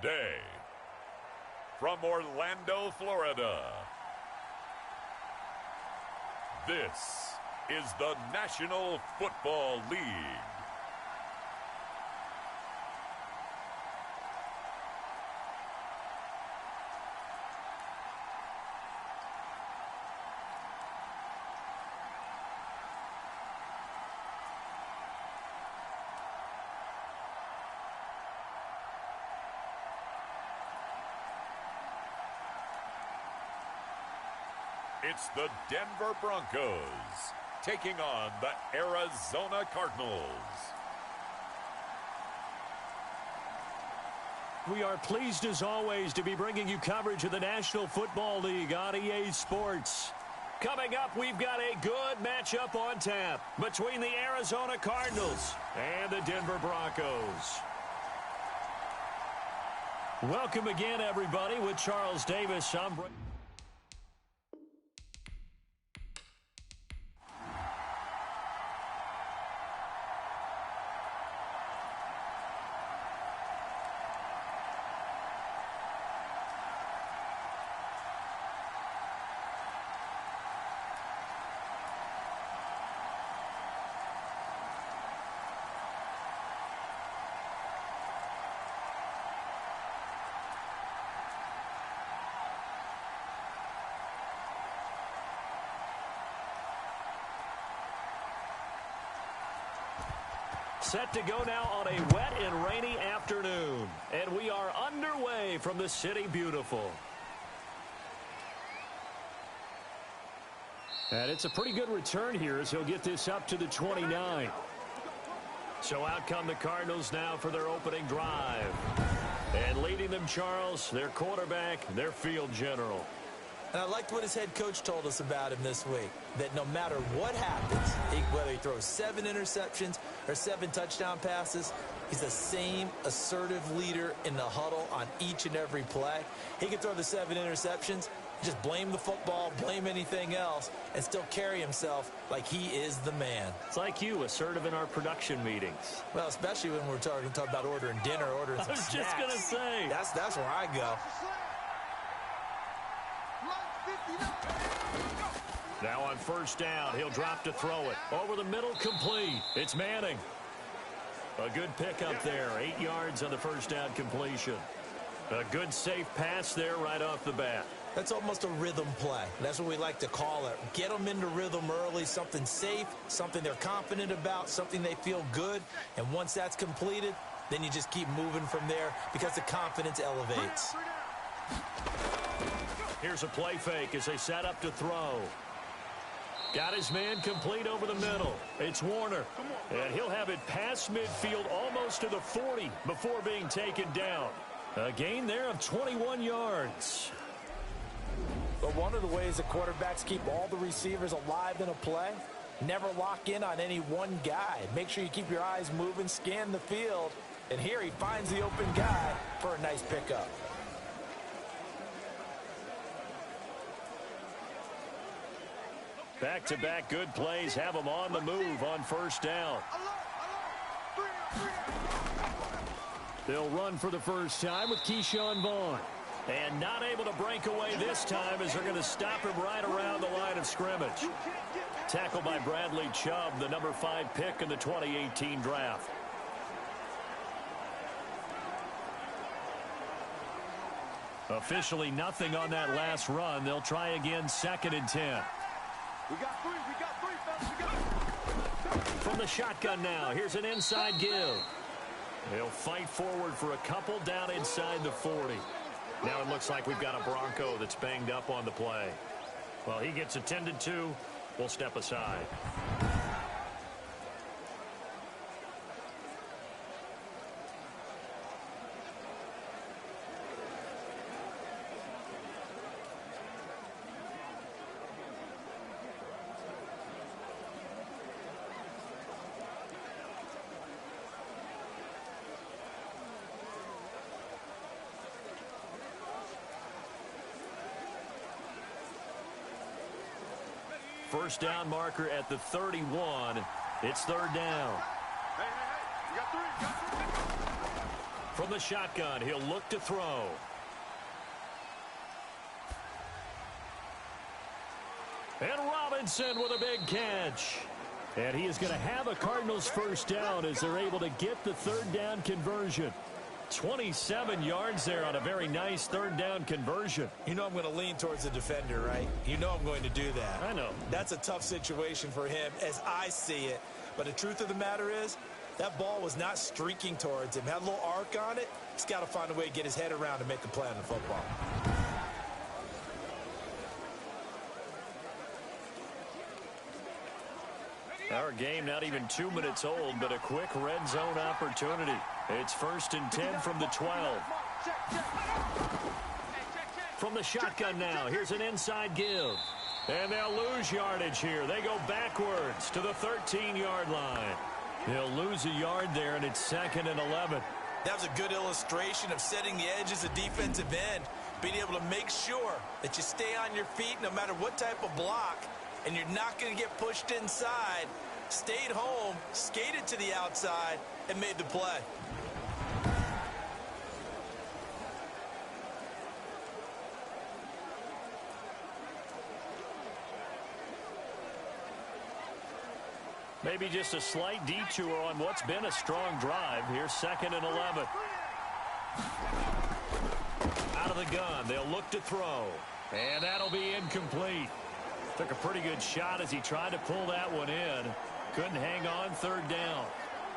Today, from Orlando, Florida, this is the National Football League. It's the Denver Broncos taking on the Arizona Cardinals. We are pleased as always to be bringing you coverage of the National Football League on EA Sports. Coming up, we've got a good matchup on tap between the Arizona Cardinals and the Denver Broncos. Welcome again, everybody, with Charles Davis. Set to go now on a wet and rainy afternoon. And we are underway from the City Beautiful. And it's a pretty good return here as he'll get this up to the 29. So out come the Cardinals now for their opening drive. And leading them, Charles, their quarterback, their field general. And I liked what his head coach told us about him this week, that no matter what happens, whether he throws 7 interceptions or 7 touchdown passes, he's the same assertive leader in the huddle on each and every play. He can throw the 7 interceptions, just blame the football, blame anything else, and still carry himself like he is the man. It's like you, assertive in our production meetings. Well, especially when we're talking about ordering dinner, ordering some snacks. I was just going to say. That's where I go. Now on first down, he'll drop to throw it. Over the middle, complete. It's Manning. A good pickup there. 8 yards on the first down completion. A good safe pass there right off the bat. That's almost a rhythm play. That's what we like to call it. Get them into rhythm early, something safe, something they're confident about, something they feel good. And once that's completed, then you just keep moving from there because the confidence elevates. Here's a play fake as they set up to throw. Got his man complete over the middle. It's Warner. And he'll have it past midfield almost to the 40 before being taken down. A gain there of 21 yards. But one of the ways the quarterbacks keep all the receivers alive in a play, never lock in on any one guy. Make sure you keep your eyes moving, scan the field. And here he finds the open guy for a nice pickup. Back-to-back good plays have them on the move on first down. They'll run for the first time with Keyshawn Vaughn. And not able to break away this time as they're going to stop him right around the line of scrimmage. Tackled by Bradley Chubb, the number 5 pick in the 2018 draft. Officially nothing on that last run. They'll try again, 2nd and 10. We got three, fellas, we got three. From the shotgun now, here's an inside give. They'll fight forward for a couple down inside the 40. Now it looks like we've got a Bronco that's banged up on the play. Well, he gets attended to. We'll step aside. First down marker at the 31. It's 3rd down. Hey, you got three. From the shotgun, he'll look to throw. And Robinson with a big catch. And he is going to have a Cardinals first down as they're able to get the third down conversion. 27 yards there on a very nice third down conversion. You know I'm going to lean towards the defender, right? You know I'm going to do that. I know. That's a tough situation for him as I see it. But the truth of the matter is, that ball was not streaking towards him. Had a little arc on it. He's got to find a way to get his head around and make a play on the football. Our game not even 2 minutes old, but a quick red zone opportunity. It's 1st and 10 from the 12. From the shotgun now, here's an inside give. And they'll lose yardage here. They go backwards to the 13-yard line. They'll lose a yard there, and it's 2nd and 11. That was a good illustration of setting the edge as a defensive end, being able to make sure that you stay on your feet no matter what type of block, and you're not going to get pushed inside. Stayed home, skated to the outside, and made the play. Maybe just a slight detour on what's been a strong drive. Here's 2nd and 11. Out of the gun, they'll look to throw. And that'll be incomplete. Took a pretty good shot as he tried to pull that one in. Couldn't hang on, 3rd down.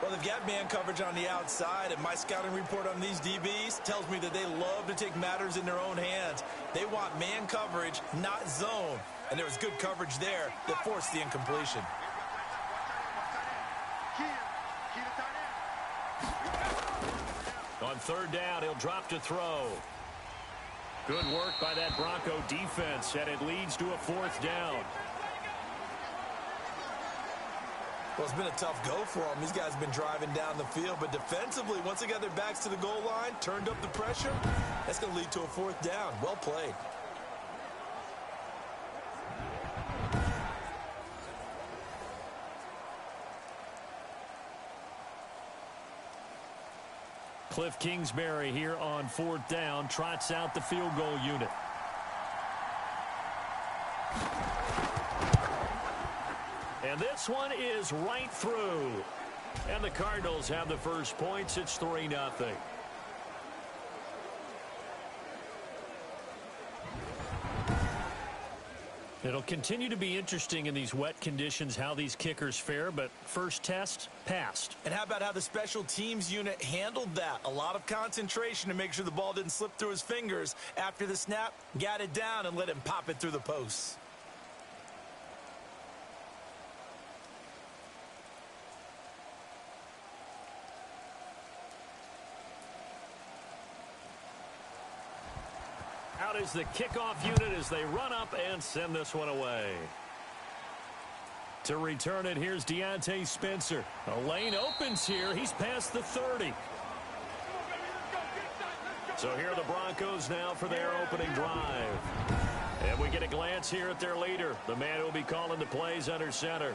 Well, they've got man coverage on the outside, and my scouting report on these DBs tells me that they love to take matters in their own hands. They want man coverage, not zone. And there was good coverage there that forced the incompletion. On 3rd down, he'll drop to throw. Good work by that Bronco defense, and it leads to a 4th down. Well, it's been a tough go for them. These guys have been driving down the field, but defensively, once they got their backs to the goal line, turned up the pressure, that's going to lead to a 4th down. Well played. Cliff Kingsbury here on 4th down, trots out the field goal unit. And this one is right through. And the Cardinals have the first points. It's 3-0. It'll continue to be interesting in these wet conditions how these kickers fare, but first test, passed. And how about how the special teams unit handled that? A lot of concentration to make sure the ball didn't slip through his fingers. After the snap, got it down and let him pop it through the posts. Out is the kickoff unit as they run up and send this one away. To return it, here's Deontay Spencer. A lane opens here. He's past the 30. So here are the Broncos now for their opening drive. And we get a glance here at their leader, the man who will be calling the plays under center.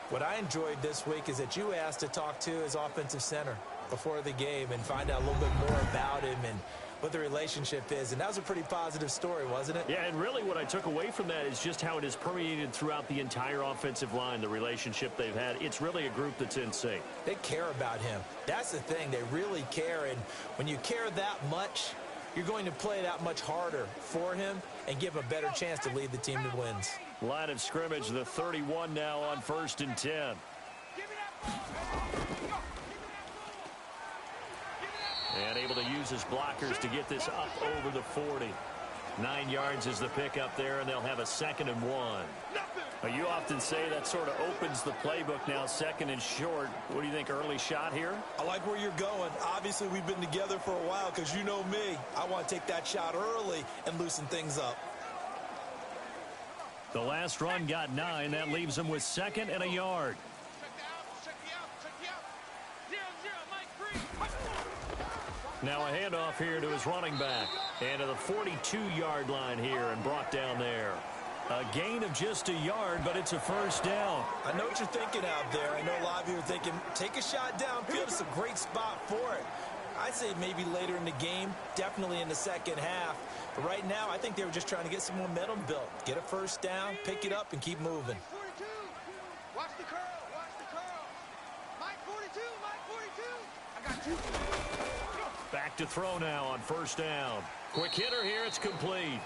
What I enjoyed this week is that you asked to talk to his offensive center before the game and find out a little bit more about him and what the relationship is. And that was a pretty positive story, wasn't it? Yeah, and really what I took away from that is just how it has permeated throughout the entire offensive line, the relationship they've had. It's really a group that's in sync. They care about him. That's the thing. They really care. And when you care that much, you're going to play that much harder for him and give him a better chance to lead the team to wins. Line of scrimmage, the 31 now on 1st and 10. And able to use his blockers to get this up over the 40. 9 yards is the pickup there, and they'll have a 2nd and 1. Now, you often say that sort of opens the playbook now, 2nd and short. What do you think, early shot here? I like where you're going. Obviously, we've been together for a while because you know me. I want to take that shot early and loosen things up. The last run got 9. That leaves him with 2nd and a yard. Now a handoff here to his running back. And to the 42-yard line here and brought down there. A gain of just a yard, but it's a first down. I know what you're thinking out there. I know a lot of you are thinking, take a shot downfield. It's a great spot for it. I'd say maybe later in the game, definitely in the second half. But right now, I think they were just trying to get some momentum built. Get a first down, pick it up, and keep moving. 42. Watch the curl. Watch the curl. Mike 42. Mike 42. I got you. Back to throw now on first down. Quick hitter here. It's complete.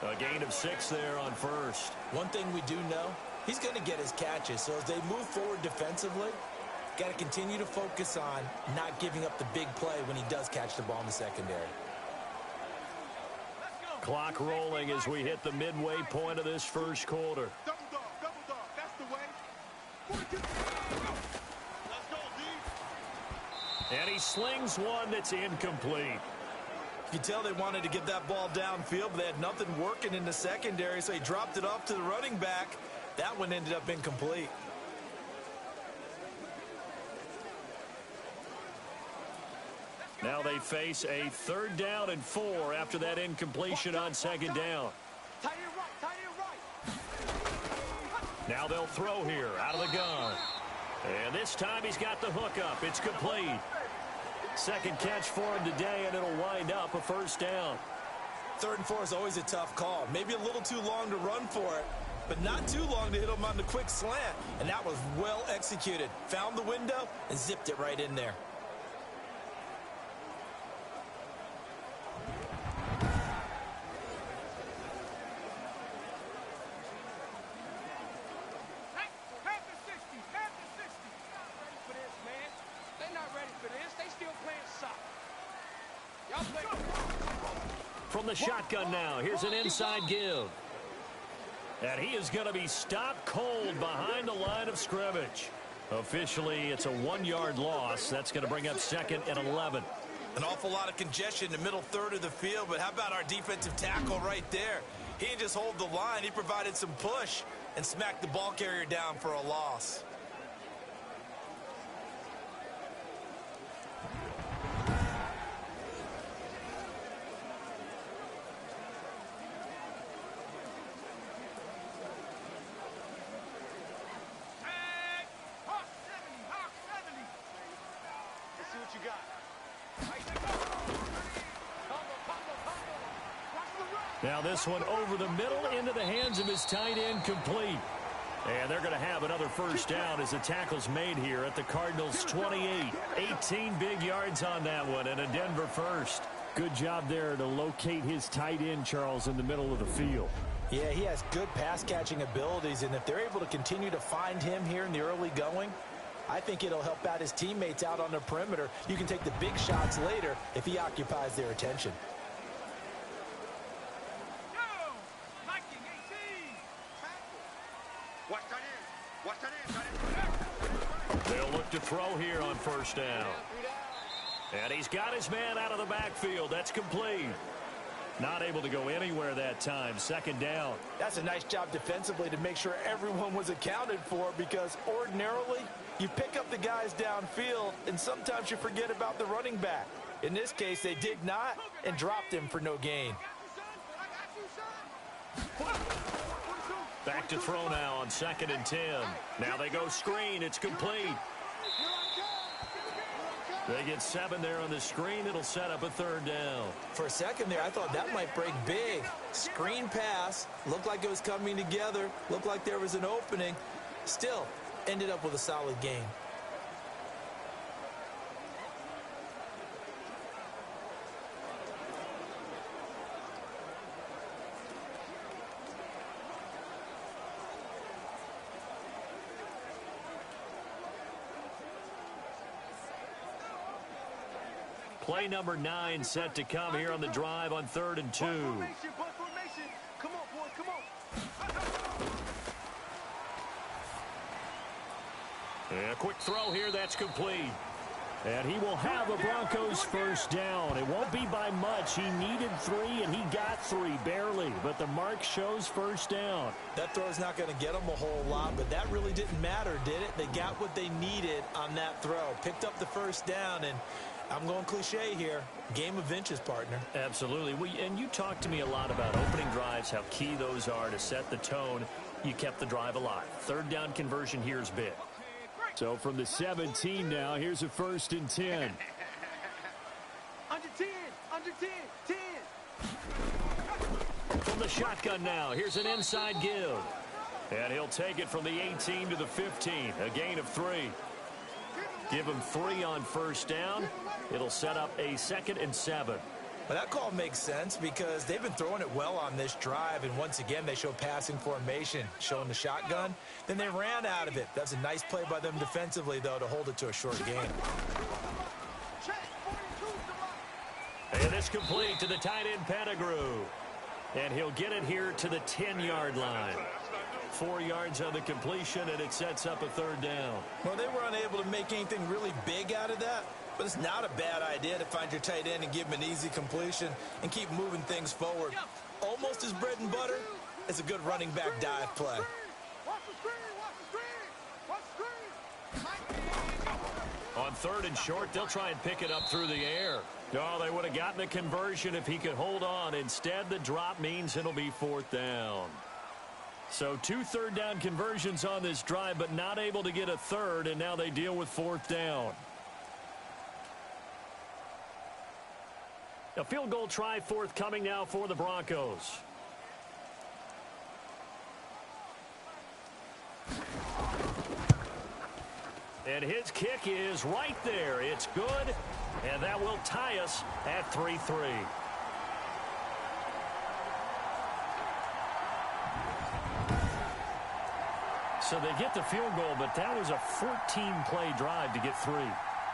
A gain of 6 there on first. One thing we do know, he's going to get his catches. So as they move forward defensively, got to continue to focus on not giving up the big play when he does catch the ball in the secondary. Clock rolling as we hit the midway point of this first quarter. Double dog. That's the way. 42. Let's go, D. And he slings one that's incomplete. You can tell they wanted to get that ball downfield, but they had nothing working in the secondary, so he dropped it off to the running back. That one ended up incomplete. Now they face a 3rd down and 4 after that incompletion on 2nd down. Tight end right. Now they'll throw here out of the gun. And this time he's got the hook up. It's complete. Second catch for him today, and it'll wind up a first down. 3rd and 4 is always a tough call. Maybe a little too long to run for it, but not too long to hit him on the quick slant. And that was well executed. Found the window and zipped it right in there. From the shotgun now, here's an inside give. And he is going to be stopped cold behind the line of scrimmage. Officially, it's a 1-yard loss. That's going to bring up 2nd and 11. An awful lot of congestion in the middle third of the field, but how about our defensive tackle right there? He didn't just hold the line. He provided some push and smacked the ball carrier down for a loss. Now this one over the middle into the hands of his tight end, complete. And they're going to have another first down as the tackle's made here at the Cardinals' 28. 18 big yards on that one and a Denver first. Good job there to locate his tight end, Charles, in the middle of the field. Yeah, he has good pass-catching abilities, and if they're able to continue to find him here in the early going, I think it'll help out his teammates out on the perimeter. You can take the big shots later if he occupies their attention. They'll look to throw here on first down. And he's got his man out of the backfield. That's complete. Not able to go anywhere that time. 2nd down. That's a nice job defensively to make sure everyone was accounted for, because ordinarily you pick up the guys downfield and sometimes you forget about the running back. In this case, they did not and dropped him for no gain. Back to throw now on 2nd and 10. Now they go screen. It's complete. They get 7 there on the screen. It'll set up a 3rd down. For a second there, I thought that might break big. Screen pass. Looked like it was coming together. Looked like there was an opening. Still, ended up with a solid gain. Play number 9 set to come here on the drive on 3rd and 2. Come on, boys, come on. And a quick throw here, that's complete. And he will have a Broncos first down. It won't be by much. He needed 3, and he got 3, barely. But the mark shows first down. That throw's not going to get them a whole lot, but that really didn't matter, did it? They got what they needed on that throw. Picked up the first down, and I'm going cliche here. Game of inches, partner. Absolutely. And you talked to me a lot about opening drives, how key those are to set the tone. You kept the drive alive. 3rd down conversion here is big. So from the 17 now, here's a 1st and 10. Under 10. 10. From the shotgun now, here's an inside give. And he'll take it from the 18 to the 15, a gain of 3. Give him 3 on first down. It'll set up a 2nd and 7. Well, that call makes sense because they've been throwing it well on this drive, and once again, they show passing formation, showing the shotgun. Then they ran out of it. That's a nice play by them defensively, though, to hold it to a short gain. And it's complete to the tight end, Pettigrew. And he'll get it here to the 10-yard line. 4 yards on the completion, and it sets up a 3rd down. Well, they were unable to make anything really big out of that, but it's not a bad idea to find your tight end and give him an easy completion and keep moving things forward. Almost as bread and butter as a good running back dive play. Watch the screen. Watch the screen. Watch the screen. On 3rd and short, they'll try and pick it up through the air. Oh, they would have gotten the conversion if he could hold on. Instead, the drop means it'll be 4th down. So 2 third-down conversions on this drive, but not able to get a 3rd, and now they deal with 4th down. A field goal try forthcoming now for the Broncos. And his kick is right there. It's good, and that will tie us at 3-3. So they get the field goal, but that was a 14-play drive to get 3.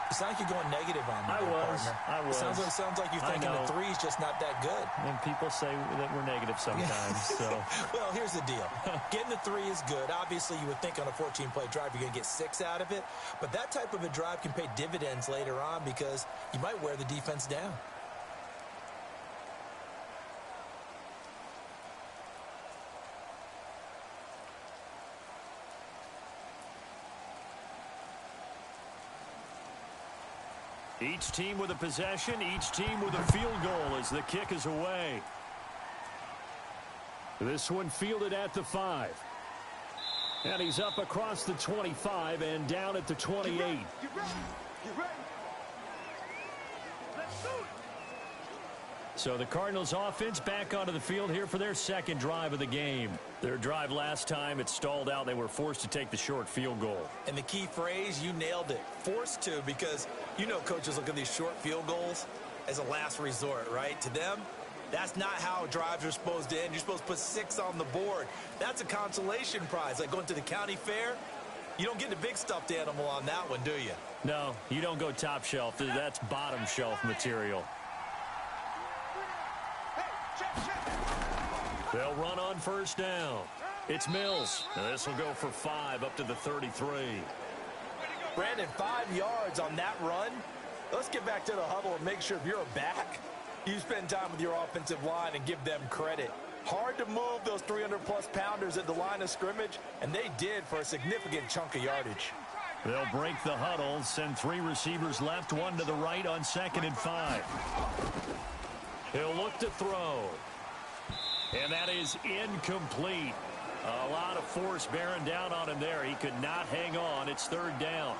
It sounds like you're going negative on me, I was. It sounds like you're thinking the 3 is just not that good. And people say that we're negative sometimes. So. Well, here's the deal. Getting the 3 is good. Obviously, you would think on a 14-play drive you're going to get 6 out of it. But that type of a drive can pay dividends later on because you might wear the defense down. Each team with a possession, each team with a field goal as the kick is away. This one fielded at the 5. And he's up across the 25 and down at the 28. Get ready. Get ready. Let's do it. So the Cardinals offense back onto the field here for their 2nd drive of the game. Their drive last time, it stalled out. They were forced to take the short field goal. And the key phrase, you nailed it. Forced to, because you know coaches look at these short field goals as a last resort, right? To them, that's not how drives are supposed to end. You're supposed to put 6 on the board. That's a consolation prize. Like going to the county fair, you don't get the big stuffed animal on that one, do you? No, you don't go top shelf. That's bottom shelf material. They'll run on first down. It's Mills. And this will go for 5 up to the 33. Brandon, 5 yards on that run. Let's get back to the huddle and make sure if you're a back, you spend time with your offensive line and give them credit. Hard to move those 300-plus pounders at the line of scrimmage, and they did for a significant chunk of yardage. They'll break the huddle, send 3 receivers left, 1 to the right on 2nd and 5. He'll look to throw. And that is incomplete. A lot of force bearing down on him there. He could not hang on. It's 3rd down.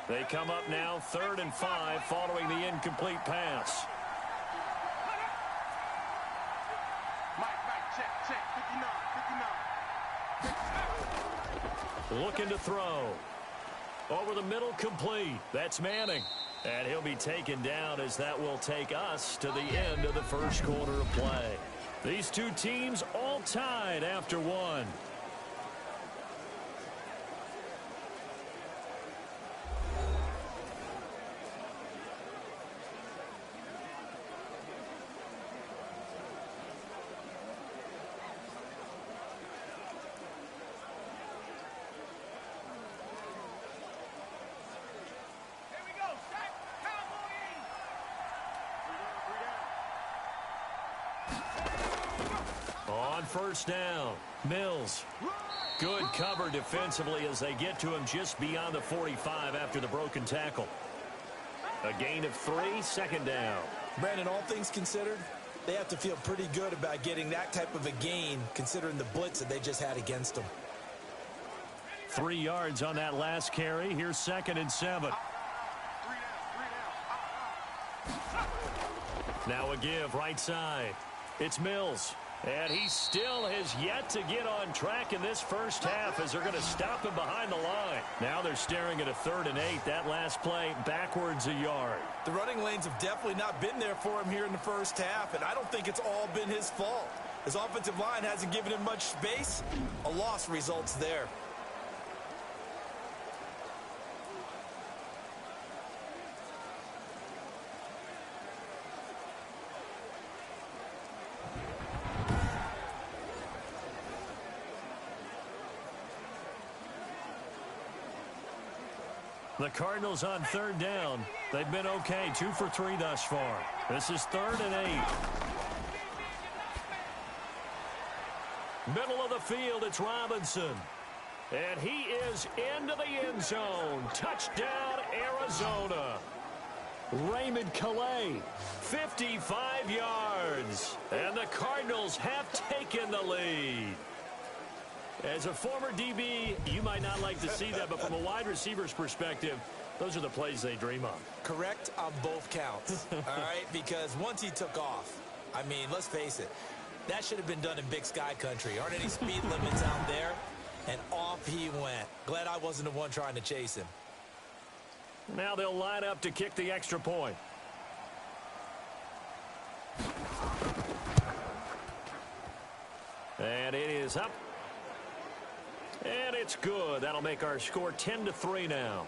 They come up now 3rd and 5 following the incomplete pass. Mike, check. 59. Looking to throw. Over the middle, complete. That's Manning. And he'll be taken down as that will take us to the end of the first quarter of play. These two teams all tied after 1. First down, Mills. Good cover defensively as they get to him just beyond the 45 after the broken tackle. A gain of 3, 2nd down. Brandon, all things considered, they have to feel pretty good about getting that type of a gain considering the blitz that they just had against them. 3 yards on that last carry. Here's 2nd and 7. Now a give right side. It's Mills. And he still has yet to get on track in this first half as they're going to stop him behind the line. Now they're staring at a 3rd and 8. That last play backwards a yard. The running lanes have definitely not been there for him here in the first half, and I don't think it's all been his fault. His offensive line hasn't given him much space. A loss results there. The Cardinals on 3rd down. They've been okay, 2 for 3 thus far. This is 3rd and 8. Middle of the field, it's Robinson. And he is into the end zone. Touchdown, Arizona. Raymond Calais, 55 yards. And the Cardinals have taken the lead. As a former DB, you might not like to see that, but from a wide receiver's perspective, those are the plays they dream of. Correct on both counts, all right? Because once he took off, I mean, let's face it, that should have been done in Big Sky country. Aren't any speed limits out there? And off he went. Glad I wasn't the one trying to chase him. Now they'll line up to kick the extra point. And it is up. And it's good. That'll make our score 10-3 now.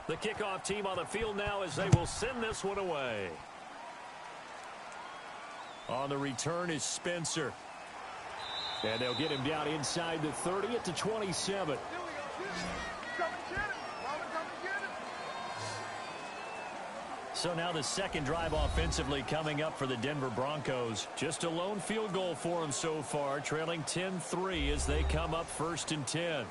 The kickoff team on the field now as they will send this one away. On the return is Spencer. And they'll get him down inside the 30 at the 27. So now the second drive offensively coming up for the Denver Broncos. Just a lone field goal for them so far, trailing 10-3 as they come up 1st and 10.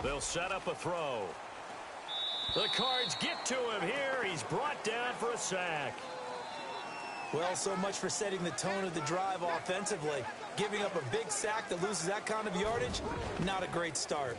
They'll set up a throw. The Cards get to him here. He's brought down for a sack. Well, so much for setting the tone of the drive offensively. Giving up a big sack that loses that kind of yardage, not a great start.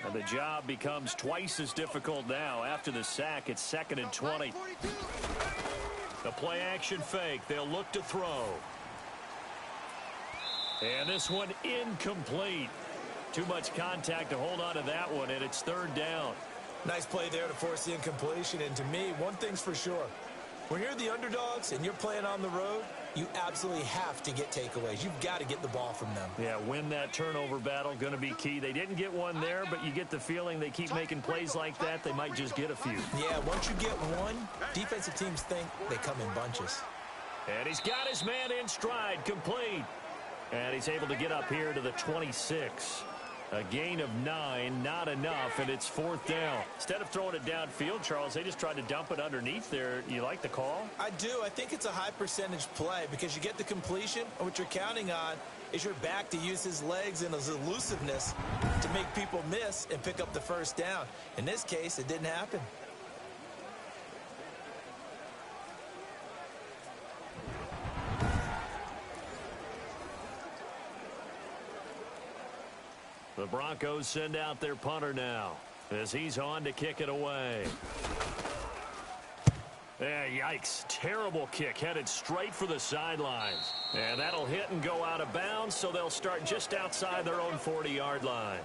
And the job becomes twice as difficult now. After the sack, it's 2nd and 20. The play action fake. They'll look to throw. And this one incomplete. Too much contact to hold on to that one, and it's 3rd down. Nice play there to force the incompletion. And to me, one thing's for sure. When you're the underdogs and you're playing on the road, you absolutely have to get takeaways. You've got to get the ball from them. Yeah, win that turnover battle, going to be key. They didn't get one there, but you get the feeling they keep making plays like that, they might just get a few. Yeah, once you get one, defensive teams think they come in bunches. And he's got his man in stride, complete. And he's able to get up here to the 26. A gain of 9, not enough, and it's 4th down. Instead of throwing it downfield, Charles, they just tried to dump it underneath there. You like the call? I do. I think it's a high percentage play because you get the completion, and what you're counting on is your back to use his legs and his elusiveness to make people miss and pick up the 1st down. In this case, it didn't happen. The Broncos send out their punter now as he's on to kick it away. Yikes. Terrible kick headed straight for the sidelines. And that'll hit and go out of bounds, so they'll start just outside their own 40-yard line.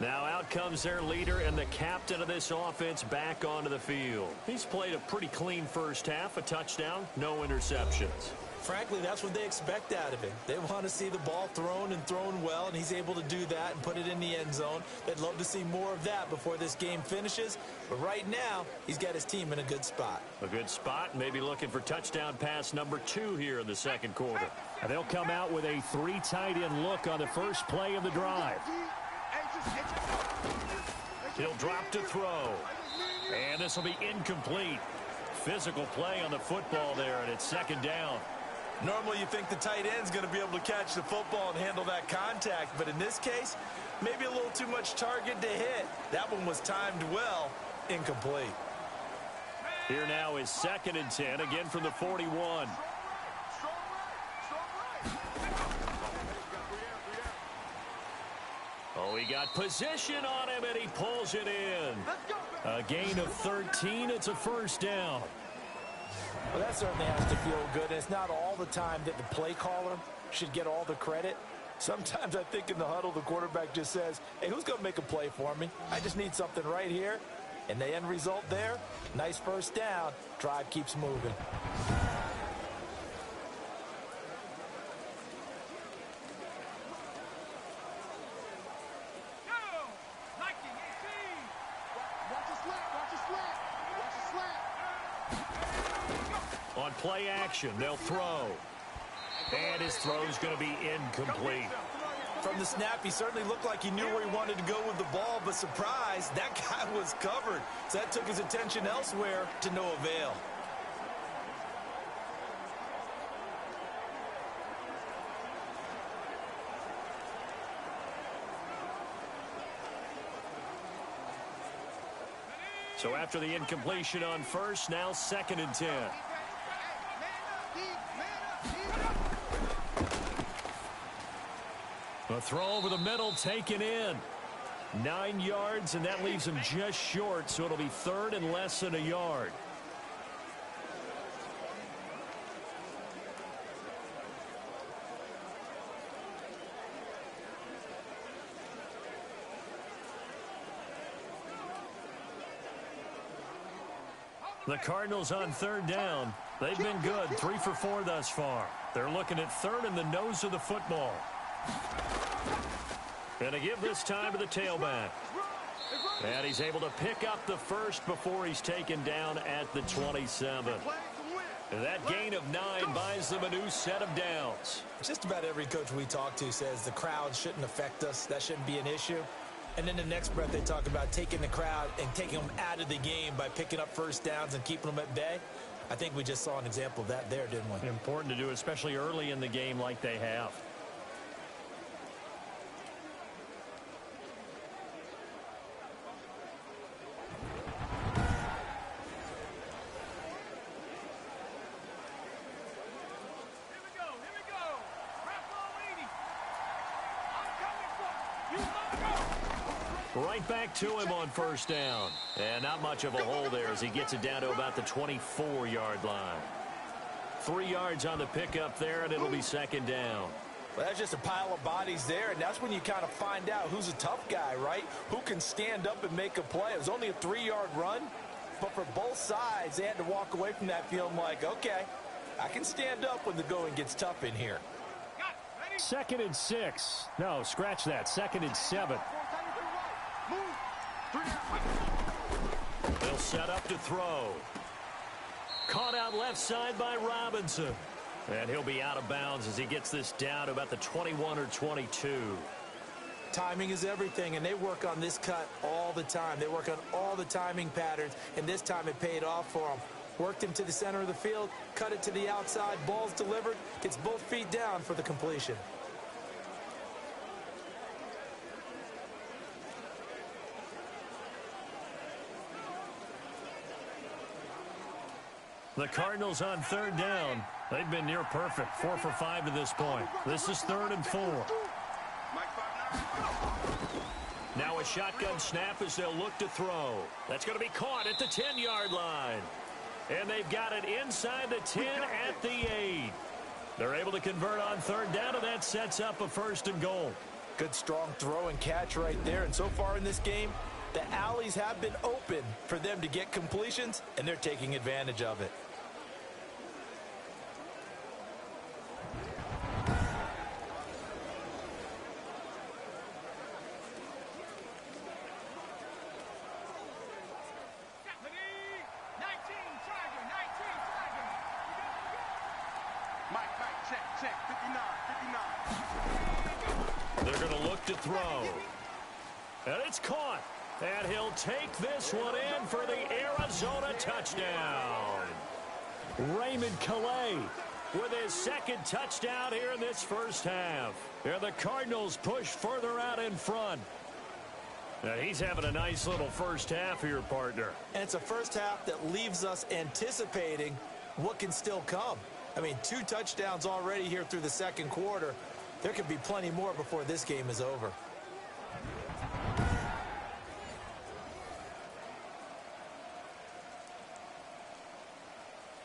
Now out comes their leader and the captain of this offense back onto the field. He's played a pretty clean first half, a touchdown, no interceptions. Frankly, that's what they expect out of him. They want to see the ball thrown and thrown well, and he's able to do that and put it in the end zone. They'd love to see more of that before this game finishes. But right now, he's got his team in a good spot. A good spot, maybe looking for touchdown pass number 2 here in the second quarter. And they'll come out with a 3 tight end look on the first play of the drive. He'll drop to throw. And this will be incomplete. Physical play on the football there, and it's second down. Normally you think the tight end's going to be able to catch the football and handle that contact, but in this case, maybe a little too much target to hit. That one was timed well, incomplete. Here now is 2nd and 10, again from the 41. Oh, he got position on him, and he pulls it in. A gain of 13. It's a first down. Well, that certainly has to feel good. And it's not all the time that the play caller should get all the credit. Sometimes I think in the huddle, the quarterback just says, hey, who's going to make a play for me? I just need something right here. And the end result there, nice first down. Drive keeps moving. On play action, they'll throw. And his throw's going to be incomplete. From the snap, he certainly looked like he knew where he wanted to go with the ball, but surprise, that guy was covered. So that took his attention elsewhere to no avail. So after the incompletion on first, now 2nd and 10. A throw over the middle taken in. 9 yards, and that leaves him just short, so it'll be 3rd and less than a yard. The Cardinals on 3rd down. They've been good, 3 for 4 thus far. They're looking at 3rd in the nose of the football. And to give this time to the tailback. And he's able to pick up the first before he's taken down at the 27. And that gain of 9 buys them a new set of downs. Just about every coach we talk to says the crowd shouldn't affect us. That shouldn't be an issue. And then the next breath they talk about taking the crowd and taking them out of the game by picking up first downs and keeping them at bay. I think we just saw an example of that there, didn't we? Important to do, especially early in the game like they have. Right back to him on first down. And not much of a hole there as he gets it down to about the 24-yard line. 3 yards on the pickup there, and it'll be 2nd down. Well, that's just a pile of bodies there, and that's when you kind of find out who's a tough guy, right? Who can stand up and make a play. It was only a 3-yard run, but for both sides, they had to walk away from that feeling like, okay, I can stand up when the going gets tough in here. 2nd and 6. No, scratch that. 2nd and 7. They'll set up to throw. Caught out left side by Robinson. And he'll be out of bounds as he gets this down to about the 21 or 22. Timing is everything, and they work on this cut all the time. They work on all the timing patterns, and this time it paid off for them. Worked him to the center of the field, cut it to the outside, ball's delivered, gets both feet down for the completion. The Cardinals on 3rd down. They've been near perfect. 4 for 5 to this point. This is 3rd and 4. Now a shotgun snap as they'll look to throw. That's going to be caught at the 10-yard line. And they've got it inside the 10 at the 8. They're able to convert on third down, and that sets up a 1st and goal. Good strong throw and catch right there. And so far in this game, the alleys have been open for them to get completions, and they're taking advantage of it. They're going to look to throw. And it's caught. And he'll take this one in for the Arizona touchdown. Raymond Calais with his 2nd touchdown here in this first half. And the Cardinals push further out in front. And he's having a nice little first half here, partner. And it's a first half that leaves us anticipating what can still come. I mean, 2 touchdowns already here through the 2nd quarter. There could be plenty more before this game is over.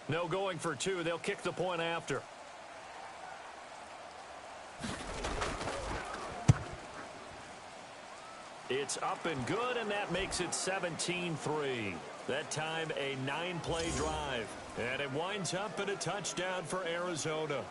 No going for 2. They'll kick the point after. It's up and good, and that makes it 17-3. That time a 9-play drive. And it winds up in a touchdown for Arizona.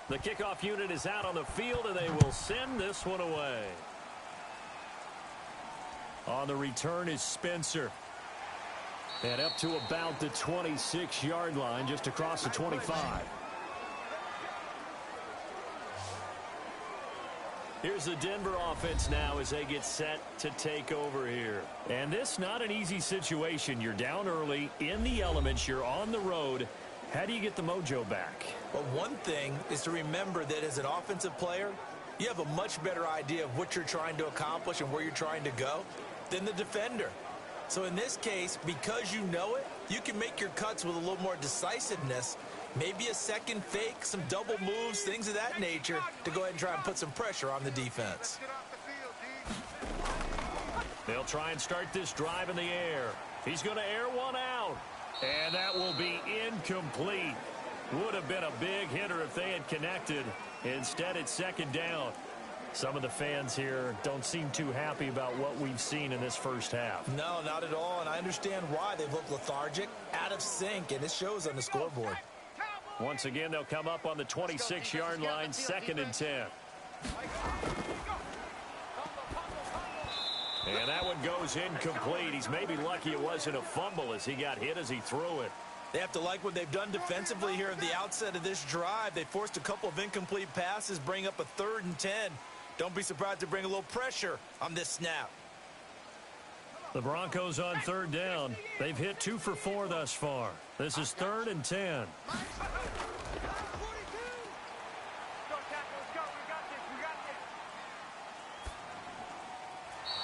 The kickoff unit is out on the field, and they will send this one away. On the return is Spencer. And up to about the 26-yard line, just across the 25. Here's the Denver offense now as they get set to take over here. And this not an easy situation. You're down early, in the elements, you're on the road. How do you get the mojo back? Well, one thing is to remember that as an offensive player, you have a much better idea of what you're trying to accomplish and where you're trying to go than the defender. So in this case, because you know it, you can make your cuts with a little more decisiveness, maybe a second fake, some double moves, things of that nature, to go ahead and try and put some pressure on the defense. They'll try and start this drive in the air. He's going to air one out. And that will be incomplete. Would have been a big hitter if they had connected. Instead, it's 2nd down. Some of the fans here don't seem too happy about what we've seen in this first half. No, not at all, and I understand why. They've looked lethargic, out of sync, and it shows on the scoreboard. Once again, they'll come up on the 26-yard line, 2nd and 10. And that one goes incomplete. He's maybe lucky it wasn't a fumble as he got hit as he threw it. They have to like what they've done defensively here at the outset of this drive. They forced a couple of incomplete passes, bring up a 3rd and 10. Don't be surprised to bring a little pressure on this snap. The Broncos on 3rd down. They've hit 2 for 4 thus far. This is 3rd and 10.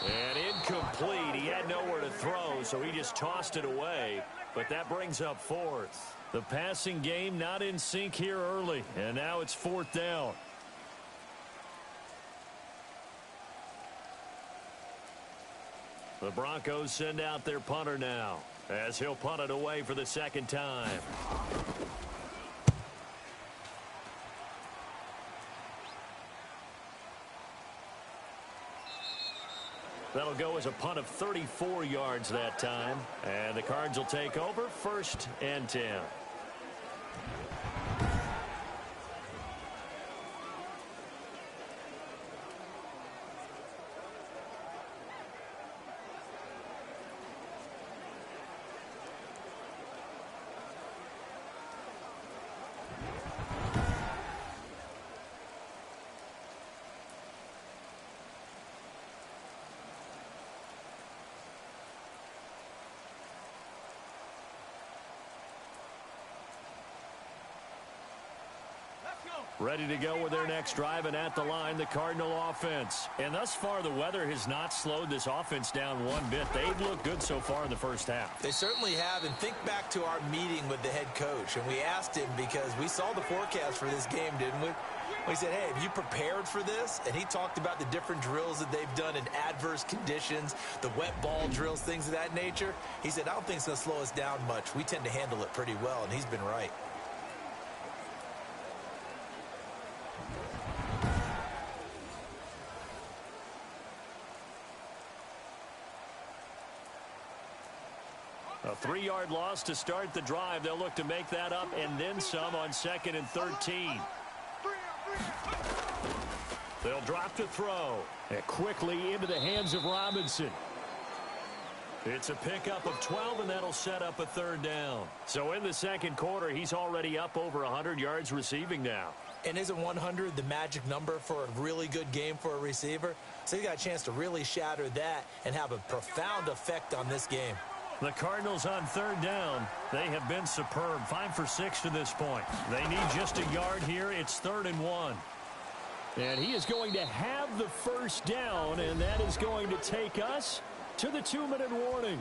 And incomplete. He had nowhere to throw, so he just tossed it away. But that brings up 4th. The passing game not in sync here early. And now it's 4th down. The Broncos send out their punter now, as he'll punt it away for the 2nd time. That'll go as a punt of 34 yards that time. And the Cards will take over, 1st and 10. Ready to go with their next drive, and at the line, the Cardinal offense. And thus far, the weather has not slowed this offense down one bit. They've looked good so far in the first half. They certainly have, and think back to our meeting with the head coach, and we asked him because we saw the forecast for this game, didn't we? We said, hey, have you prepared for this? And he talked about the different drills that they've done in adverse conditions, the wet ball drills, things of that nature. He said, I don't think it's going to slow us down much. We tend to handle it pretty well, and he's been right. A 3-yard loss to start the drive. They'll look to make that up and then some on 2nd and 13. They'll drop to throw. And quickly into the hands of Robinson. It's a pickup of 12, and that'll set up a 3rd down. So in the second quarter, he's already up over 100 yards receiving now. And isn't 100 the magic number for a really good game for a receiver? So he got a chance to really shatter that and have a profound effect on this game. The Cardinals on 3rd down. They have been superb. 5 for 6 to this point. They need just a yard here. It's 3rd and 1. And he is going to have the first down, and that is going to take us to the 2-minute warning.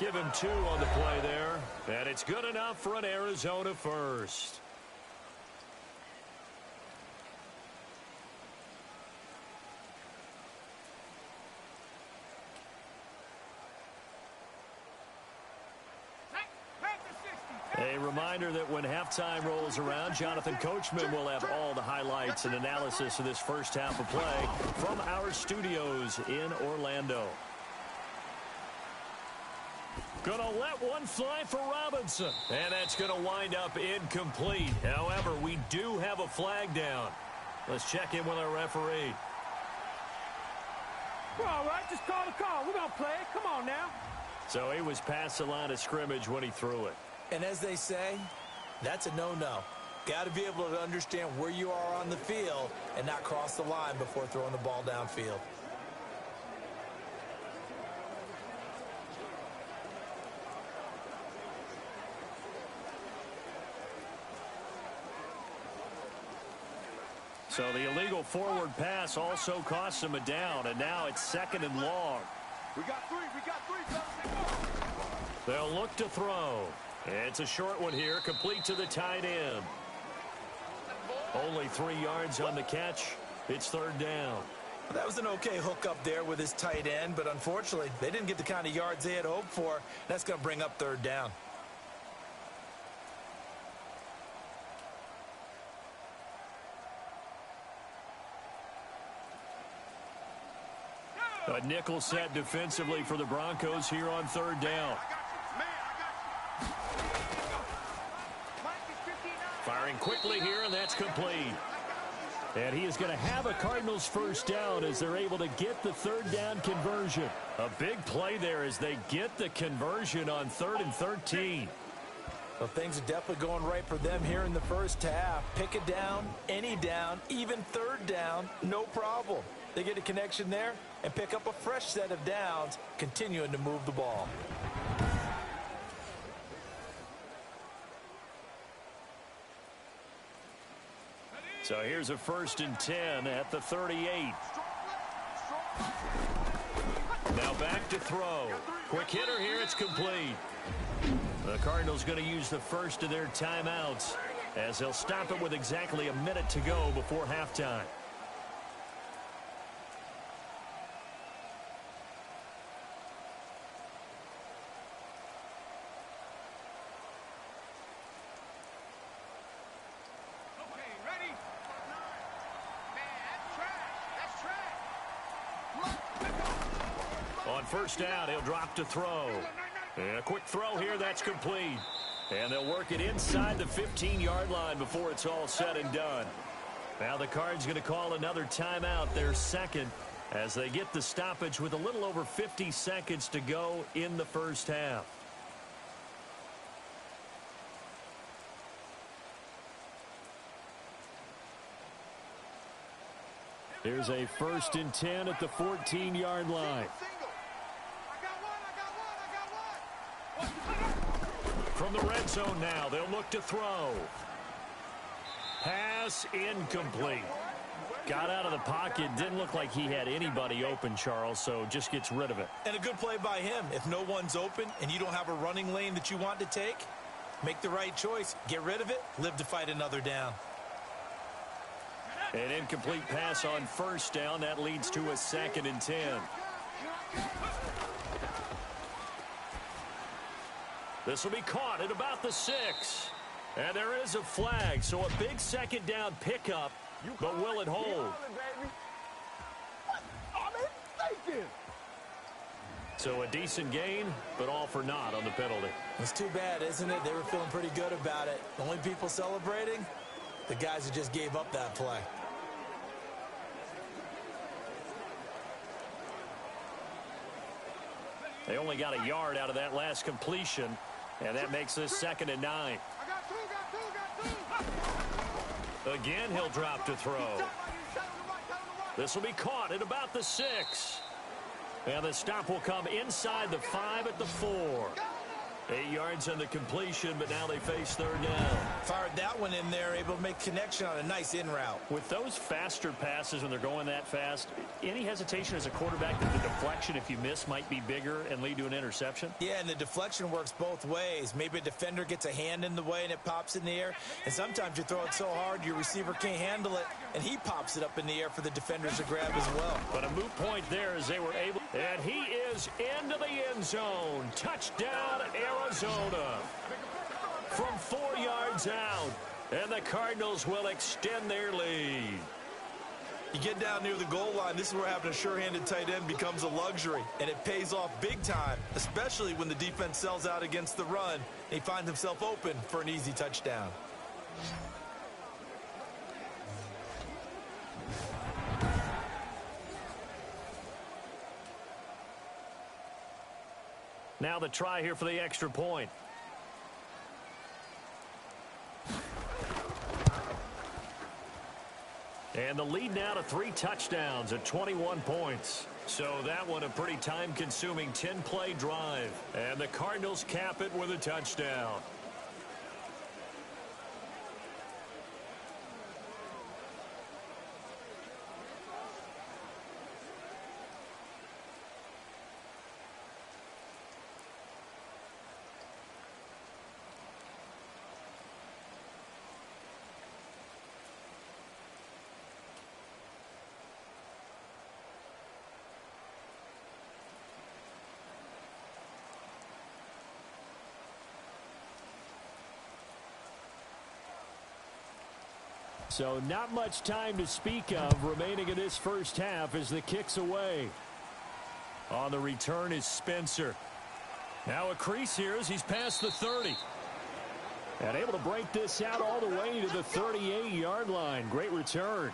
Give him 2 on the play there. And it's good enough for an Arizona first. A reminder that when halftime rolls around, Jonathan Coachman will have all the highlights and analysis of this first half of play from our studios in Orlando. Gonna let one fly for Robinson. And that's gonna wind up incomplete. However, we do have a flag down. Let's check in with our referee. We're all right. Just call the call. We're gonna play it. Come on now. So he was past the line of scrimmage when he threw it. And as they say, that's a no-no. Got to be able to understand where you are on the field and not cross the line before throwing the ball downfield. So the illegal forward pass also costs him a down, and now it's 2nd and long. We got 3. They'll look to throw. It's a short one here, complete to the tight end. Only 3 yards on the catch. It's 3rd down. That was an okay hook up there with his tight end, but unfortunately, they didn't get the kind of yards they had hoped for. That's going to bring up 3rd down. A nickel set defensively for the Broncos here on 3rd down. Firing quickly here, and that's complete. And he is going to have a Cardinals first down as they're able to get the 3rd down conversion. A big play there as they get the conversion on 3rd and 13. Well, things are definitely going right for them here in the first half. Pick it down, any down, even 3rd down, no problem. They get a connection there and pick up a fresh set of downs, continuing to move the ball. So here's a 1st and 10 at the 38. Now back to throw. Quick hitter here, it's complete. The Cardinals going to use the first of their timeouts as they'll stop it with exactly a minute to go before halftime. On 1st down, he'll drop to throw. And a quick throw here, that's complete. And they'll work it inside the 15-yard line before it's all said and done. Now the Cards going to call another timeout, their 2nd, as they get the stoppage with a little over 50 seconds to go in the first half. Here's a 1st and 10 at the 14-yard line. From the red zone now, they'll look to throw. Pass incomplete. Got out of the pocket. Didn't look like he had anybody open, Charles, so just gets rid of it. And a good play by him. If no one's open and you don't have a running lane that you want to take, make the right choice. Get rid of it. Live to fight another down. An incomplete pass on first down. That leads to a 2nd and 10. This will be caught at about the 6. And there is a flag, so a big 2nd down pickup. But will it hold? So a decent gain, but all for naught on the penalty. It's too bad, isn't it? They were feeling pretty good about it. The only people celebrating, the guys who just gave up that play. They only got a yard out of that last completion, and that makes this 2nd and 9. Again, he'll drop to throw. This will be caught at about the 6. And the stop will come inside the 5 at the 4. 8 yards on the completion, but now they face 3rd down. Fired that one in there, able to make connection on a nice in route. With those faster passes when they're going that fast, any hesitation as a quarterback that the deflection, if you miss, might be bigger and lead to an interception? Yeah, and the deflection works both ways. Maybe a defender gets a hand in the way and it pops in the air. And sometimes you throw it so hard your receiver can't handle it, and he pops it up in the air for the defenders to grab as well. But a moot point there as they were able. And he is into the end zone. Touchdown, Arizona. From 4 yards out. And the Cardinals will extend their lead. You get down near the goal line, this is where having a sure-handed tight end becomes a luxury. And it pays off big time, especially when the defense sells out against the run. And he finds himself open for an easy touchdown. Now the try here for the extra point. And the lead now to 3 touchdowns at 21 points. So that one a pretty time-consuming 10-play drive. And the Cardinals cap it with a touchdown. So not much time to speak of remaining in this first half as the kick's away. On the return is Spencer. Now a crease here as he's past the 30. And able to break this out all the way to the 38-yard line. Great return.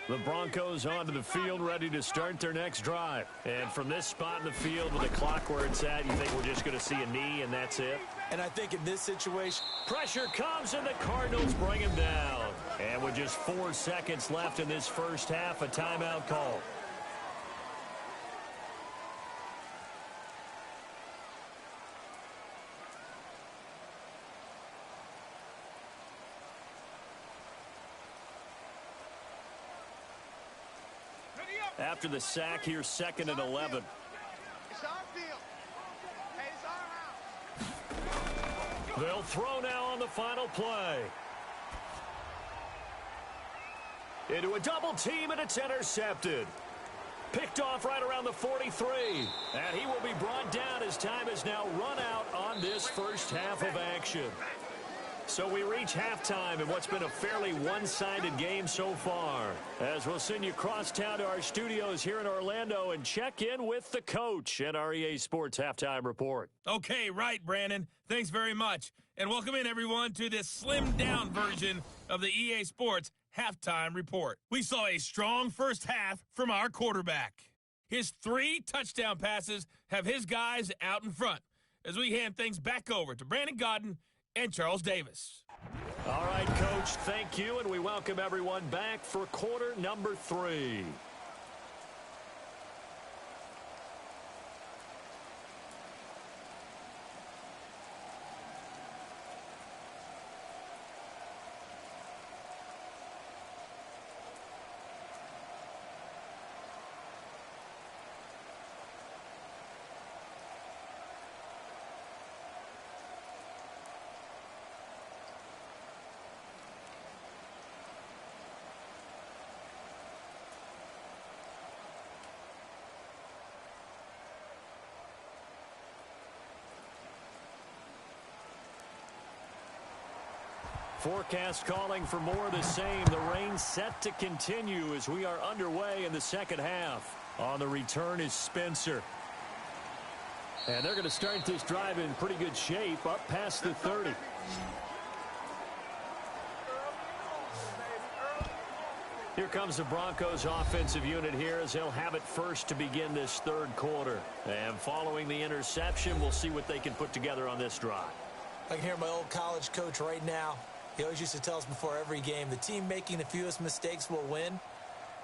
The Broncos onto the field, ready to start their next drive. And from this spot in the field with the clock where it's at, you think we're just going to see a knee and that's it? And I think in this situation, pressure comes and the Cardinals bring him down. And with just 4 seconds left in this first half, a timeout call. After the sack, here's 2nd and 11. It's our field. Hey, it's our house. They'll throw now on the final play. Into a double team, and it's intercepted. Picked off right around the 43. And he will be brought down as time has now run out on this first half of action. So we reach halftime in what's been a fairly one-sided game so far. As we'll send you across town to our studios here in Orlando and check in with the coach at our EA Sports Halftime Report. Okay, right, Brandon. Thanks very much. And welcome in, everyone, to this slimmed-down version of the EA Sports Halftime Report. We saw a strong first half from our quarterback. His 3 touchdown passes have his guys out in front as we hand things back over to Brandon Godden and Charles Davis. All right, Coach, thank you, and we welcome everyone back for quarter number 3. Forecast calling for more of the same. The rain set to continue as we are underway in the second half. On the return is Spencer. And they're going to start this drive in pretty good shape, up past the 30. Here comes the Broncos offensive unit here as they'll have it first to begin this third quarter. And following the interception, we'll see what they can put together on this drive. I can hear my old college coach right now. He always used to tell us before every game, the team making the fewest mistakes will win.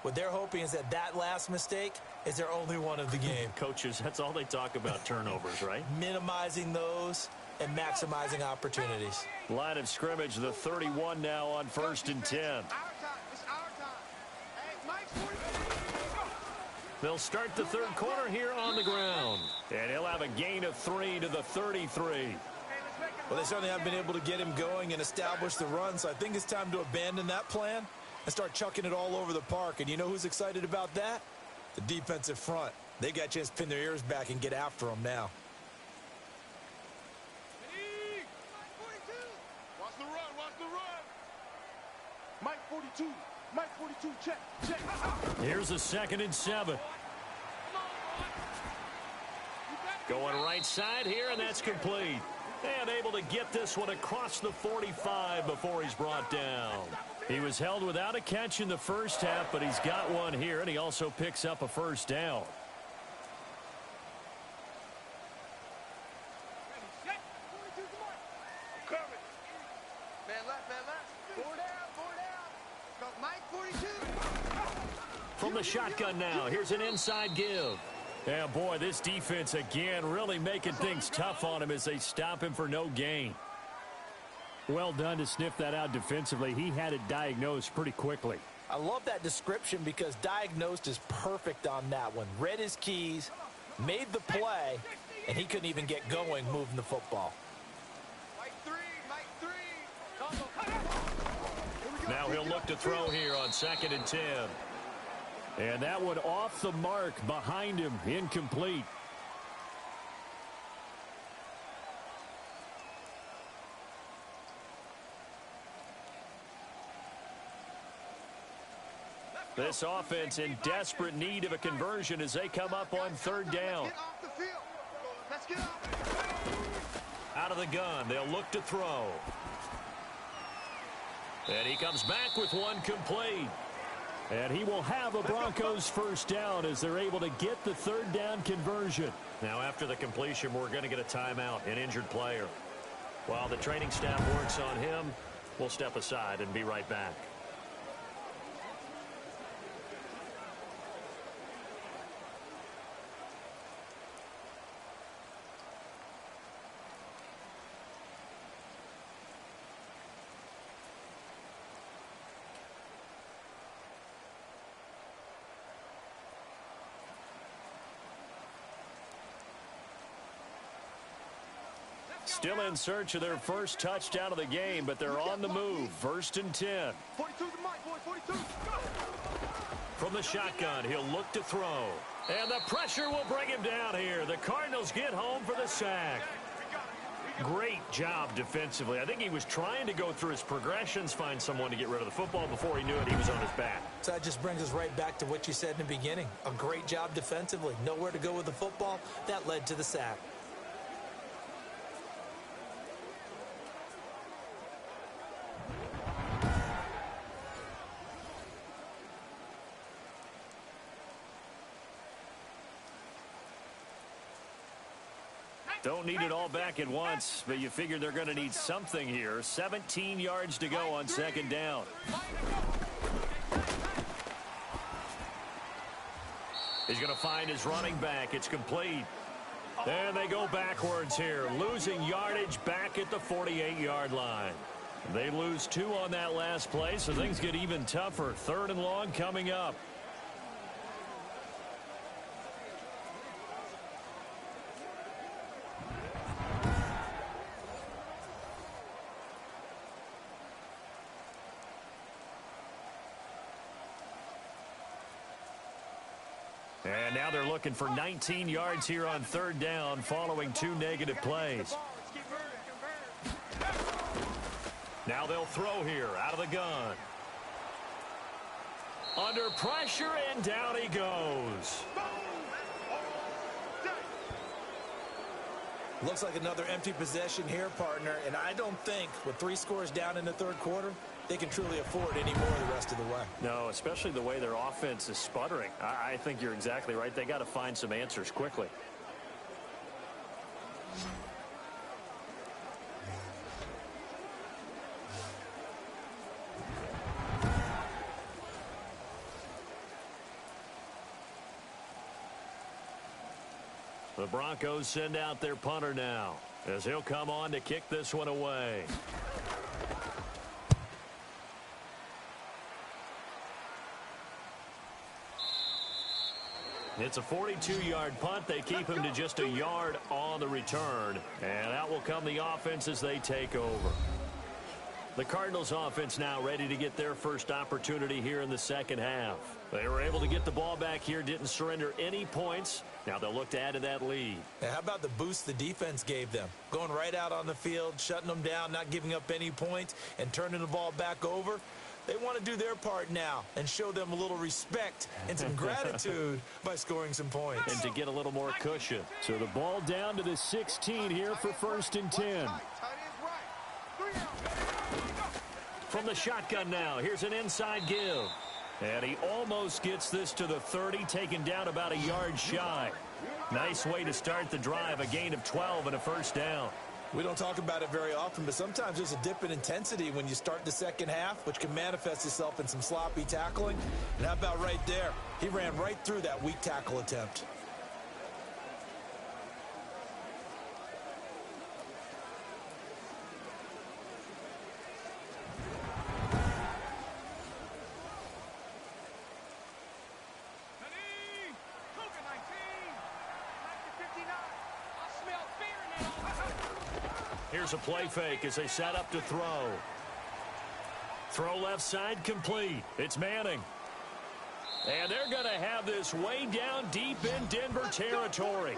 What they're hoping is that that last mistake is their only one of the game. Coaches, that's all they talk about, turnovers, right? Minimizing those and maximizing opportunities. Line of scrimmage, the 31 now on 1st and 10. Our time. It's our time. Hey, Mike's 40. They'll start the third quarter here on the ground. And he'll have a gain of 3 to the 33. Well, they certainly haven't been able to get him going and establish the run, so I think it's time to abandon that plan and start chucking it all over the park. And you know who's excited about that? The defensive front. They got a chance to pin their ears back and get after him now. Watch the run. Watch the run. Mike 42. Mike 42. Check. Here's a 2nd and 7. Going right side here, and that's complete. And able to get this one across the 45 before he's brought down. He was held without a catch in the first half, but he's got one here, and he also picks up a first down. Man left. 4 down. Go Mike 42. From the shotgun now, here's an inside give. Yeah, boy, this defense again really making things tough on him as they stop him for no gain. Well done to sniff that out defensively. He had it diagnosed pretty quickly. I love that description because diagnosed is perfect on that one. Read his keys, made the play, and he couldn't even get going moving the football. Mike 3. Now he'll look to throw here on 2nd and 10. And that one off the mark behind him, incomplete. This offense in desperate need of a conversion as they come up on 3rd down. Get off the field. Let's get off. Out of the gun, they'll look to throw. And he comes back with one complete. And he will have a Broncos first down as they're able to get the 3rd down conversion. Now after the completion, we're going to get a timeout, an injured player. While the training staff works on him, we'll step aside and be right back. Still in search of their first touchdown of the game, but they're on the move. 1st and 10. 42 to Mike, boy, 42. From the shotgun, he'll look to throw. And the pressure will bring him down here. The Cardinals get home for the sack. Great job defensively. I think he was trying to go through his progressions, find someone to get rid of the football. Before he knew it, he was on his back. So that just brings us right back to what you said in the beginning. A great job defensively. Nowhere to go with the football. That led to the sack. Don't need it all back at once, but you figure they're going to need something here. 17 yards to go on second down. He's going to find his running back. It's complete. And they go backwards here, losing yardage back at the 48-yard line. They lose 2 on that last play, so things get even tougher. 3rd and long coming up. And now they're looking for 19 yards here on 3rd down following 2 negative plays. Now they'll throw here out of the gun. Under pressure, and down he goes. Looks like another empty possession here, partner, and I don't think with 3 scores down in the 3rd quarter, they can truly afford any more the rest of the way. No, especially the way their offense is sputtering. I think you're exactly right. They got to find some answers quickly. The Broncos send out their punter now, as he'll come on to kick this one away. It's a 42-yard punt. They keep him to just a yard on the return. And out will come the offense as they take over. The Cardinals offense now ready to get their first opportunity here in the second half. They were able to get the ball back here, didn't surrender any points. Now they'll look to add to that lead. And how about the boost the defense gave them? Going right out on the field, shutting them down, not giving up any points, and turning the ball back over. They want to do their part now and show them a little respect and some gratitude by scoring some points. And to get a little more cushion. So the ball down to the 16 here for 1st and 10. From the shotgun now, here's an inside give. And he almost gets this to the 30, taken down about a yard shy. Nice way to start the drive, a gain of 12 and a 1st down. We don't talk about it very often, but sometimes there's a dip in intensity when you start the second half, which can manifest itself in some sloppy tackling. And how about right there? He ran right through that weak tackle attempt. Here's a play fake as they set up to throw. Throw left side complete. It's Manning. And they're going to have this way down deep in Denver territory.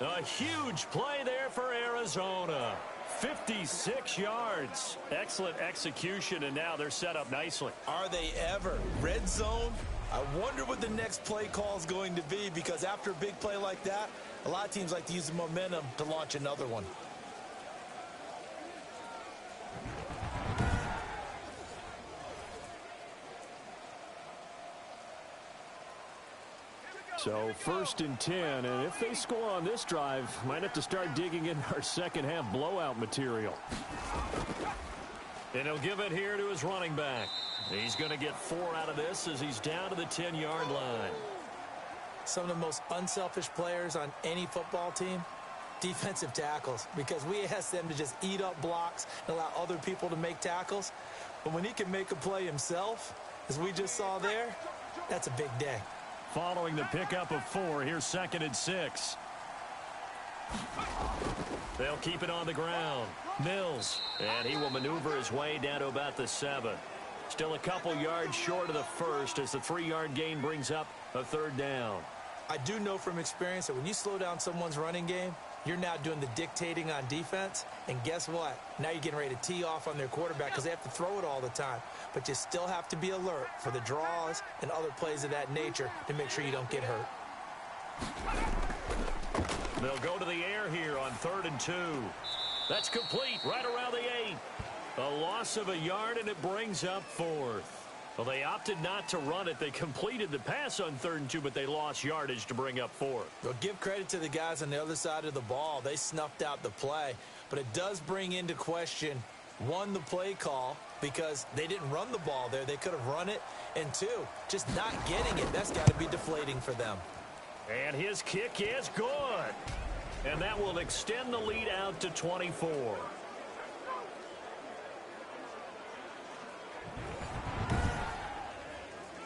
A huge play there for Arizona. 56 yards. Excellent execution, and now they're set up nicely. Are they ever? Red zone? I wonder what the next play call is going to be, because after a big play like that, a lot of teams like to use the momentum to launch another one. So 1st and 10, and if they score on this drive, might have to start digging in our second half blowout material. And he'll give it here to his running back. He's going to get 4 out of this as he's down to the 10-yard line. Some of the most unselfish players on any football team, defensive tackles, because we ask them to just eat up blocks and allow other people to make tackles. But when he can make a play himself, as we just saw there, that's a big day. Following the pickup of 4, here's 2nd and 6. They'll keep it on the ground. Mills, and he will maneuver his way down to about the 7. Still a couple yards short of the 1st as the 3-yard gain brings up a 3rd down. I do know from experience that when you slow down someone's running game, you're now doing the dictating on defense. And guess what? Now you're getting ready to tee off on their quarterback because they have to throw it all the time. But you still have to be alert for the draws and other plays of that nature to make sure you don't get hurt. They'll go to the air here on 3rd and 2. That's complete right around the 8. A loss of a yard, and it brings up 4th. Well, they opted not to run it. They completed the pass on 3rd and 2, but they lost yardage to bring up 4. Well, give credit to the guys on the other side of the ball. They snuffed out the play, but it does bring into question, 1, the play call, because they didn't run the ball there. They could have run it, and 2, just not getting it. That's got to be deflating for them. And his kick is good. And that will extend the lead out to 24.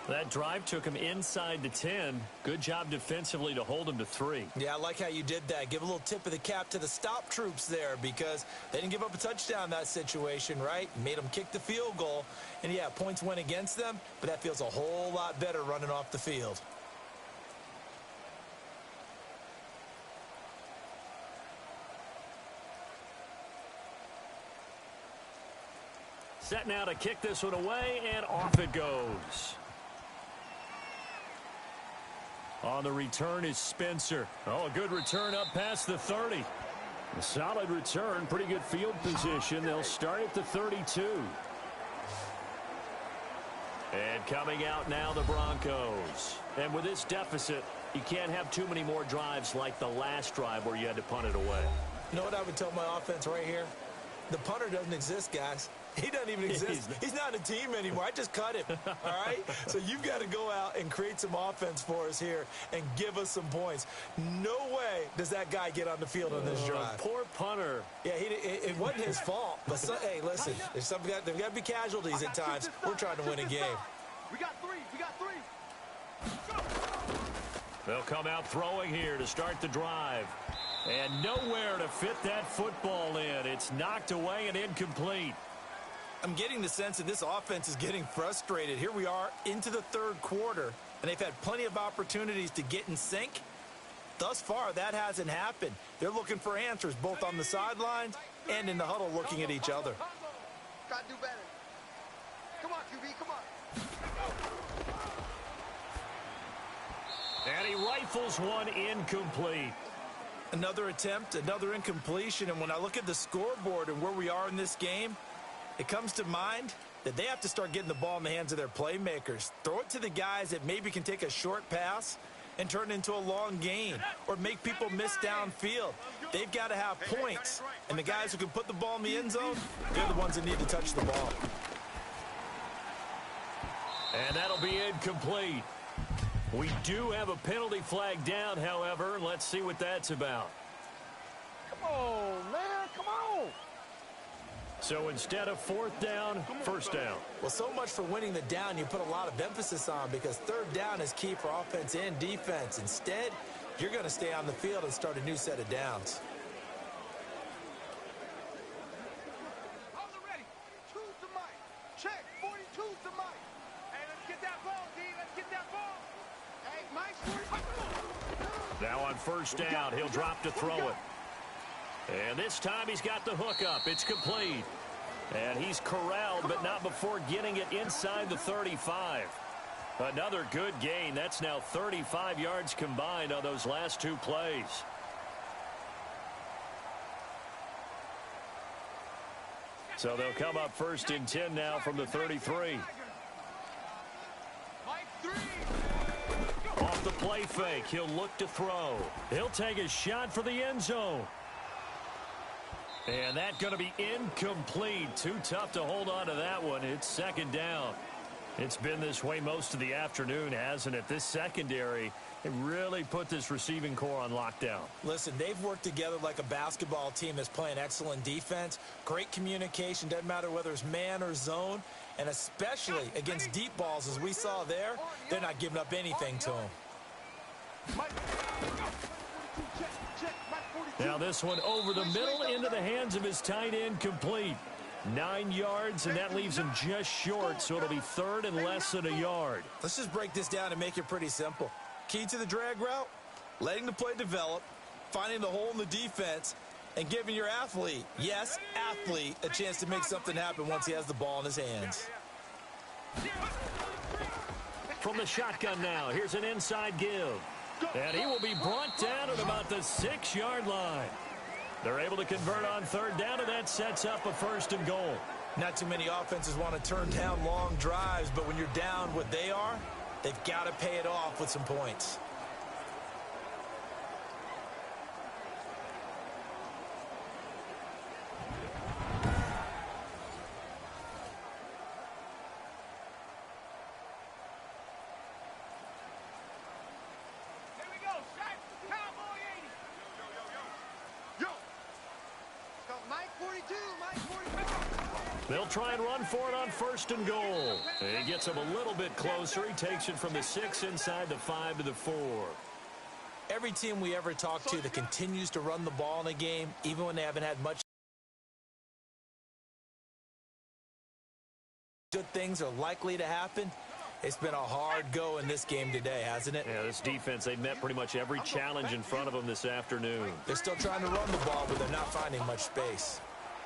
That drive took him inside the 10. Good job defensively to hold him to 3. Yeah, I like how you did that. Give a little tip of the cap to the stop troops there because they didn't give up a touchdown in that situation, right? Made them kick the field goal. And, yeah, points went against them, but that feels a whole lot better running off the field. Set now to kick this one away, and off it goes. On the return is Spencer. Oh, a good return up past the 30. A solid return, pretty good field position. They'll start at the 32. And coming out now, the Broncos. And with this deficit, you can't have too many more drives like the last drive where you had to punt it away. You know what I would tell my offense right here? The punter doesn't exist, guys. He doesn't even exist. He's not a team anymore. I just cut him, all right? So you've got to go out and create some offense for us here and give us some points. No way does that guy get on the field on this drive. Poor punter. Yeah, it wasn't his fault. But, hey, listen, there's got to be casualties at times. We're trying to win a game. We got 3. We got 3. They'll come out throwing here to start the drive. And nowhere to fit that football in. It's knocked away and incomplete. I'm getting the sense that this offense is getting frustrated. Here we are into the 3rd quarter, and they've had plenty of opportunities to get in sync. Thus far, that hasn't happened. They're looking for answers both on the sidelines and in the huddle looking at each other. Got to do better. Come on, QB, come on. And he rifles one incomplete. Another attempt, another incompletion, and when I look at the scoreboard and where we are in this game, it comes to mind that they have to start getting the ball in the hands of their playmakers. Throw it to the guys that maybe can take a short pass and turn it into a long gain or make people miss downfield. They've got to have points, and the guys who can put the ball in the end zone, they're the ones that need to touch the ball. And that'll be incomplete. We do have a penalty flag down, however. Let's see what that's about. Come on, man. Come on. So instead of 4th down, 1st down. Well, so much for winning the down you put a lot of emphasis on because 3rd down is key for offense and defense. Instead, you're going to stay on the field and start a new set of downs. Hold it ready. 2's to Mike. Check. 42's to Mike. Hey, let's get that ball, D. Let's get that ball. Hey, Mike's 42. Now on 1st down, he'll drop to throw it. And this time he's got the hook up. It's complete. And he's corralled, but not before getting it inside the 35. Another good gain. That's now 35 yards combined on those last 2 plays. So they'll come up 1st and 10 now from the 33. Mike 3. Off the play fake, he'll look to throw. He'll take a shot for the end zone. And that's going to be incomplete. Too tough to hold on to that one. It's 2nd down. It's been this way most of the afternoon, hasn't it? This secondary, it really put this receiving core on lockdown. Listen, they've worked together like a basketball team that's playing excellent defense. Great communication. Doesn't matter whether it's man or zone. And especially against deep balls, as we saw there, they're not giving up anything to them. Now this one over the middle into the hands of his tight end, complete. 9 yards, and that leaves him just short, so it'll be 3rd and less than a yard. Let's just break this down and make it pretty simple. Key to the drag route, letting the play develop, finding the hole in the defense, and giving your athlete, yes, athlete, a chance to make something happen once he has the ball in his hands. From the shotgun now, here's an inside give. And he will be brought down at about the 6-yard line. They're able to convert on 3rd down, and that sets up a 1st and goal. Not too many offenses want to turn down long drives, but when you're down what they are, they've got to pay it off with some points. Here we go, Shaq. Cowboy 80. Yo. Let's go, Mike 42, Mike 45. They'll try and run for it on 1st and goal. He gets him a little bit closer. He takes it from the 6 inside the 5 to the 4. Every team we ever talk to that continues to run the ball in a game, even when they haven't had much good things are likely to happen. It's been a hard go in this game today, hasn't it? Yeah, this defense, they met pretty much every challenge in front of them this afternoon. They're still trying to run the ball, but they're not finding much space.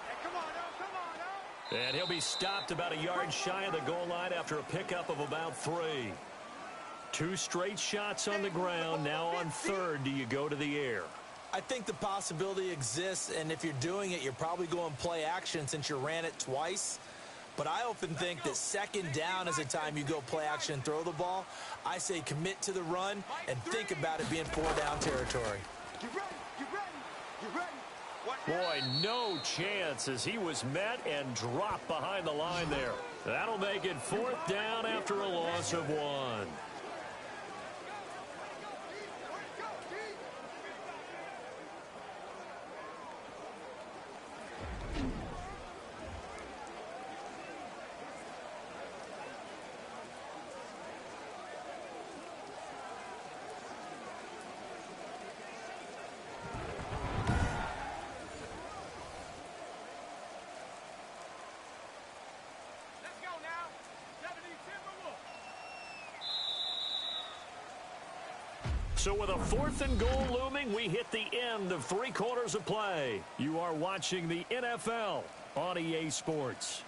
Hey, come on, now, come on, now. And he'll be stopped about a yard shy of the goal line after a pickup of about 3. 2 straight shots on the ground. Now on 3rd, do you go to the air? I think the possibility exists, and if you're doing it, you're probably going play action since you ran it twice. But I often think that 2nd down is the time you go play action and throw the ball. I say commit to the run and think about it being 4-down territory. Get ready, get ready, get ready. Watch Boy, no chance as he was met and dropped behind the line there. That'll make it 4th down after a loss of 1. Let's go now. 70 Timberwolves. So with a 4th and goal looming, we hit the end of 3 quarters of play. You are watching the NFL on EA Sports.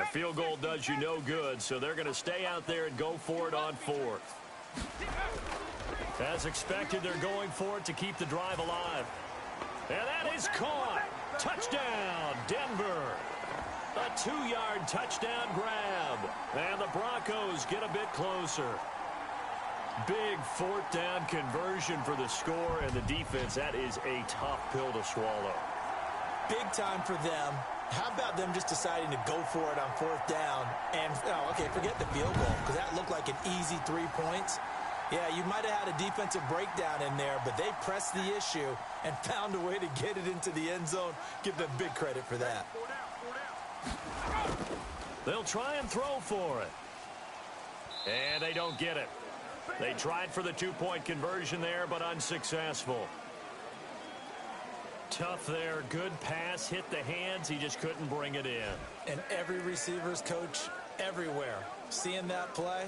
A field goal does you no good, so they're going to stay out there and go for it on 4th. As expected, they're going for it to keep the drive alive. And that is caught. Touchdown, Denver. A 2-yard touchdown grab. And the Broncos get a bit closer. Big 4th down conversion for the score, and the defense, that is a tough pill to swallow. Big time for them. How about them just deciding to go for it on 4th down? And, okay, forget the field goal, because that looked like an easy 3 points. Yeah, you might have had a defensive breakdown in there, but they pressed the issue and found a way to get it into the end zone. Give them big credit for that. They'll try and throw for it. And they don't get it. They tried for the 2-point conversion there, but unsuccessful. Tough there. Good pass. Hit the hands. He just couldn't bring it in. And every receiver's coach everywhere. Seeing that play,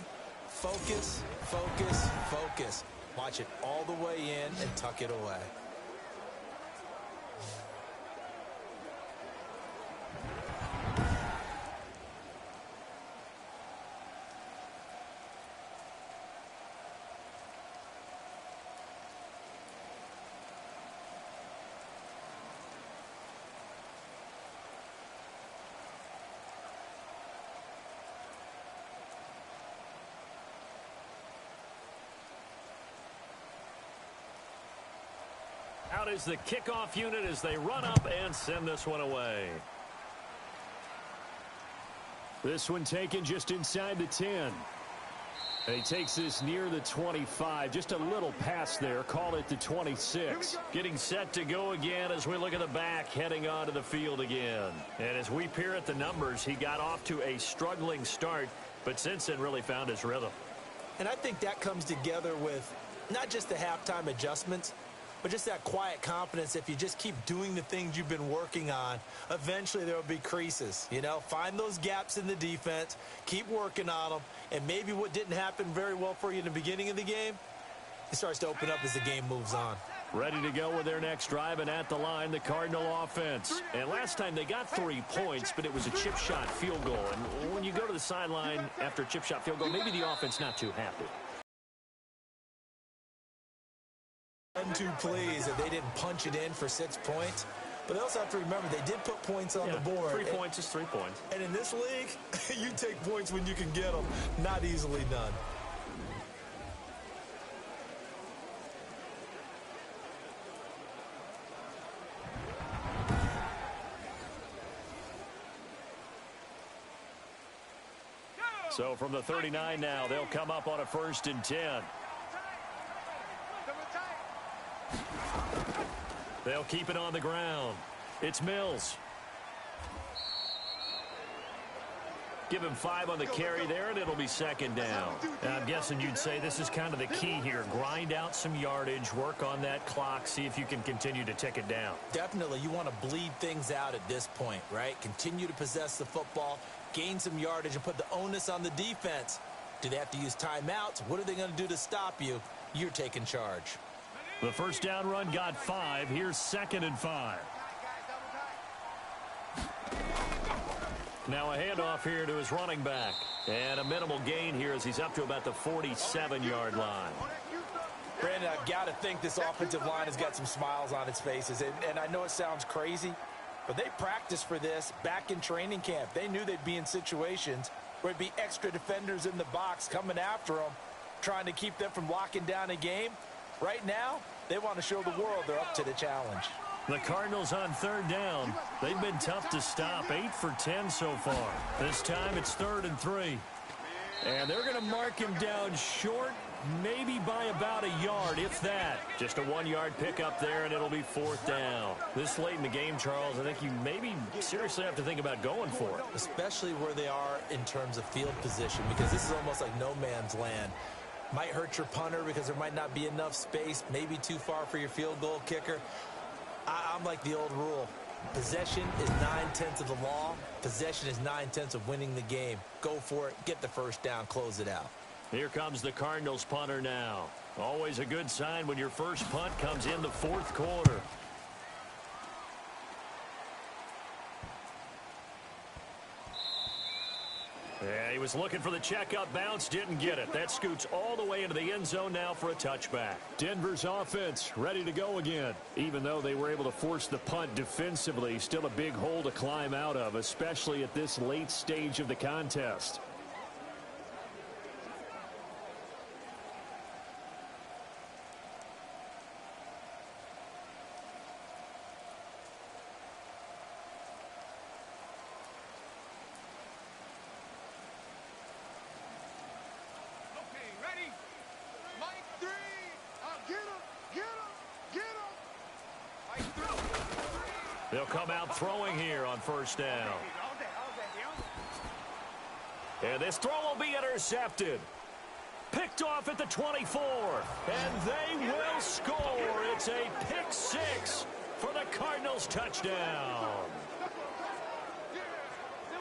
focus, focus, focus. Watch it all the way in and tuck it away. Out is the kickoff unit as they run up and send this one away. This one taken just inside the 10. And he takes this near the 25. Just a little pass there. Call it the 26. Getting set to go again as we look at the back, heading onto the field again. And as we peer at the numbers, he got off to a struggling start, but since then really found his rhythm. And I think that comes together with not just the halftime adjustments, but just that quiet confidence. If you just keep doing the things you've been working on, eventually there will be creases. You know, find those gaps in the defense, keep working on them, and maybe what didn't happen very well for you in the beginning of the game, it starts to open up as the game moves on. Ready to go with their next drive, and at the line, the Cardinal offense. And last time they got 3 points, but it was a chip shot field goal. And when you go to the sideline after a chip shot field goal, maybe the offense not too happy. I'm too pleased that they didn't punch it in for 6 points. But they also have to remember they did put points on the board. 3 points is 3 points. And in this league, you take points when you can get them. Not easily done. So from the 39 now, they'll come up on a 1st and 10. They'll keep it on the ground. It's Mills. Give him 5 on the carry there, and it'll be 2nd down. And I'm guessing you'd say this is kind of the key here. Grind out some yardage, work on that clock, see if you can continue to tick it down. Definitely, you want to bleed things out at this point, right? Continue to possess the football, gain some yardage, and put the onus on the defense. Do they have to use timeouts? What are they going to do to stop you? You're taking charge. The 1st down run got 5. Here's 2nd and 5. Now a handoff here to his running back. And a minimal gain here as he's up to about the 47-yard line. Brandon, I've got to think this offensive line has got some smiles on its faces. And I know it sounds crazy, but they practiced for this back in training camp. They knew they'd be in situations where it'd be extra defenders in the box coming after them, trying to keep them from locking down a game. Right now, they want to show the world they're up to the challenge. The Cardinals on 3rd down. They've been tough to stop. 8 for 10 so far. This time it's 3rd and 3. And they're going to mark him down short, maybe by about a yard, if that. Just a 1-yard pickup there, and it'll be 4th down. This late in the game, Charles, I think you maybe seriously have to think about going for it. Especially where they are in terms of field position, because this is almost like no man's land. Might hurt your punter because there might not be enough space, maybe too far for your field goal kicker. I'm like the old rule. Possession is 9/10 of the law. Possession is 9/10 of winning the game. Go for it. Get the 1st down. Close it out. Here comes the Cardinals punter now. Always a good sign when your first punt comes in the 4th quarter. Yeah, he was looking for the checkup bounce, didn't get it. That scoots all the way into the end zone now for a touchback. Denver's offense ready to go again. Even though they were able to force the punt defensively, still a big hole to climb out of, especially at this late stage of the contest. They'll come out throwing here on 1st down. And this throw will be intercepted. Picked off at the 24. And they will score. It's a pick 6 for the Cardinals touchdown.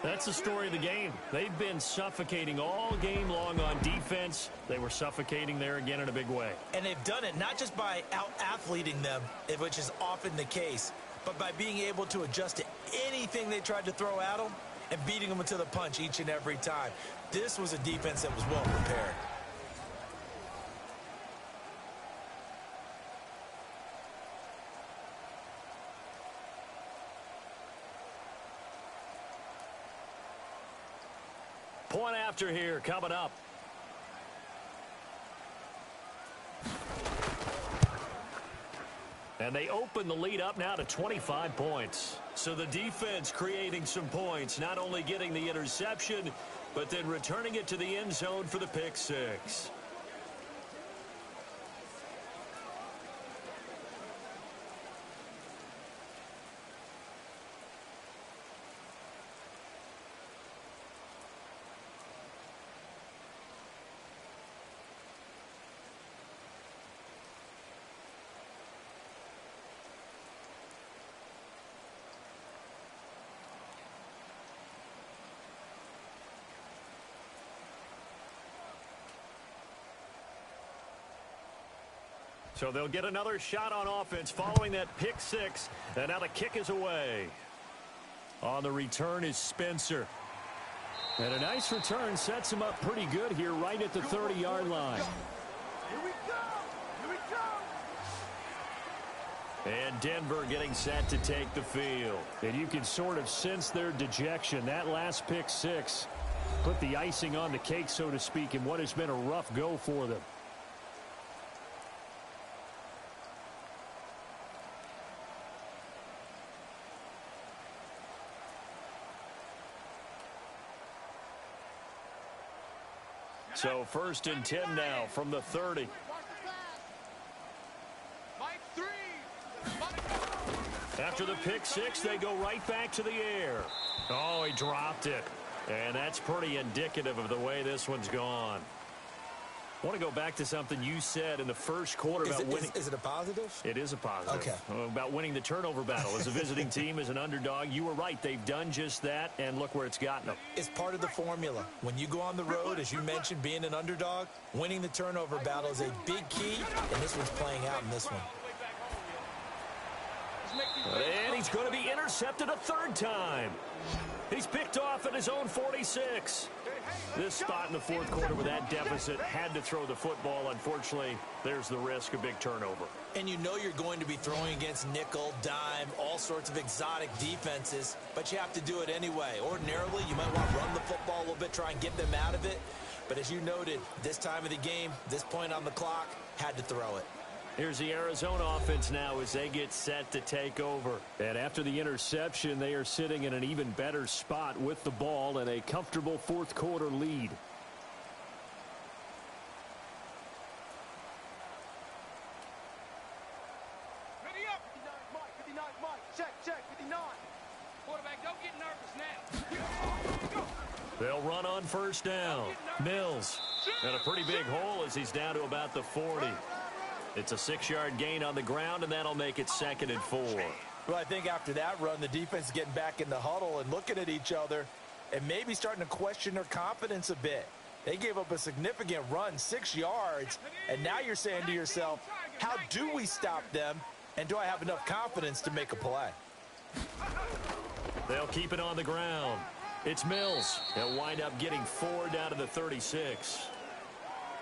That's the story of the game. They've been suffocating all game long on defense. They were suffocating there again in a big way. And they've done it not just by out-athleting them, which is often the case, but by being able to adjust to anything they tried to throw at them and beating them to the punch each and every time. This was a defense that was well prepared. Point after here coming up. And they open the lead up now to 25 points. So the defense creating some points, not only getting the interception, but then returning it to the end zone for the pick 6. So they'll get another shot on offense following that pick six. And now the kick is away. On the return is Spencer. And a nice return sets him up pretty good here right at the 30-yard line. Here we go. Here we go. And Denver getting set to take the field. And you can sort of sense their dejection. That last pick six put the icing on the cake, so to speak, in what has been a rough go for them. So 1st and 10 now from the 30. After the pick six, they go right back to the air. Oh, he dropped it. And that's pretty indicative of the way this one's gone. I want to go back to something you said in the first quarter about winning. Is it a positive? It is a positive. Okay. About winning the turnover battle. As a visiting team, as an underdog, you were right. They've done just that, and look where it's gotten them. It's part of the formula. When you go on the road, as you mentioned, being an underdog, winning the turnover battle is a big key, and this one's playing out in this one. And he's going to be intercepted a third time. He's picked off at his own 46. This spot in the fourth quarter with that deficit had to throw the football. Unfortunately, there's the risk of big turnover. And you know you're going to be throwing against nickel, dime, all sorts of exotic defenses, but you have to do it anyway. Ordinarily, you might want to run the football a little bit, try and get them out of it. But as you noted, this time of the game, this point on the clock, had to throw it. Here's the Arizona offense now as they get set to take over. And after the interception, they are sitting in an even better spot with the ball and a comfortable fourth quarter lead. Ready up. 59 Mike. Check, 59. Quarterback, don't get nervous now. They'll run on first down. Mills. And a pretty big hole as he's down to about the 40. It's a 6-yard gain on the ground, and that'll make it 2nd and 4. Well, I think after that run, the defense is getting back in the huddle and looking at each other and maybe starting to question their confidence a bit. They gave up a significant run, 6 yards, and now you're saying to yourself, how do we stop them, and do I have enough confidence to make a play? They'll keep it on the ground. It's Mills. They'll wind up getting 4 down to the 36.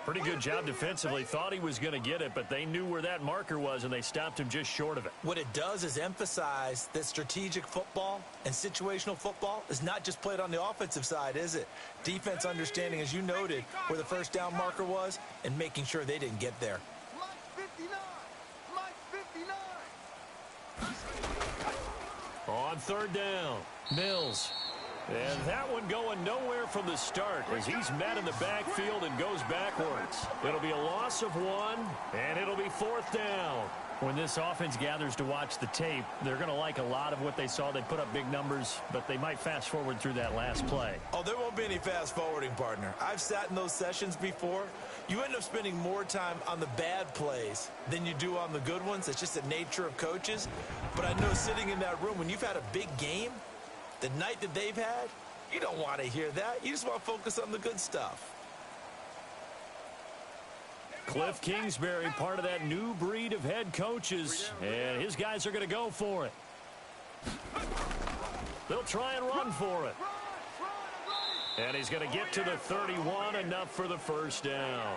Pretty good job defensively. Thought he was going to get it, but they knew where that marker was, and they stopped him just short of it. What it does is emphasize that strategic football and situational football is not just played on the offensive side, is it? Defense understanding, as you noted, where the first down marker was and making sure they didn't get there. Mike 59. Mike 59. On third down, Mills. And that one going nowhere from the start as he's met in the backfield and goes backwards. It'll be a loss of 1, and it'll be 4th down. When this offense gathers to watch the tape, they're going to like a lot of what they saw. They put up big numbers, but they might fast forward through that last play. Oh, there won't be any fast forwarding, partner. I've sat in those sessions before. You end up spending more time on the bad plays than you do on the good ones. It's just the nature of coaches. But I know sitting in that room, when you've had a big game, the night that they've had, you don't want to hear that. You just want to focus on the good stuff. Cliff Kingsbury, part of that new breed of head coaches, and his guys are going to go for it. They'll try and run for it. And he's going to get to the 31, enough for the first down.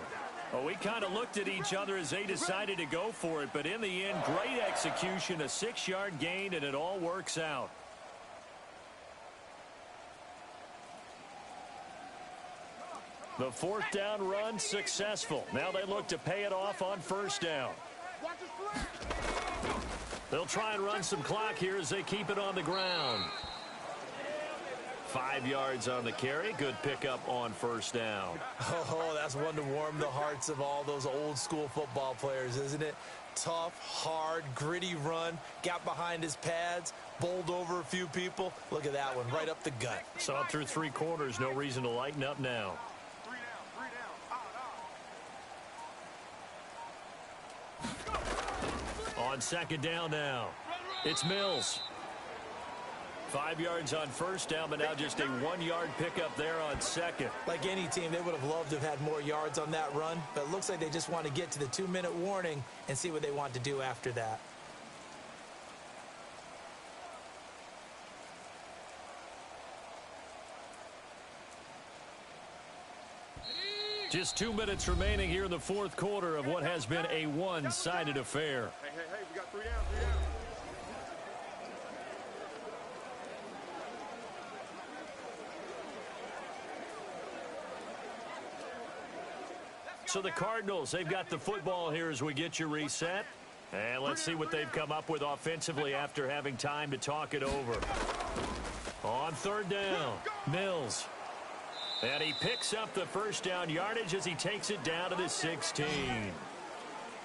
Well, we kind of looked at each other as they decided to go for it, but in the end, great execution, a 6-yard gain, and it all works out. The 4th down run successful. Now they look to pay it off on first down. They'll try and run some clock here as they keep it on the ground. 5 yards on the carry. Good pickup on first down. Oh, that's one to warm the hearts of all those old school football players, isn't it? Tough, hard, gritty run. Got behind his pads, bowled over a few people. Look at that one, right up the gut. Saw it through 3 quarters. No reason to lighten up now. On second down now, it's Mills. 5 yards on first down, but now just a 1-yard pickup there on second. Like any team, they would have loved to have had more yards on that run, but it looks like they just want to get to the 2-minute warning and see what they want to do after that. Just 2 minutes remaining here in the fourth quarter of what has been a one-sided affair. Hey, we got 3 down, 3 down. So the Cardinals, they've got the football here as we get you reset. And let's see what they've come up with offensively after having time to talk it over. On third down, Mills. And he picks up the first down yardage as he takes it down to the 16.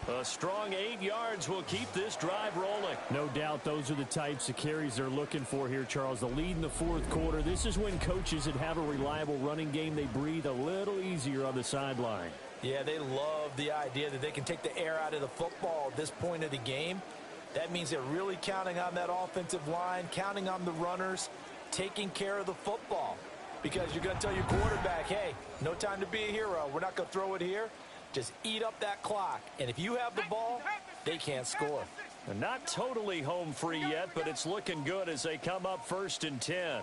A strong 8 yards will keep this drive rolling. No doubt those are the types of carries they're looking for here, Charles. The lead in the fourth quarter. This is when coaches that have a reliable running game, they breathe a little easier on the sideline. Yeah, they love the idea that they can take the air out of the football at this point of the game. That means they're really counting on that offensive line, counting on the runners, taking care of the football. Because you're going to tell your quarterback, hey, no time to be a hero. We're not going to throw it here. Just eat up that clock. And if you have the ball, they can't score. And not totally home free yet, but it's looking good as they come up 1st and 10.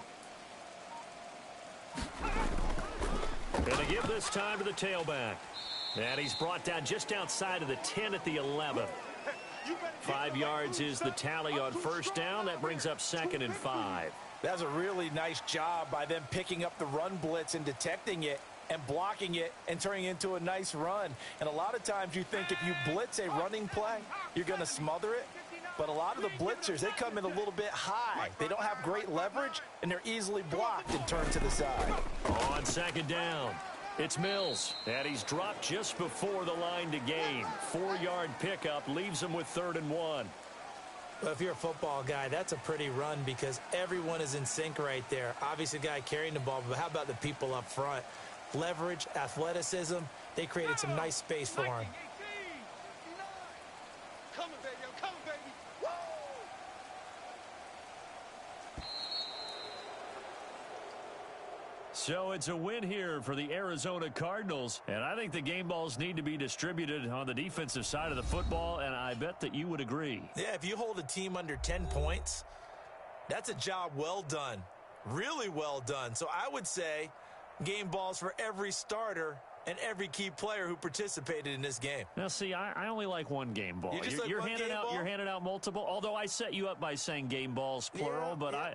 Going to give this time to the tailback. And he's brought down just outside of the 10 at the 11. 5 yards is the tally on first down. That brings up 2nd and 5. That's a really nice job by them picking up the run blitz and detecting it and blocking it and turning it into a nice run. And a lot of times you think if you blitz a running play, you're going to smother it. But a lot of the blitzers, they come in a little bit high. They don't have great leverage, and they're easily blocked and turned to the side. On 2nd down, it's Mills. And he's dropped just before the line to gain. 4-yard pickup leaves him with 3rd and 1. Well, if you're a football guy, that's a pretty run because everyone is in sync right there. Obviously, the guy carrying the ball, but how about the people up front? Leverage, athleticism, they created some nice space for him. Coming, baby, I'm coming, baby. Woo! So it's a win here for the Arizona Cardinals, and I think the game balls need to be distributed on the defensive side of the football, and I bet that you would agree. Yeah, if you hold a team under 10 points, that's a job well done, really well done. So I would say game balls for every starter and every key player who participated in this game. Now, see, I only like one game ball. You're handing out multiple, although I set you up by saying game balls, plural. But I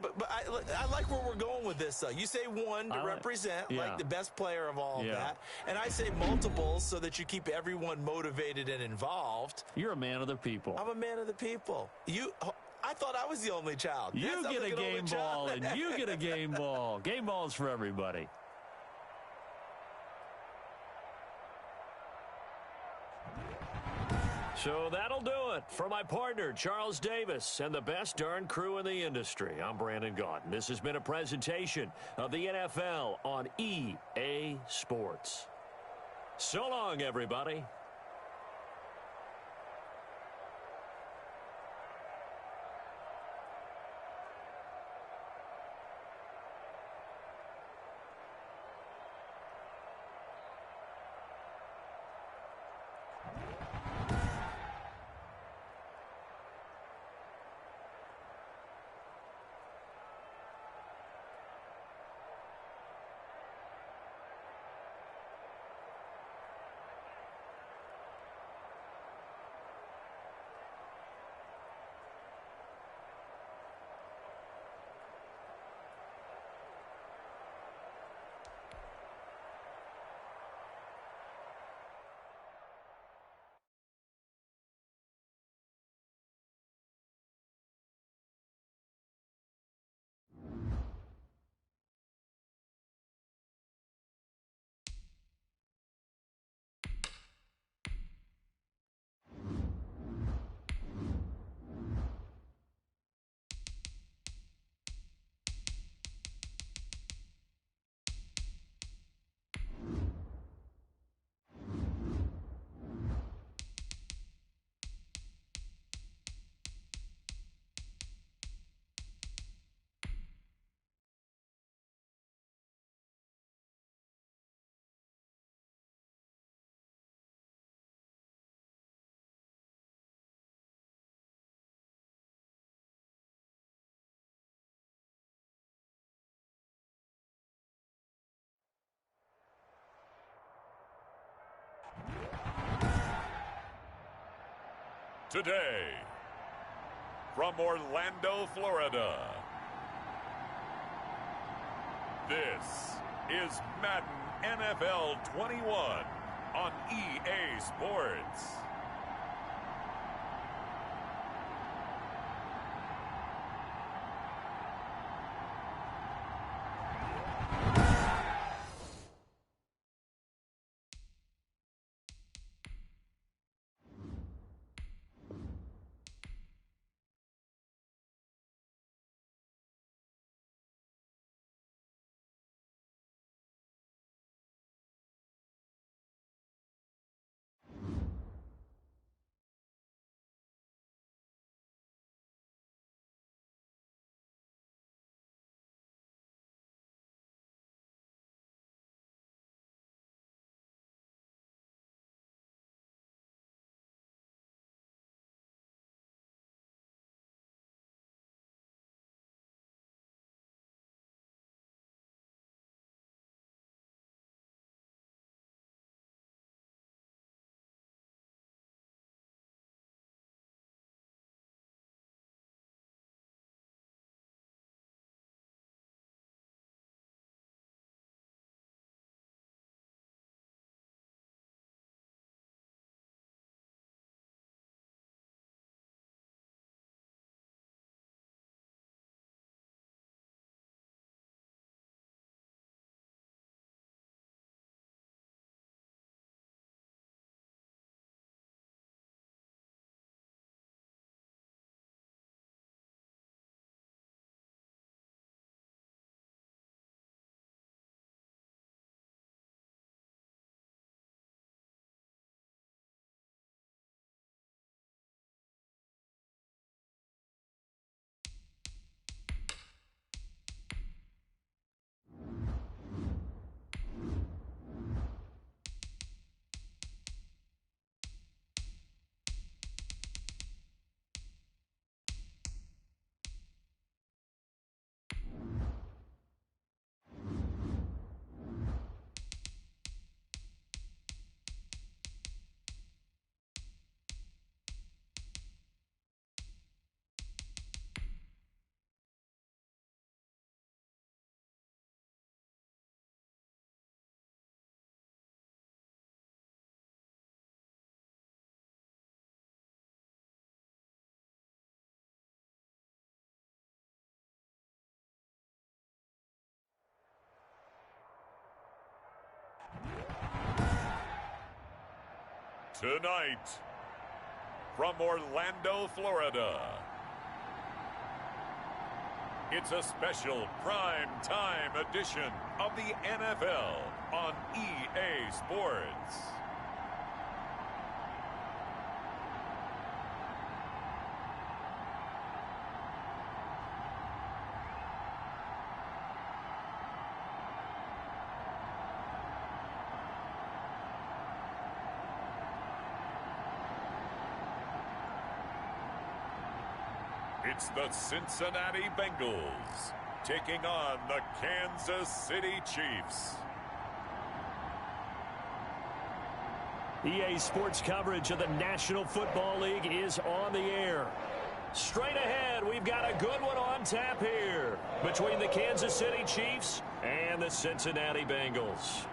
like where we're going with this, though. You say one to represent, like the best player of all of that. And I say multiples so that you keep everyone motivated and involved. You're a man of the people. I'm a man of the people. I thought I was the only child. You get a game ball, and you get a game ball. Game balls for everybody. So that'll do it for my partner, Charles Davis, and the best darn crew in the industry. I'm Brandon Gaudin. This has been a presentation of the NFL on EA Sports. So long, everybody. Today, from Orlando, Florida, this is Madden NFL 21 on EA Sports. Tonight, from Orlando, Florida, it's a special prime time edition of the NFL on EA Sports. It's the Cincinnati Bengals taking on the Kansas City Chiefs. EA Sports coverage of the National Football League is on the air. Straight ahead, we've got a good one on tap here between the Kansas City Chiefs and the Cincinnati Bengals.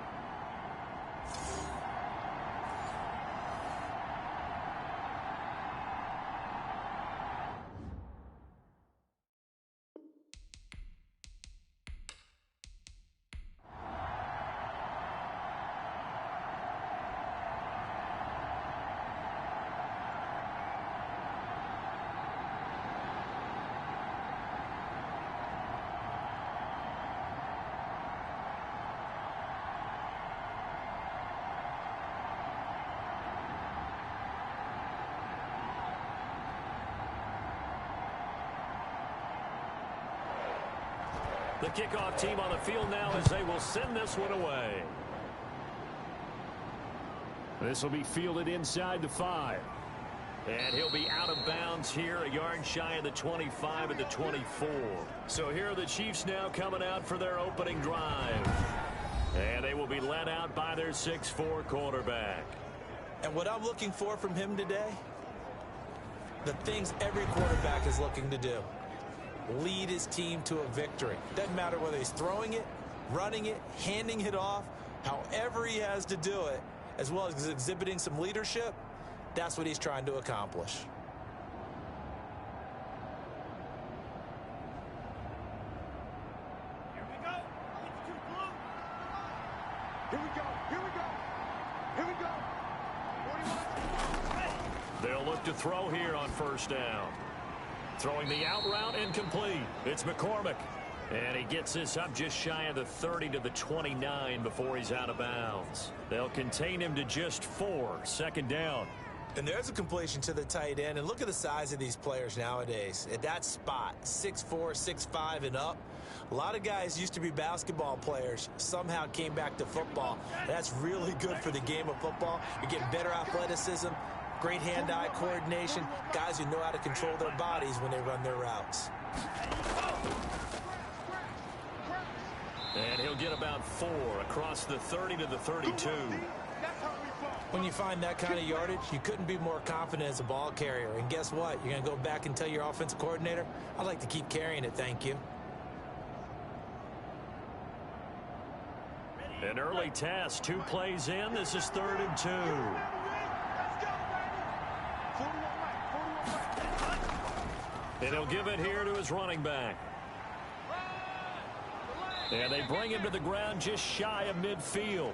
The kickoff team on the field now as they will send this one away. This will be fielded inside the 5. And he'll be out of bounds here, a yard shy of the 25 at the 24. So here are the Chiefs now coming out for their opening drive. And they will be led out by their 6'4" quarterback. And what I'm looking for from him today, The things every quarterback is looking to do. Lead his team to a victory. Doesn't matter whether he's throwing it, running it, handing it off, however he has to do it, as well as exhibiting some leadership, that's what he's trying to accomplish. Here we go. It's too blue. Here we go. Here we go. Here we go. 41. They'll look to throw here on first down. Throwing the out route incomplete. It's McCormick. And he gets this up just shy of the 30 to the 29 before he's out of bounds. They'll contain him to just 4. Second down. And there's a completion to the tight end. And look at the size of these players nowadays. At that spot, 6'4", 6'5", and up. A lot of guys used to be basketball players, somehow came back to football. That's really good for the game of football. You're getting better athleticism, great hand-eye coordination, guys who know how to control their bodies when they run their routes. And he'll get about 4 across the 30 to the 32. When you find that kind of yardage, you couldn't be more confident as a ball carrier. And guess what? You're going to go back and tell your offensive coordinator, I'd like to keep carrying it, thank you. An early test, 2 plays in. This is 3rd and 2. And he'll give it here to his running back. And they bring him to the ground just shy of midfield.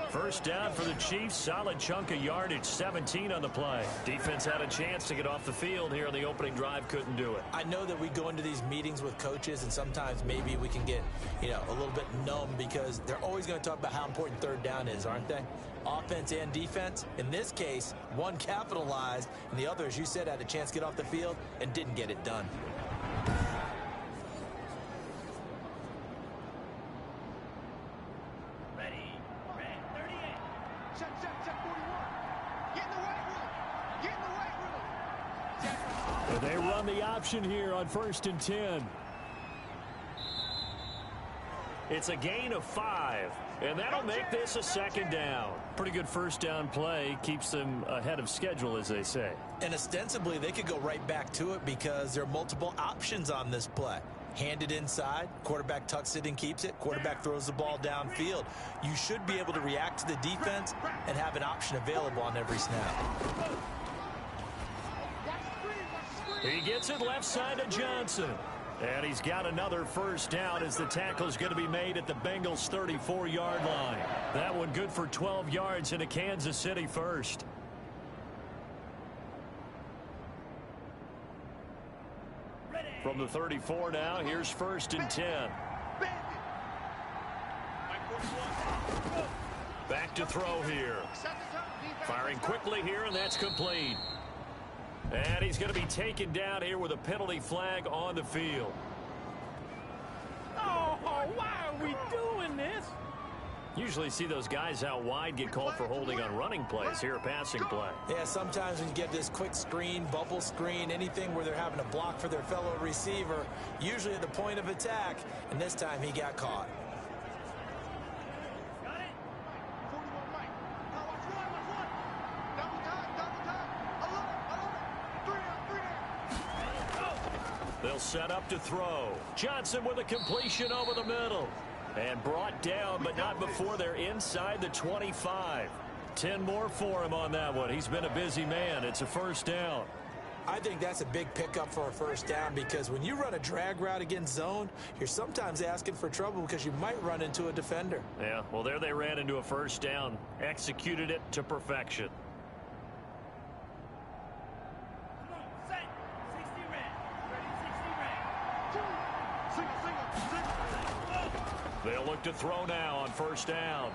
First down for the Chiefs. Solid chunk of yardage, 17 on the play. Defense had a chance to get off the field here on the opening drive, couldn't do it. I know that we go into these meetings with coaches, and sometimes maybe we can get, a little bit numb because they're always going to talk about how important third down is, aren't they? Offense and defense. In this case, one capitalized, and the other, as you said, had a chance to get off the field and didn't get it done. They run the option here on 1st and 10. It's a gain of 5, and that'll make this a second down. Pretty good first down play. Keeps them ahead of schedule, as they say. And ostensibly, they could go right back to it because there are multiple options on this play. Hand it inside, quarterback tucks it and keeps it, quarterback throws the ball downfield. You should be able to react to the defense and have an option available on every snap. He gets it left side to Johnson. And he's got another first down as the tackle's going to be made at the Bengals' 34-yard line. That one good for 12 yards in a Kansas City first. From the 34 now, here's 1st and 10. Back to throw here. Firing quickly here, and that's complete. And he's going to be taken down here with a penalty flag on the field. Oh, why are we doing this? Usually see those guys out wide get called for holding on running plays. Here, a passing play. Yeah, sometimes when you get this quick screen, bubble screen, anything where they're having to block for their fellow receiver, usually at the point of attack, and this time he got caught. They'll set up to throw. Johnson with a completion over the middle. And brought down, but not before they're inside the 25. 10 more for him on that one. He's been a busy man. It's a first down. I think that's a big pickup for a first down because when you run a drag route against zone, you're sometimes asking for trouble because you might run into a defender. Yeah, well, there they ran into a first down. Executed it to perfection. They'll look to throw now on first down.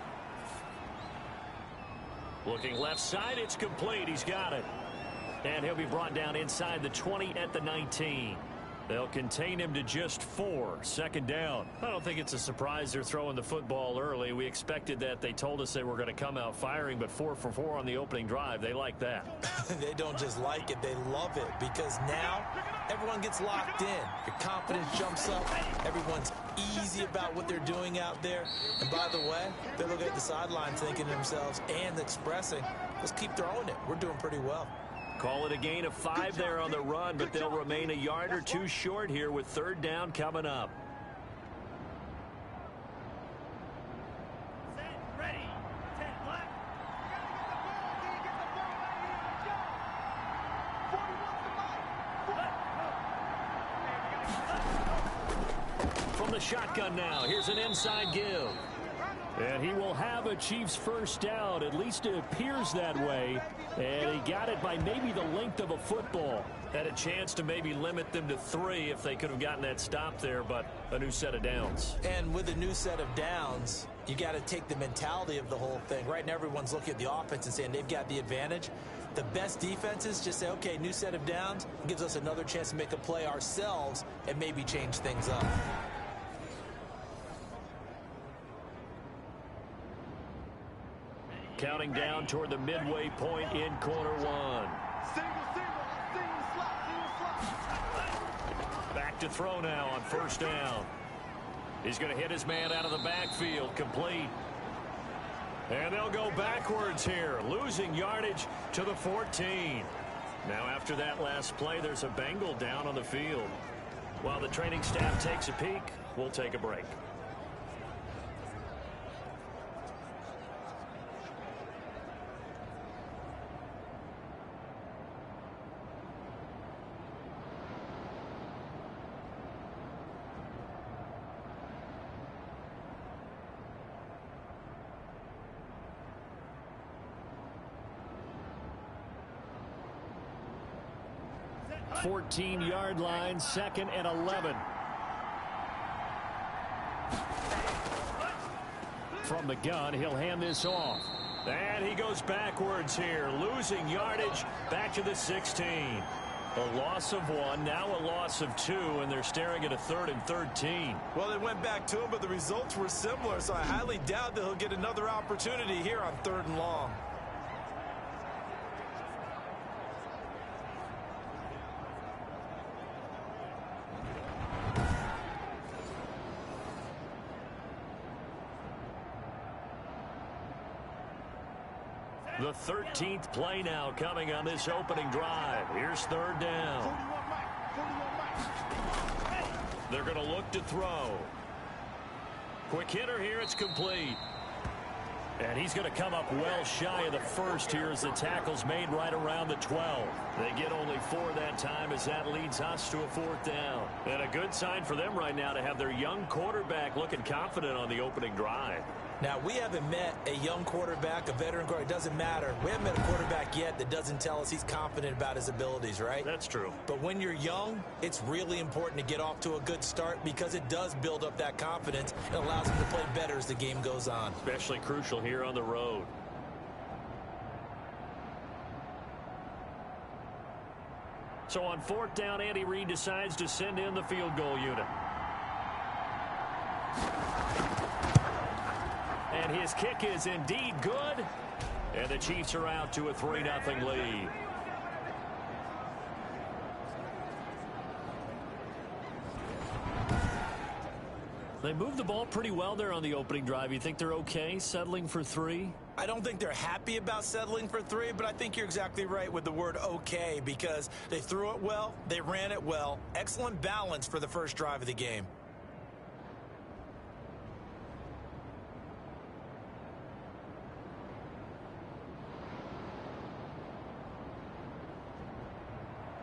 Looking left side, it's complete. He's got it. And he'll be brought down inside the 20 at the 19. They'll contain him to just 4. Second down. I don't think it's a surprise they're throwing the football early. We expected that. They told us they were going to come out firing, but 4 for 4 on the opening drive. They like that. They don't just like it, they love it because now everyone gets locked in. Your confidence jumps up. Everyone's easy about what they're doing out there. And by the way, they look at the sideline thinking to themselves and expressing, let's keep throwing it. We're doing pretty well. Call it a gain of 5 there on the run, but they'll remain a yard or two short here with third down coming up. From the shotgun now, here's an inside give. And he will have a Chiefs first down. At least it appears that way. And he got it by maybe the length of a football. Had a chance to maybe limit them to 3 if they could have gotten that stop there, but a new set of downs. And with a new set of downs, you got to take the mentality of the whole thing. Right now, everyone's looking at the offense and saying they've got the advantage. The best defenses just say, okay, new set of downs. It gives us another chance to make a play ourselves and maybe change things up. Counting down toward the midway point in quarter one. Back to throw now on first down. He's going to hit his man out of the backfield, complete. And they'll go backwards here, losing yardage to the 14. Now after that last play, there's a Bengal down on the field. While the training staff takes a peek, we'll take a break. Fourteen-yard line, 2nd and 11. From the gun, he'll hand this off. And he goes backwards here, losing yardage back to the 16. A loss of 1, now a loss of 2, and they're staring at a 3rd and 13. Well, they went back to him, but the results were similar, so I highly doubt that he'll get another opportunity here on 3rd and long. The 13th play now coming on this opening drive. Here's 3rd down. They're going to look to throw. Quick hitter here. It's complete. And he's going to come up well shy of the first here as the tackle's made right around the 12. They get only 4 that time as that leads us to a 4th down. And a good sign for them right now to have their young quarterback looking confident on the opening drive. Now, we haven't met a young quarterback, a veteran quarterback. It doesn't matter. We haven't met a quarterback yet that doesn't tell us he's confident about his abilities, right? That's true. But when you're young, it's really important to get off to a good start because it does build up that confidence. It allows him to play better as the game goes on. Especially crucial here on the road. So on 4th down, Andy Reid decides to send in the field goal unit. And his kick is indeed good. And the Chiefs are out to a 3-0 lead. They moved the ball pretty well there on the opening drive. You think they're okay settling for 3? I don't think they're happy about settling for 3, but I think you're exactly right with the word okay because they threw it well, they ran it well. Excellent balance for the first drive of the game.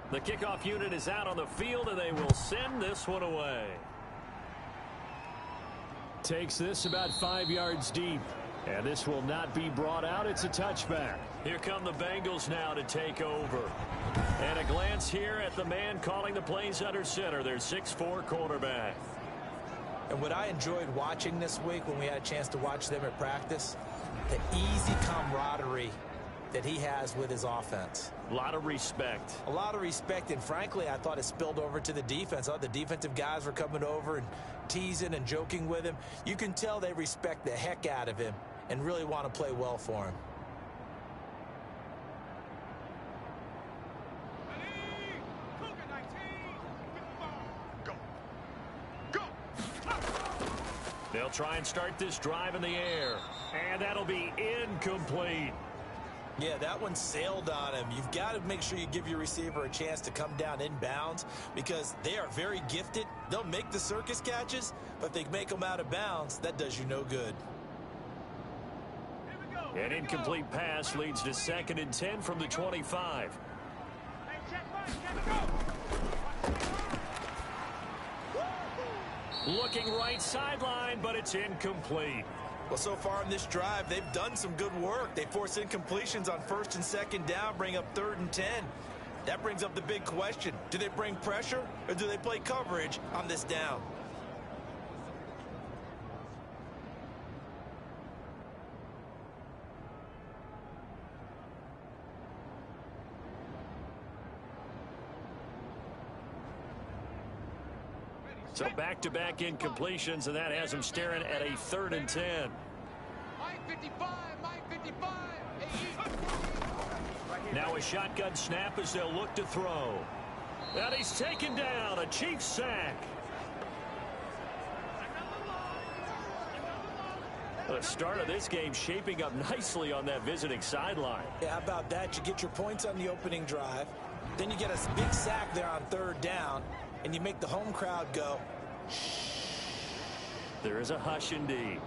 The kickoff unit is out on the field, and they will send this one away. Takes this about 5 yards deep. And this will not be brought out. It's a touchback. Here come the Bengals now to take over. And a glance here at the man calling the plays under center, their 6'4" quarterback. And what I enjoyed watching this week when we had a chance to watch them at practice, the easy camaraderie that he has with his offense. A lot of respect. A lot of respect, and frankly, I thought it spilled over to the defense. The defensive guys were coming over and teasing and joking with him. You can tell they respect the heck out of him and really want to play well for him. They'll try and start this drive in the air, and that'll be incomplete. Yeah, that one sailed on him. You've got to make sure you give your receiver a chance to come down inbounds because they are very gifted. They'll make the circus catches, but if they make them out of bounds, that does you no good. An incomplete pass leads to 2nd and 10 from the 25. Looking right sideline, but it's incomplete. Well, so far in this drive, they've done some good work. They force incompletions on 1st and 2nd down, bring up 3rd and 10. That brings up the big question. Do they bring pressure or do they play coverage on this down? So back-to-back incompletions, and that has them staring at a 3rd and 10. Now a shotgun snap as they'll look to throw. And he's taken down, a Chiefs sack. The start of this game shaping up nicely on that visiting sideline. Yeah, how about that? You get your points on the opening drive. Then you get a big sack there on 3rd down. And you make the home crowd go, shh. There is a hush indeed.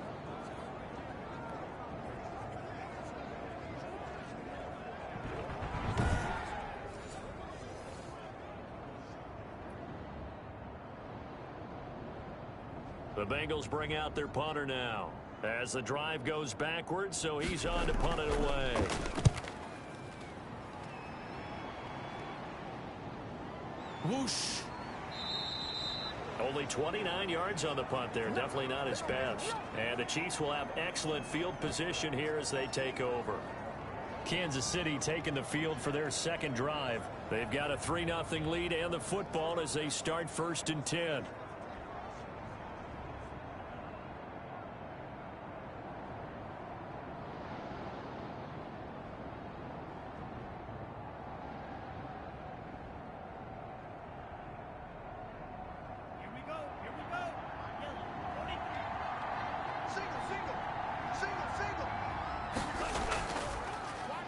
The Bengals bring out their punter now as the drive goes backwards, so he's on to punt it away. Whoosh. Only 29 yards on the punt there. Definitely not his best. And the Chiefs will have excellent field position here as they take over. Kansas City taking the field for their 2nd drive. They've got a 3-0 lead and the football as they start 1st and 10.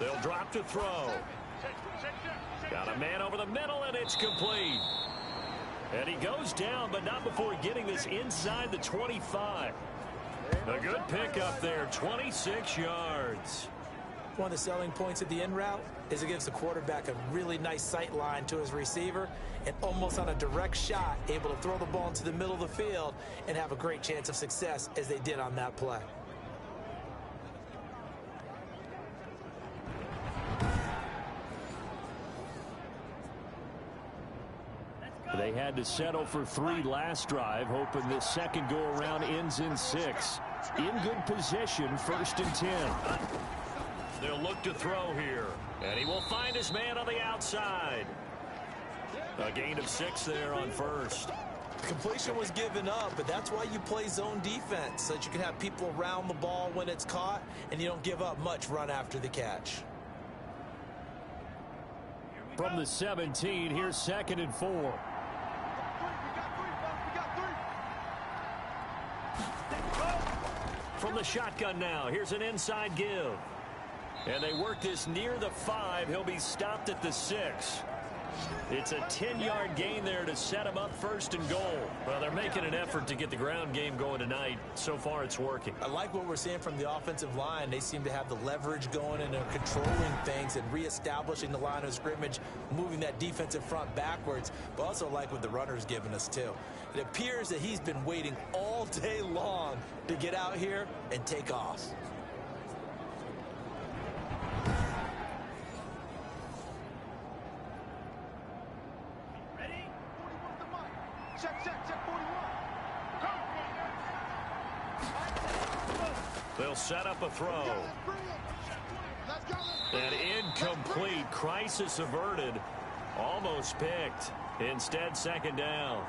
They'll drop to throw. Got a man over the middle, and it's complete. And he goes down, but not before getting this inside the 25. A good pickup there, 26 yards. One of the selling points of the in route is it gives the quarterback a really nice sight line to his receiver and almost on a direct shot able to throw the ball into the middle of the field and have a great chance of success as they did on that play. They had to settle for 3 last drive, hoping this second go-around ends in 6. In good position, 1st and 10. They'll look to throw here, and he will find his man on the outside. A gain of 6 there on 1st. Completion was given up, but that's why you play zone defense, so that you can have people around the ball when it's caught, and you don't give up much run after the catch. From the 17, here's 2nd and 4. From the shotgun now, here's an inside give. And they work this near the 5. He'll be stopped at the 6. It's a 10-yard gain there to set him up 1st and goal. Well, they're making an effort to get the ground game going tonight. So far, it's working. I like what we're seeing from the offensive line. They seem to have the leverage going and they're controlling things and reestablishing the line of scrimmage, moving that defensive front backwards, but also like what the runner's giving us, too. It appears that he's been waiting all day long to get out here and take off. They'll set up a throw. An incomplete. Crisis averted. Almost picked. Instead, 2nd down.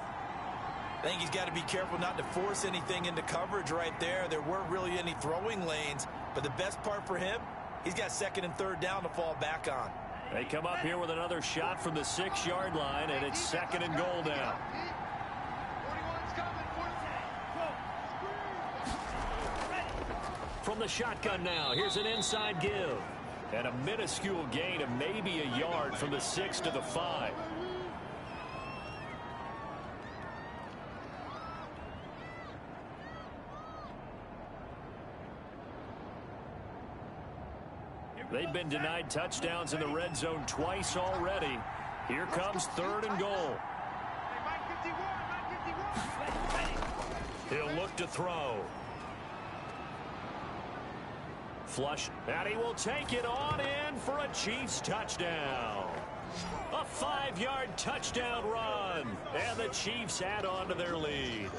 I think he's got to be careful not to force anything into coverage right there. There weren't really any throwing lanes, but the best part for him, he's got 2nd and 3rd down to fall back on. They come up here with another shot from the 6-yard line, and it's 2nd and goal now. From the shotgun now, here's an inside give. And a minuscule gain of maybe a yard from the 6 to the 5. They've been denied touchdowns in the red zone twice already. Here comes 3rd and goal. He'll look to throw. Flush, and he will take it on in for a Chiefs touchdown. A 5-yard touchdown run, and the Chiefs add on to their lead.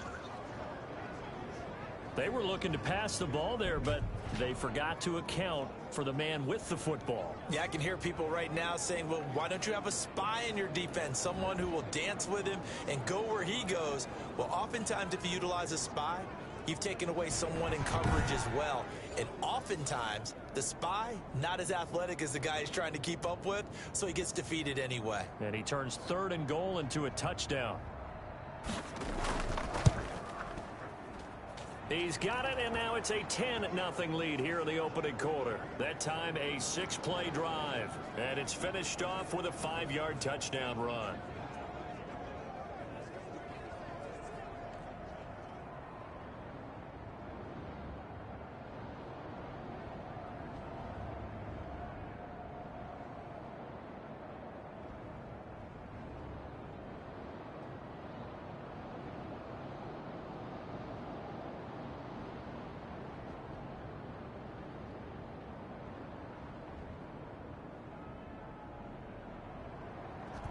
They were looking to pass the ball there, but they forgot to account for the man with the football. Yeah, I can hear people right now saying, well, why don't you have a spy in your defense, someone who will dance with him and go where he goes? Well, oftentimes if you utilize a spy, you've taken away someone in coverage as well. And oftentimes, the spy, not as athletic as the guy he's trying to keep up with, so he gets defeated anyway. And he turns 3rd and goal into a touchdown. He's got it, and now it's a 10-0 lead here in the opening quarter. That time, a 6-play drive. And it's finished off with a 5-yard touchdown run.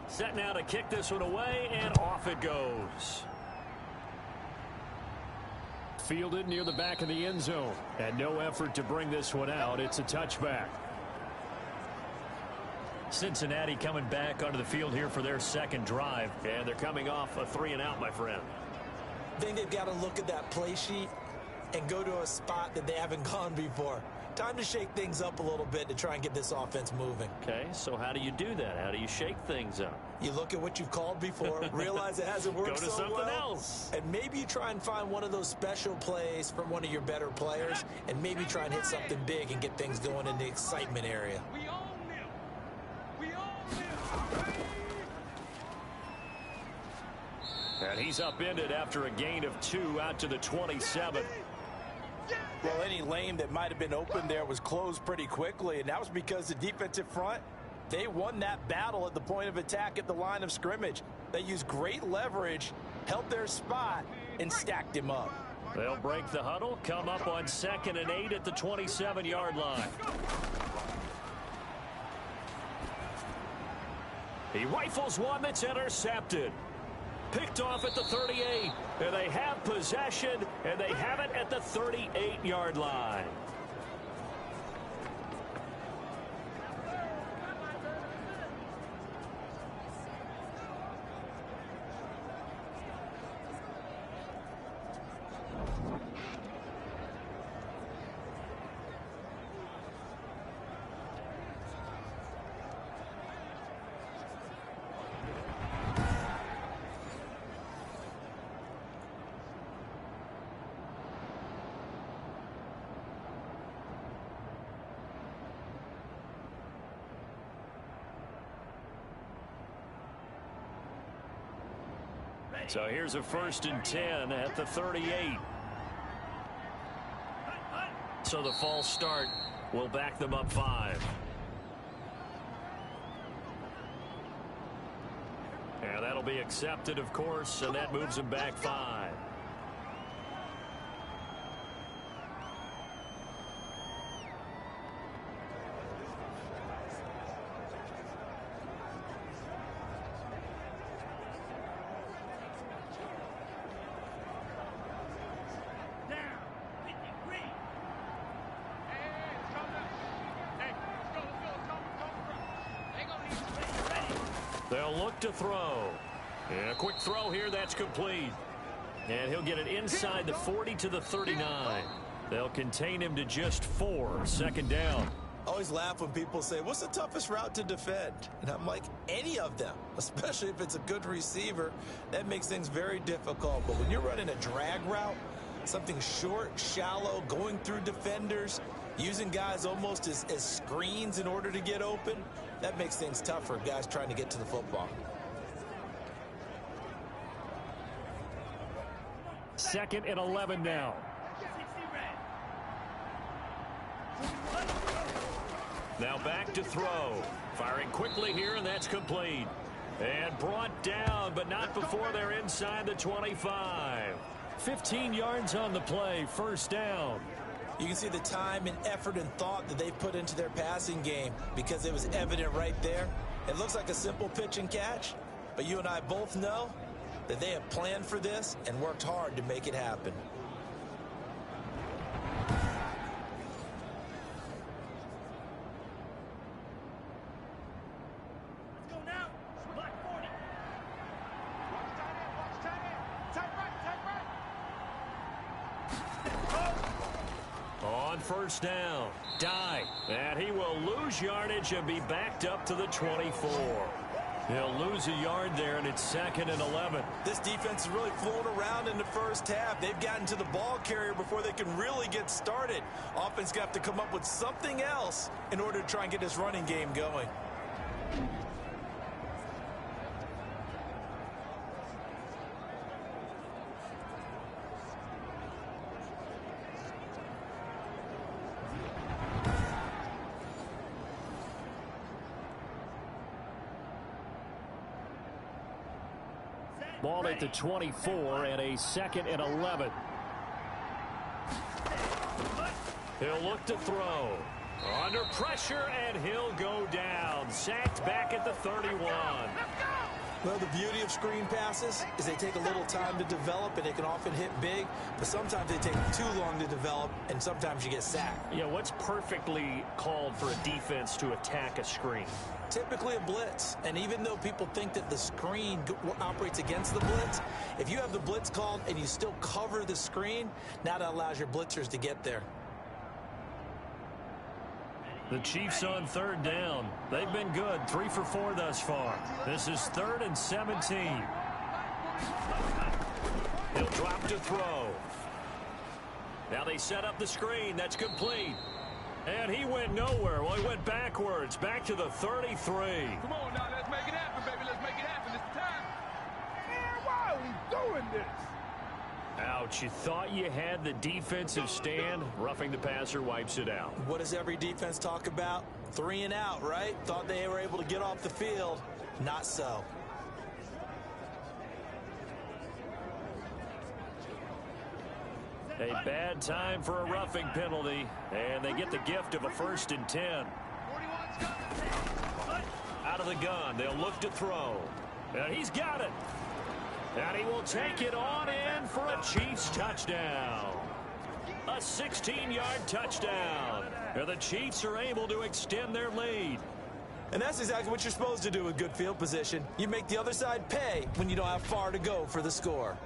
Set now to kick this one away, and off it goes. Fielded near the back of the end zone, and no effort to bring this one out. It's a touchback. Cincinnati coming back onto the field here for their 2nd drive, and they're coming off a 3-and-out, my friend. I think they've got to look at that play sheet and go to a spot that they haven't gone before. Time to shake things up a little bit to try and get this offense moving. Okay, so how do you do that? How do you shake things up? You look at what you've called before, realize it hasn't worked so well. Go to something else. And maybe you try and find one of those special plays from one of your better players, and maybe try and hit something big and get things going in the excitement area. We own them. We own them. And he's upended after a gain of 2 out to the 27. Well, any lane that might have been open there was closed pretty quickly, and that was because the defensive front, they won that battle at the point of attack at the line of scrimmage. They used great leverage, held their spot, and stacked him up. They'll break the huddle, come up on 2nd and 8 at the 27-yard line. He rifles one that's intercepted. Picked off at the 38, and they have possession, and they have it at the 38-yard line. So here's a 1st and 10 at the 38. So the false start will back them up 5. And that'll be accepted, of course, and that moves them back 5. They'll look to throw. And a quick throw here, that's complete. And he'll get it inside the 40 to the 39. They'll contain him to just 4. 2nd down. I always laugh when people say, what's the toughest route to defend? And I'm like, any of them, especially if it's a good receiver. That makes things very difficult. But when you're running a drag route, Something short, shallow, going through defenders, using guys almost as screens in order to get open. That makes things tough for guys trying to get to the football. 2nd and 11 now. Now back to throw. Firing quickly here, and that's complete. And brought down, but not before they're inside the 25. 15 yards on the play, 1st down. You can see the time and effort and thought that they've put into their passing game because it was evident right there. It looks like a simple pitch and catch, but you and I both know that they have planned for this and worked hard to make it happen. On 1st down, dive, and he will lose yardage and be backed up to the 24. He'll lose a yard there, and it's 2nd and 11. This defense is really flown around in the first half. They've gotten to the ball carrier before they can really get started. Offense got to come up with something else in order to try and get this running game going. Ball at the 24 and a 2nd and 11. He'll look to throw. Under pressure, and he'll go down. Sacked back at the 31. Well, the beauty of screen passes is they take a little time to develop, and they can often hit big, but sometimes they take too long to develop, and sometimes you get sacked. Yeah, what's perfectly called for a defense to attack a screen? Typically a blitz, and even though people think that the screen operates against the blitz, if you have the blitz called and you still cover the screen, now that allows your blitzers to get there. The Chiefs on 3rd down. They've been good, 3 for 4 thus far. This is 3rd and 17. He'll drop to throw. Now they set up the screen. That's complete. And he went nowhere. Well, he went backwards, back to the 33. Come on now, let's make it happen, baby. Let's make it happen. It's time. Man, why are we doing this? Ouch, you thought you had the defensive stand. Roughing the passer wipes it out. What does every defense talk about? 3 and out, right? Thought they were able to get off the field. Not so. A bad time for a roughing penalty, and they get the gift of a 1st and 10. Out of the gun, they'll look to throw. And he's got it. And he will take it on in for a Chiefs touchdown. A 16-yard touchdown. And the Chiefs are able to extend their lead. And that's exactly what you're supposed to do with good field position. You make the other side pay when you don't have far to go for the score.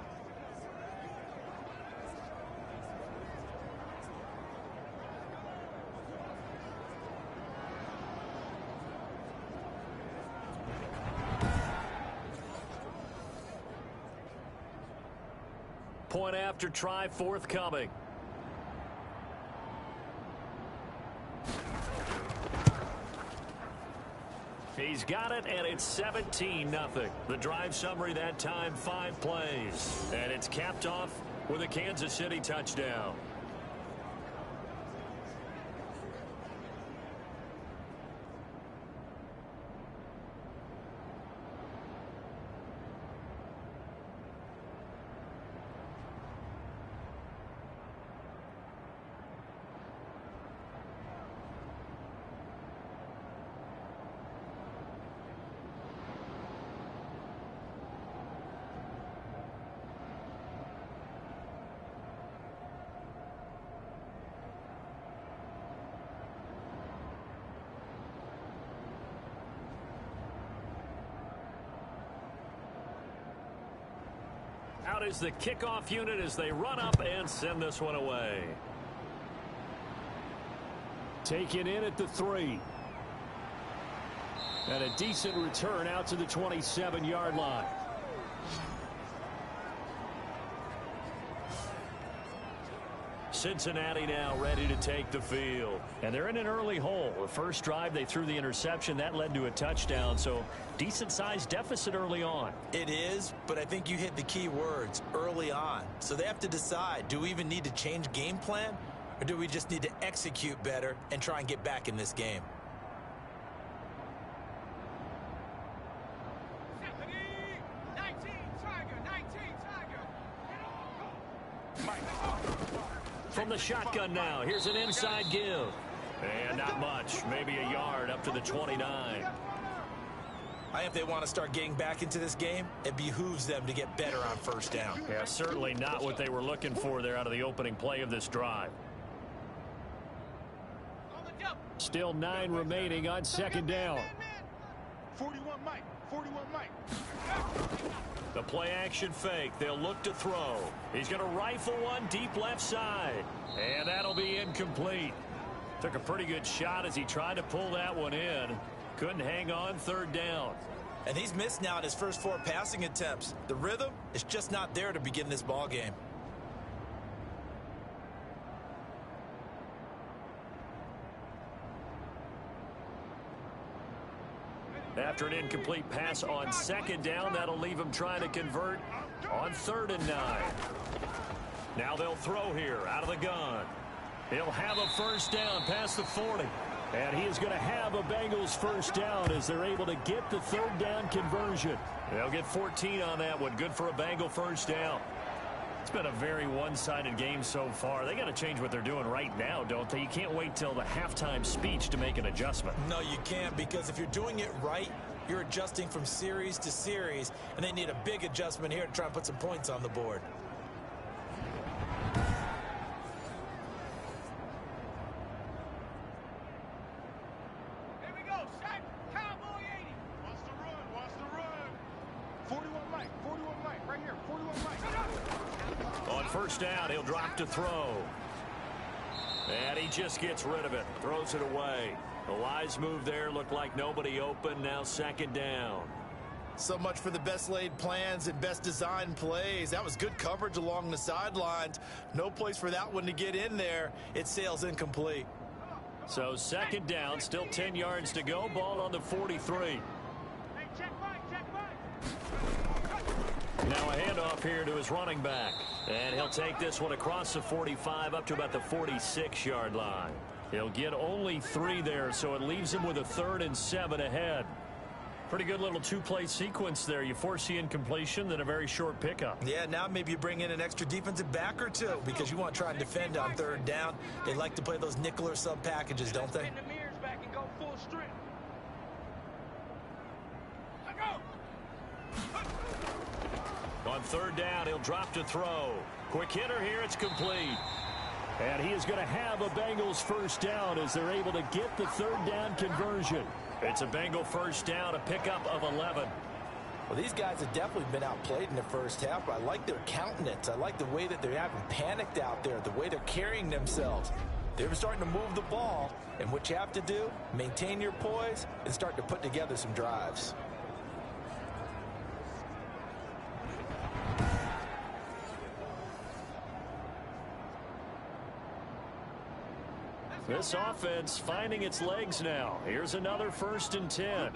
Point after try forthcoming. He's got it, and it's 17-0. The drive summary that time, 5 plays. And it's capped off with a Kansas City touchdown. Out is the kickoff unit as they run up and send this one away. Taken in at the 3. And a decent return out to the 27-yard line. Cincinnati now ready to take the field. And they're in an early hole. The first drive, they threw the interception. That led to a touchdown, so decent-sized deficit early on. It is, but I think you hit the key words, early on. So they have to decide, do we even need to change game plan, or do we just need to execute better and try and get back in this game? From the shotgun now, here's an inside give. And not much, maybe a yard up to the 29. I think if they want to start getting back into this game, it behooves them to get better on first down. Yeah, certainly not what they were looking for there out of the opening play of this drive. Still 9 remaining on second down. 41 Mike. 41 Mike. The play action fake. They'll look to throw. He's going to rifle one deep left side. And that'll be incomplete. Took a pretty good shot as he tried to pull that one in. Couldn't hang on third down. And he's missed now in his first 4 passing attempts. The rhythm is just not there to begin this ball game. After an incomplete pass on second down, that'll leave him trying to convert on 3rd and 9. Now they'll throw here out of the gun. He'll have a first down past the 40. And he is going to have a Bengals first down as they're able to get the 3rd down conversion. They'll get 14 on that one. Good for a Bengal first down. It's been a very one-sided game so far. They got to change what they're doing right now, don't they? You can't wait till the halftime speech to make an adjustment. No, you can't, because if you're doing it right, you're adjusting from series to series, and they need a big adjustment here to try and put some points on the board. Here we go, Shaq. Cowboy 80. Wants to run. Wants to run. 41 Mike. 41 Mike. Right here. 41 Mike. On first down, he'll drop to throw. And he just gets rid of it. Throws it away. A wise move there. Looked like nobody open. Now second down. So much for the best laid plans and best designed plays. That was good coverage along the sidelines. No place for that one to get in there. It sails incomplete. So second down, still 10 yards to go. Ball on the 43. Hey, check Mike. Check Mike. Now a handoff here to his running back. And he'll take this one across the 45 up to about the 46-yard line. He'll get only 3 there, so it leaves him with a 3rd and 7 ahead. Pretty good little 2-play sequence there. You force the incompletion, then a very short pickup. Yeah, now maybe you bring in an extra defensive back or 2 because you want to try and defend on 3rd down. They like to play those nickel or sub packages, don't they? Bend the mirrors back and go full strength. On 3rd down, he'll drop to throw. Quick hitter here, it's complete. And he is going to have a Bengals first down as they're able to get the 3rd down conversion. It's a Bengal first down, a pickup of 11. Well, these guys have definitely been outplayed in the first half, but I like their countenance. I like the way that they haven't panicked out there, the way they're carrying themselves. They're starting to move the ball, and what you have to do, maintain your poise and start to put together some drives. This offense finding its legs now. Here's another 1st and 10.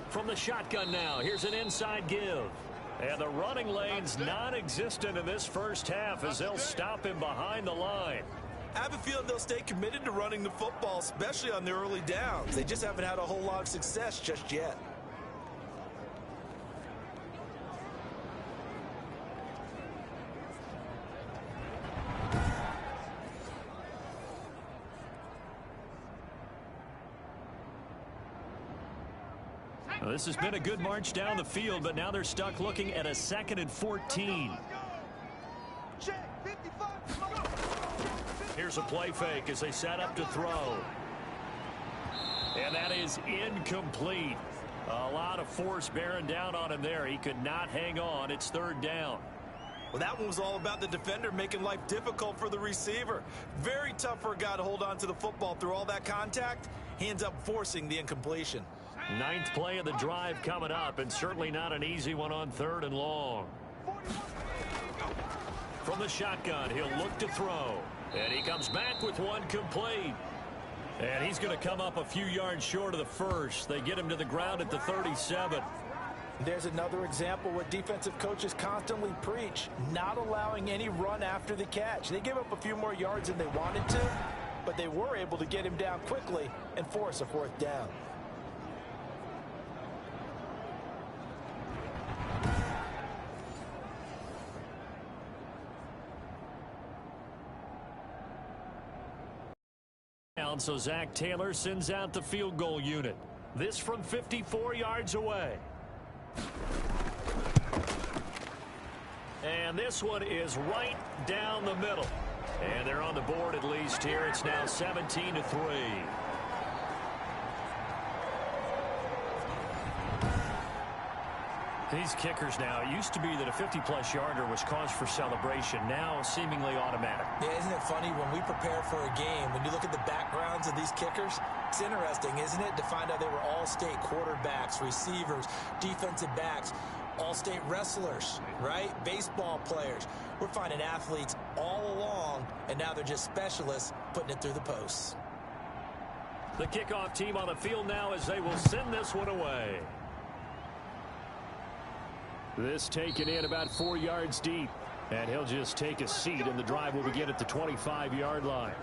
From the shotgun now, here's an inside give. And the running lane's non-existent in this first half as they'll stop him behind the line. I have a feeling they'll stay committed to running the football, especially on the early downs. They just haven't had a whole lot of success just yet. Well, this has been a good march down the field, but now they're stuck looking at a 2nd and 14. Here's a play fake as they set up to throw. And that is incomplete. A lot of force bearing down on him there. He could not hang on. It's 3rd down. Well, that one was all about the defender making life difficult for the receiver. Very tough for a guy to hold on to the football through all that contact. He ends up forcing the incompletion. 9th play of the drive coming up, and certainly not an easy one on 3rd and long. From the shotgun, he'll look to throw. And he comes back with one complete. And he's going to come up a few yards short of the first. They get him to the ground at the 37. There's another example what defensive coaches constantly preach, not allowing any run after the catch. They give up a few more yards than they wanted to, but they were able to get him down quickly and force a fourth down. So Zach Taylor sends out the field goal unit. This from 54 yards away. And this one is right down the middle. And they're on the board at least here. It's now 17-3. These kickers now, it used to be that a 50-plus yarder was cause for celebration. Now seemingly automatic. Yeah, isn't it funny when we prepare for a game, when you look at the backgrounds of these kickers, it's interesting, isn't it, to find out they were all-state quarterbacks, receivers, defensive backs, all-state wrestlers, right? Baseball players. We're finding athletes all along, and now they're just specialists putting it through the posts. The kickoff team on the field now as they will send this one away. This taken in about 4 yards deep. And he'll just take a seat, and the drive will begin at the 25-yard line.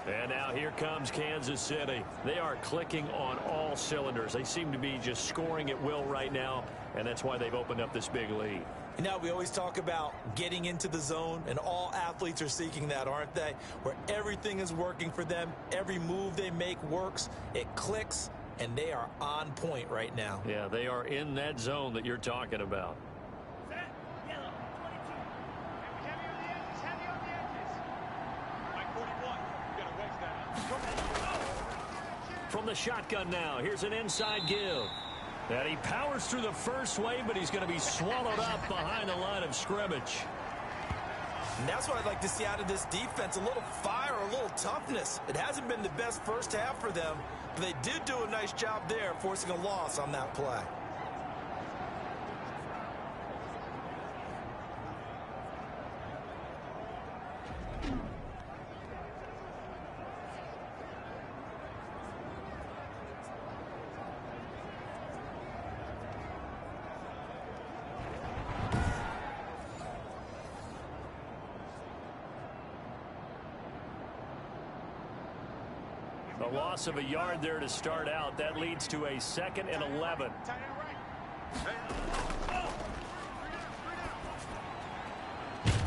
And now here comes Kansas City. They are clicking on all cylinders. They seem to be just scoring at will right now, and that's why they've opened up this big lead. You know, we always talk about getting into the zone, and all athletes are seeking that, aren't they? Where everything is working for them. Every move they make works. It clicks. And they are on point right now. Yeah, they are in that zone that you're talking about. Set, yellow, 22. Heavy on the edges, heavy on the edges. Mike 41, you gotta waste that. From the shotgun now, here's an inside give. And he powers through the first wave, but he's going to be swallowed up behind the line of scrimmage. And that's what I'd like to see out of this defense, a little fire, a little toughness. It hasn't been the best first half for them, but they did do a nice job there forcing a loss on that play. A loss of a yard there to start out. That leads to a 2nd and 11.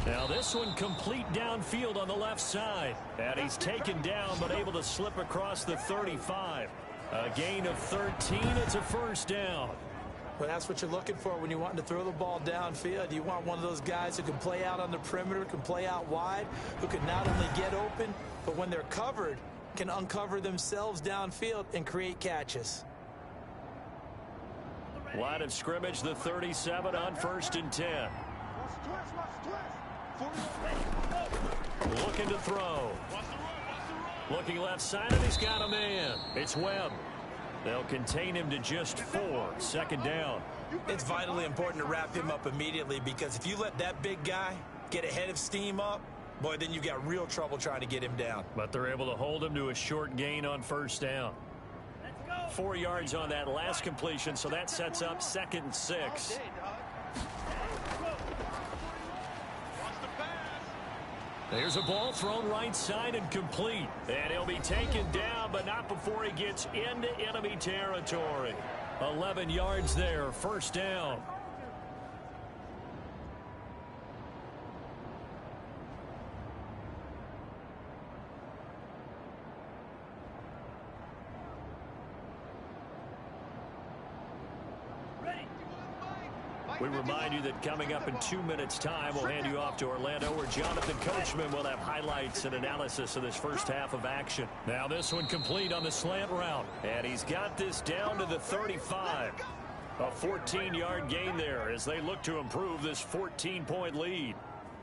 Now this one complete downfield on the left side. And he's taken down but able to slip across the 35. A gain of 13. It's a first down. Well, that's what you're looking for when you want to throw the ball downfield. You want one of those guys who can play out on the perimeter, can play out wide, who can not only get open, but when they're covered, can uncover themselves downfield and create catches. Line of scrimmage, the 37 on 1st and 10. Looking to throw. Looking left side, and he's got a man. It's Webb. They'll contain him to just 4. 2nd down. It's vitally important to wrap him up immediately, because if you let that big guy get a head of steam up, boy, then you've got real trouble trying to get him down. But they're able to hold him to a short gain on 1st down. 4 yards on that last completion, so that sets up 2nd and 6. There's a ball thrown right side and complete. And he'll be taken down, but not before he gets into enemy territory. 11 yards there, 1st down. We remind you that coming up in 2 minutes' time, we'll hand you off to Orlando, where Jonathan Coachman will have highlights and analysis of this first half of action. Now this one complete on the slant route, and he's got this down to the 35. A 14-yard gain there as they look to improve this 14-point lead.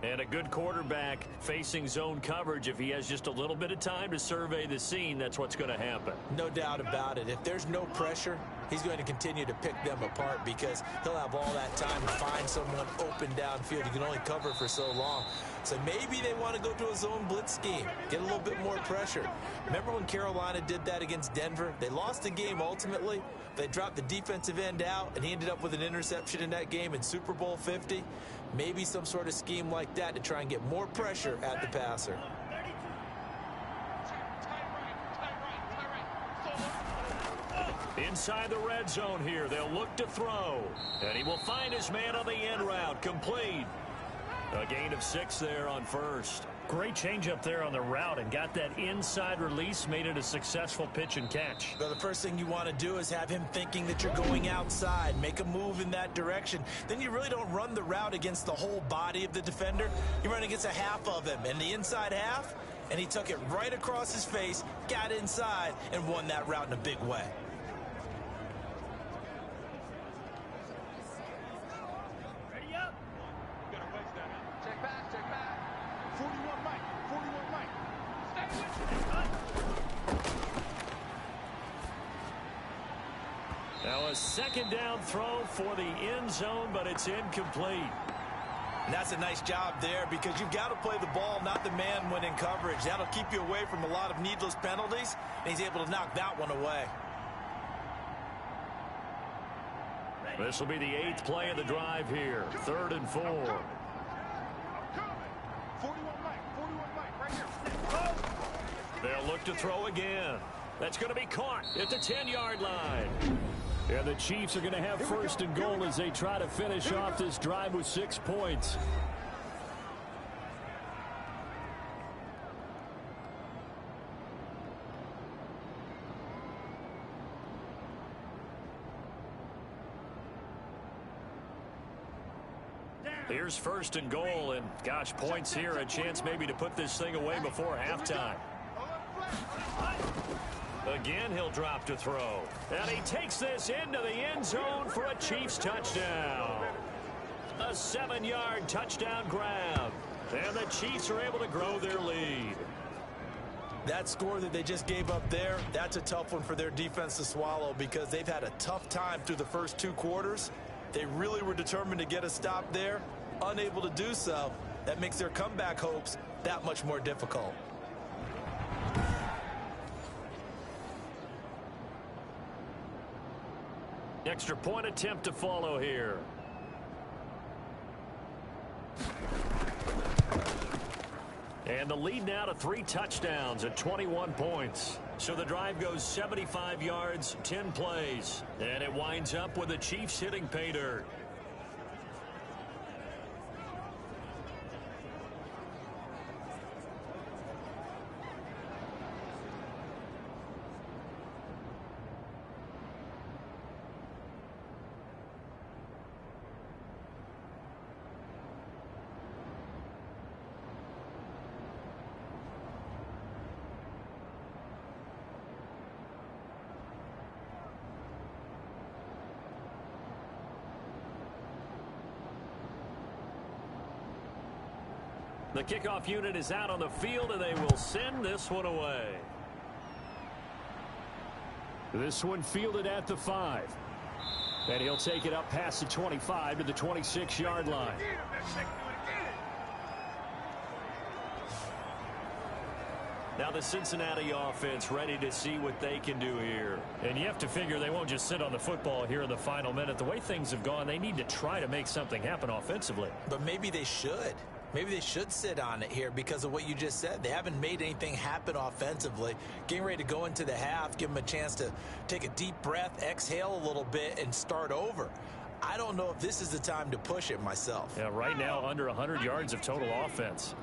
And a good quarterback facing zone coverage. If he has just a little bit of time to survey the scene, that's what's going to happen. No doubt about it. If there's no pressure, he's going to continue to pick them apart because he'll have all that time to find someone open downfield. He can only cover for so long. So maybe they want to go to a zone blitz scheme, get a little bit more pressure. Remember when Carolina did that against Denver? They lost the game ultimately. They dropped the defensive end out, and he ended up with an interception in that game in Super Bowl 50. Maybe some sort of scheme like that to try and get more pressure at the passer. Inside the red zone here, they'll look to throw. And he will find his man on the end route, complete. A gain of 6 there on first. Great change up there on the route and got that inside release, made it a successful pitch and catch. Well, the first thing you want to do is have him thinking that you're going outside, make a move in that direction. Then you really don't run the route against the whole body of the defender. You run against a half of him, and the inside half, and he took it right across his face, got inside, and won that route in a big way. Now a second down throw for the end zone, but it's incomplete. And that's a nice job there because you've got to play the ball, not the man when in coverage. That'll keep you away from a lot of needless penalties, and he's able to knock that one away. This will be the 8th play of the drive here. 3rd and 4. 41 Mike, right here. They'll look to throw again. That's going to be caught at the 10-yard line. And the Chiefs are going to have 1st and goal as they try to finish off this drive with 6 points. Here's 1st and goal, and gosh, points here, a chance maybe to put this thing away before halftime. Again, he'll drop to throw. And he takes this into the end zone for a Chiefs touchdown. A 7-yard touchdown grab. And the Chiefs are able to grow their lead. That score that they just gave up there, that's a tough one for their defense to swallow because they've had a tough time through the first 2 quarters. They really were determined to get a stop there. Unable to do so, that makes their comeback hopes that much more difficult. Extra point attempt to follow here. And the lead now to 3 touchdowns at 21 points. So the drive goes 75 yards, 10 plays. And it winds up with the Chiefs hitting pay dirt. The kickoff unit is out on the field, and they will send this one away. This one fielded at the 5. And he'll take it up past the 25 to the 26-yard line. Now the Cincinnati offense ready to see what they can do here. And you have to figure they won't just sit on the football here in the final minute. The way things have gone, they need to try to make something happen offensively. But maybe they should. Maybe they should sit on it here because of what you just said. They haven't made anything happen offensively. Getting ready to go into the half, give them a chance to take a deep breath, exhale a little bit, and start over. I don't know if this is the time to push it myself. Yeah, right now under 100 yards of total offense.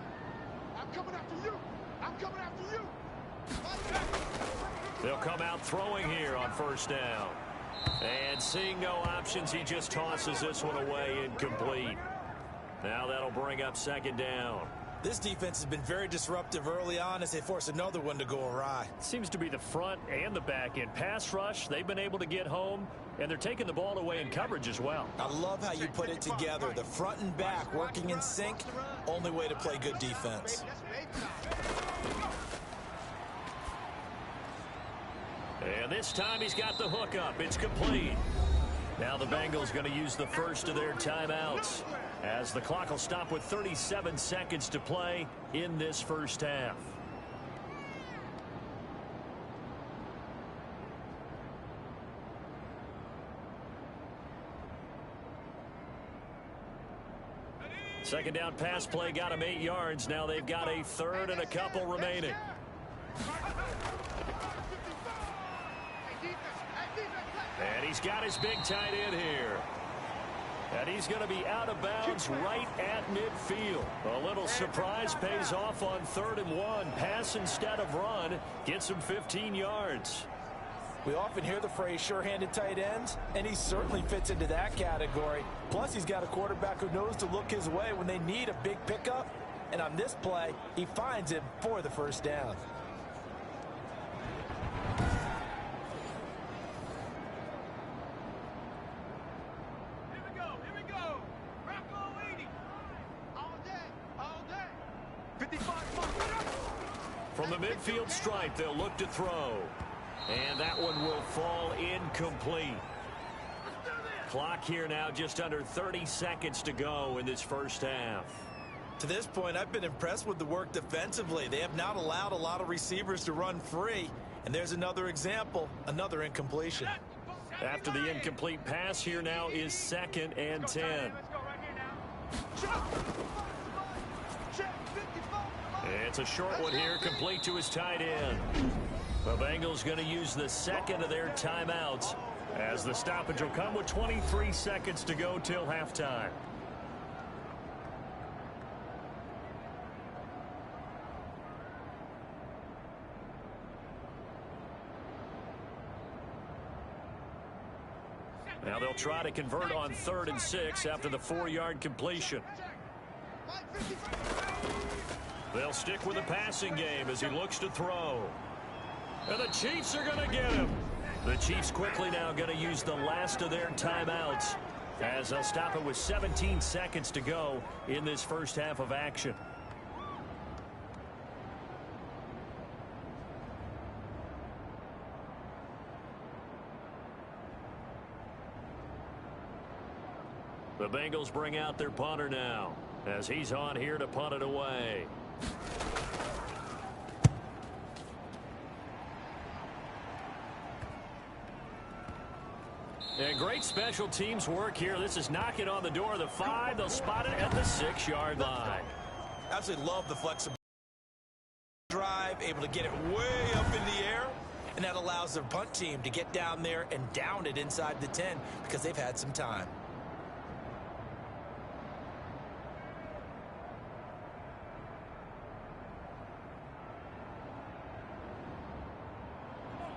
I'm coming after you. I'm coming after you. They'll come out throwing here on 1st down. And seeing no options, he just tosses this one away incomplete. Now that'll bring up 2nd down. This defense has been very disruptive early on as they force another one to go awry. Seems to be the front and the back end. Pass rush, they've been able to get home, and they're taking the ball away in coverage as well. I love how you put it together. The front and back working in sync, only way to play good defense. And this time he's got the hook up. It's complete. Now the Bengals going to use the first of their timeouts, as the clock will stop with 37 seconds to play in this first half. Second down pass play got him 8 yards. Now they've got a third and a couple remaining. And he's got his big tight end here. And he's going to be out of bounds right at midfield. A little surprise pays off on 3rd and 1. Pass instead of run gets him 15 yards. We often hear the phrase sure-handed tight ends, and he certainly fits into that category. Plus, he's got a quarterback who knows to look his way when they need a big pickup. And on this play, he finds him for the first down. From the midfield stripe, they'll look to throw. And that one will fall incomplete. Clock here now just under 30 seconds to go in this first half. To this point, I've been impressed with the work defensively. They have not allowed a lot of receivers to run free. And there's another example, another incompletion. After the incomplete pass, here now is 2nd and 10. It's a short one here, complete to his tight end. The Bengals going to use the second of their timeouts, as the stoppage will come with 23 seconds to go till halftime. Now they'll try to convert on 3rd and 6 after the 4-yard completion. They'll stick with the passing game as he looks to throw. And the Chiefs are going to get him. The Chiefs quickly now going to use the last of their timeouts, as they'll stop it with 17 seconds to go in this first half of action. The Bengals bring out their punter now, as he's on here to punt it away. And great special teams work here. This is knocking on the door of the 5. They'll spot it at the 6-yard line. Absolutely love the flexibility. Drive, able to get it way up in the air. And that allows their punt team to get down there and down it inside the 10 because they've had some time.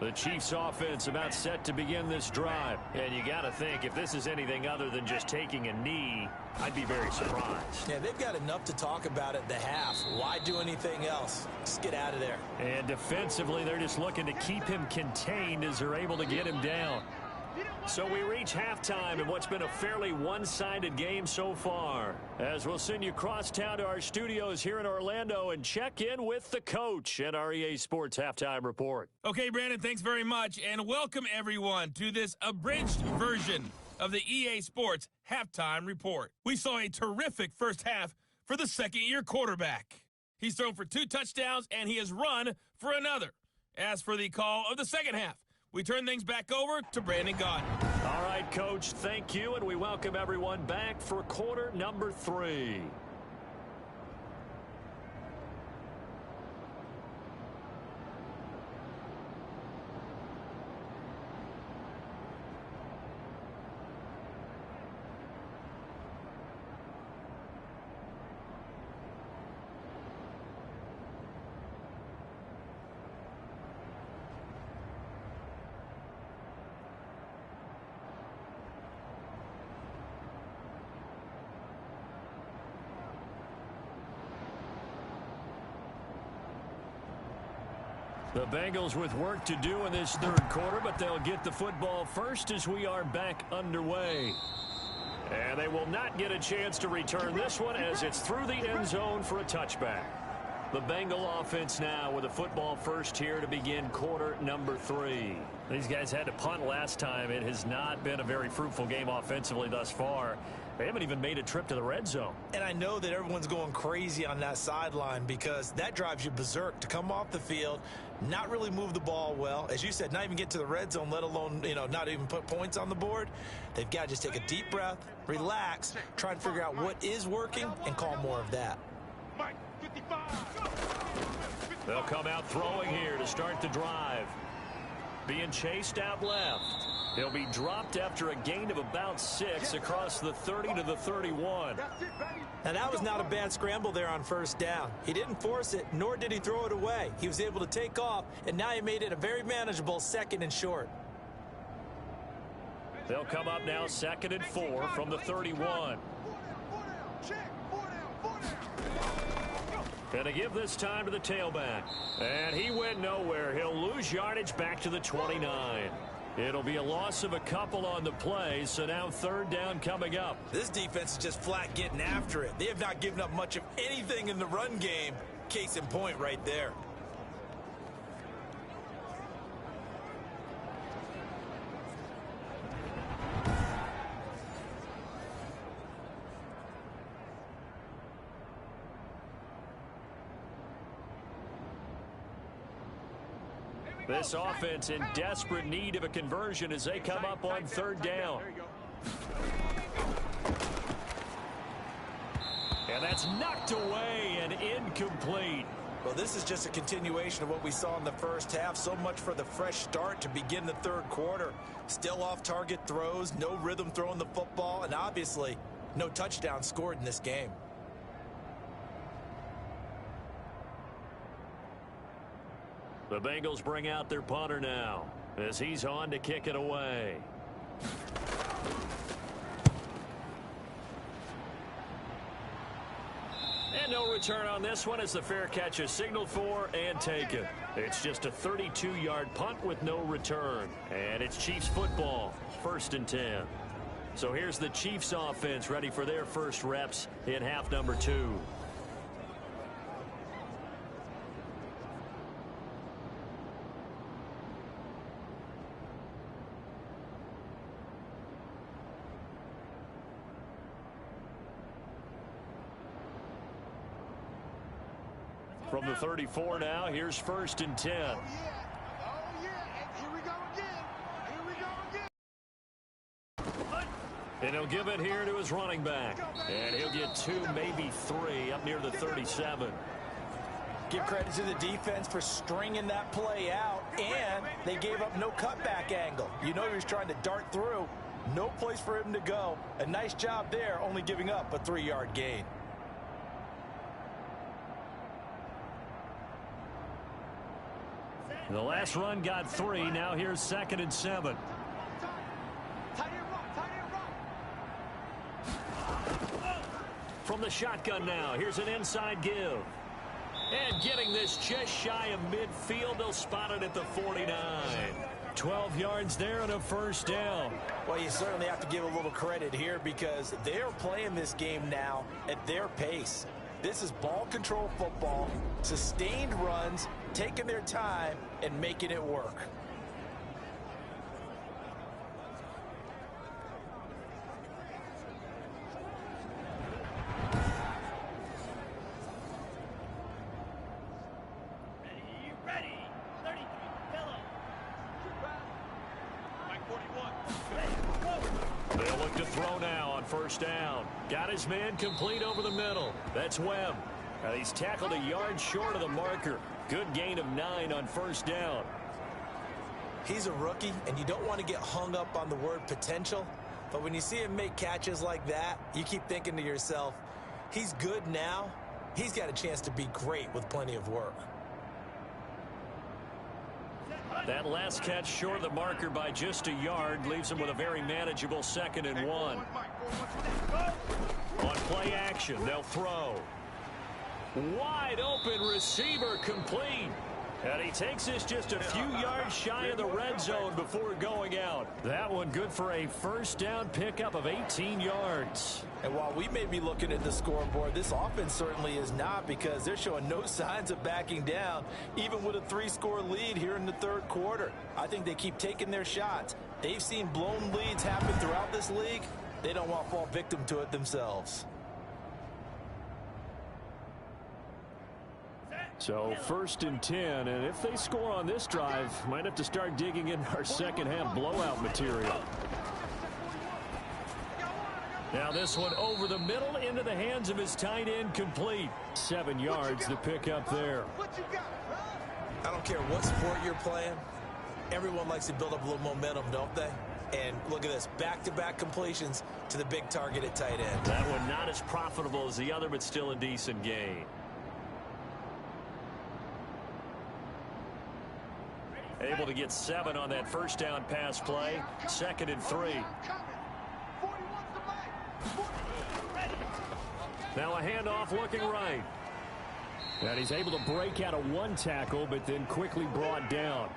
The Chiefs offense about set to begin this drive. And you got to think, if this is anything other than just taking a knee, I'd be very surprised. Yeah, they've got enough to talk about at the half. Why do anything else? Just get out of there. And defensively, they're just looking to keep him contained as they're able to get him down. So we reach halftime in what's been a fairly one-sided game so far, as we'll send you cross town to our studios here in Orlando and check in with the coach at our EA Sports Halftime Report. Okay, Brandon, thanks very much, and welcome everyone to this abridged version of the EA Sports Halftime Report. We saw a terrific first half for the second-year quarterback. He's thrown for 2 touchdowns, and he has run for another. As for the call of the second half, we turn things back over to Brandon Gaudin. All right, Coach, thank you, and we welcome everyone back for quarter number 3. The Bengals with work to do in this third quarter, but they'll get the football first as we are back underway. And they will not get a chance to return this one as it's through the end zone for a touchback. The Bengal offense now with a football first here to begin quarter number 3. These guys had to punt last time. It has not been a very fruitful game offensively thus far. They haven't even made a trip to the red zone. And I know that everyone's going crazy on that sideline because that drives you berserk to come off the field, not really move the ball well. As you said, not even get to the red zone, let alone, not even put points on the board. They've got to just take a deep breath, relax, try and figure out what is working, and call more of that. They'll come out throwing here to start the drive. Being chased out left. He'll be dropped after a gain of about 6 across the 30 to the 31. Now, that was not a bad scramble there on first down. He didn't force it, nor did he throw it away. He was able to take off, and now he made it a very manageable 2nd and short. They'll come up now 2nd and 4 from the 31. And to give this time to the tailback. And he went nowhere. He'll lose yardage back to the 29. It'll be a loss of a couple on the play, so now 3rd down coming up. This defense is just flat getting after it. They have not given up much of anything in the run game. Case in point right there. This offense in desperate need of a conversion as they come up on 3rd down. And that's knocked away and incomplete. Well, this is just a continuation of what we saw in the first half. So much for the fresh start to begin the 3rd quarter. Still off-target throws, no rhythm throwing the football, and obviously no touchdown scored in this game. The Bengals bring out their punter now as he's on to kick it away. And no return on this one as the fair catch is signaled for and taken. It's just a 32-yard punt with no return. And it's Chiefs football, 1st and 10. So here's the Chiefs offense ready for their first reps in half number 2. From the 34 now, here's 1st and 10. Oh, yeah. And here we go again. And he'll give it here to his running back. And he'll get 2, maybe 3 up near the 37. Give credit to the defense for stringing that play out, and they gave up no cutback angle. You know he was trying to dart through. No place for him to go. A nice job there, only giving up a 3-yard gain. The last run got 3. Now here's 2nd and 7. From the shotgun now, here's an inside give. And getting this just shy of midfield, they'll spot it at the 49. 12 yards there and a 1st down. Well, you certainly have to give a little credit here because they're playing this game now at their pace. This is ball control football, sustained runs, taking their time and making it work. Ready. 33, pillow. Mike 41. They'll look to throw now on 1st down. Got his man complete over the middle. That's Webb. And he's tackled a yard short of the marker. Good gain of 9 on 1st down. He's a rookie, and you don't want to get hung up on the word potential. But when you see him make catches like that, you keep thinking to yourself, he's good now. He's got a chance to be great with plenty of work. That last catch short of the marker by just a yard leaves him with a very manageable 2nd and 1. On play action, they'll throw. Wide open receiver complete. And he takes this just a few yards shy of the red zone before going out. That one good for a first down pickup of 18 yards. And while we may be looking at the scoreboard, this offense certainly is not, because they're showing no signs of backing down, even with a 3-score lead here in the third quarter. I think they keep taking their shots. They've seen blown leads happen throughout this league. They don't want to fall victim to it themselves. So 1st and 10, and if they score on this drive, might have to start digging in our second half blowout material. Now this one over the middle into the hands of his tight end, complete. 7 yards the pickup there. I don't care what sport you're playing. Everyone likes to build up a little momentum, don't they? And look at this, back-to-back completions to the big target at tight end. That one not as profitable as the other, but still a decent gain. Able to get 7 on that first down pass play. 2nd and 3. Now a handoff looking right. And he's able to break out of 1 tackle, but then quickly brought down.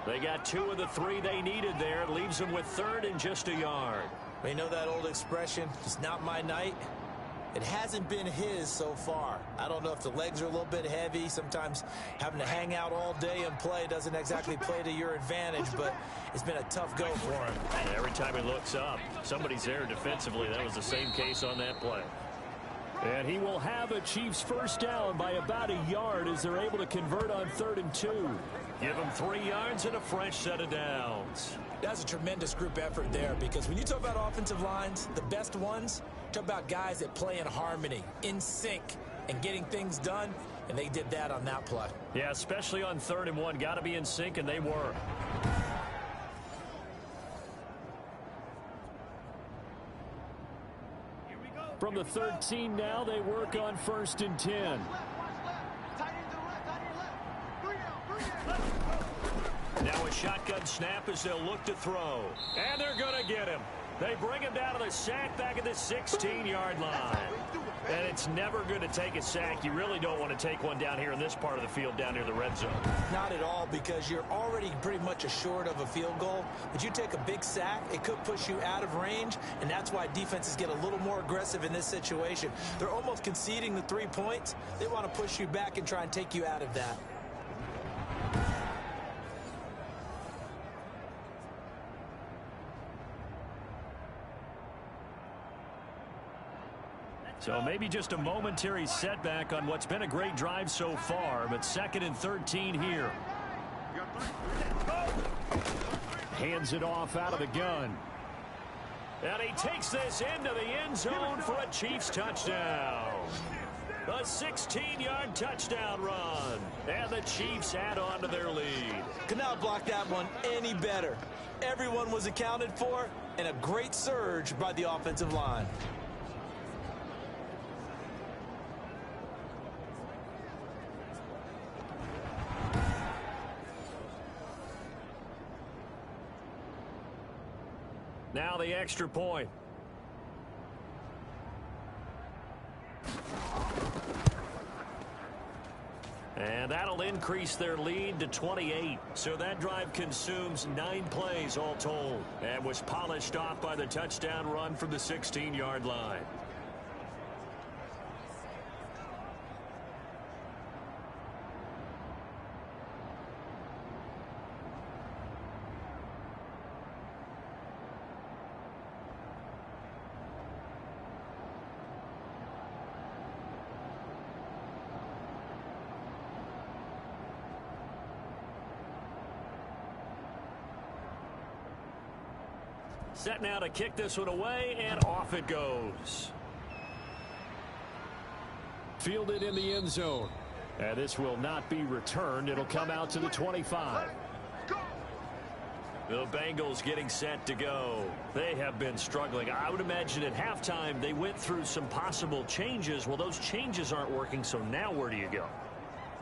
They got 2 of the 3 they needed there. It leaves them with 3rd and just a yard. You know that old expression, it's not my night? It hasn't been his so far. I don't know if the legs are a little bit heavy. Sometimes having to hang out all day and play doesn't exactly play to your advantage, but it's been a tough go for him. And every time he looks up, somebody's there defensively. That was the same case on that play. And he will have a Chiefs first down by about a yard as they're able to convert on 3rd and 2. Give him 3 yards and a fresh set of downs. That's a tremendous group effort there, because when you talk about offensive lines, the best ones, talk about guys that play in harmony, in sync, and getting things done, and they did that on that play. Yeah, especially on 3rd and 1. Got to be in sync, and they were. From the 13 now, they work on 1st and 10. Now a shotgun snap as they'll look to throw. And they're going to get him. They bring him down to the sack back at the 16-yard line. And it's never going to take a sack. You really don't want to take one down here in this part of the field down near the red zone. Not at all, because you're already pretty much assured of a field goal. But you take a big sack, it could push you out of range, and that's why defenses get a little more aggressive in this situation. They're almost conceding the 3 points. They want to push you back and try and take you out of that. So maybe just a momentary setback on what's been a great drive so far, but 2nd and 13 here. Hands it off out of the gun. And he takes this into the end zone for a Chiefs touchdown. A 16-yard touchdown run. And the Chiefs add on to their lead. Could not block that one any better. Everyone was accounted for, and a great surge by the offensive line. Now the extra point. And that'll increase their lead to 28. So that drive consumes 9 plays all told, and was polished off by the touchdown run from the 16-yard line. Set now to kick this one away, and off it goes. Fielded in the end zone. And this will not be returned. It'll come out to the 25. The Bengals getting set to go. They have been struggling. I would imagine at halftime they went through some possible changes. Well, those changes aren't working, so now where do you go?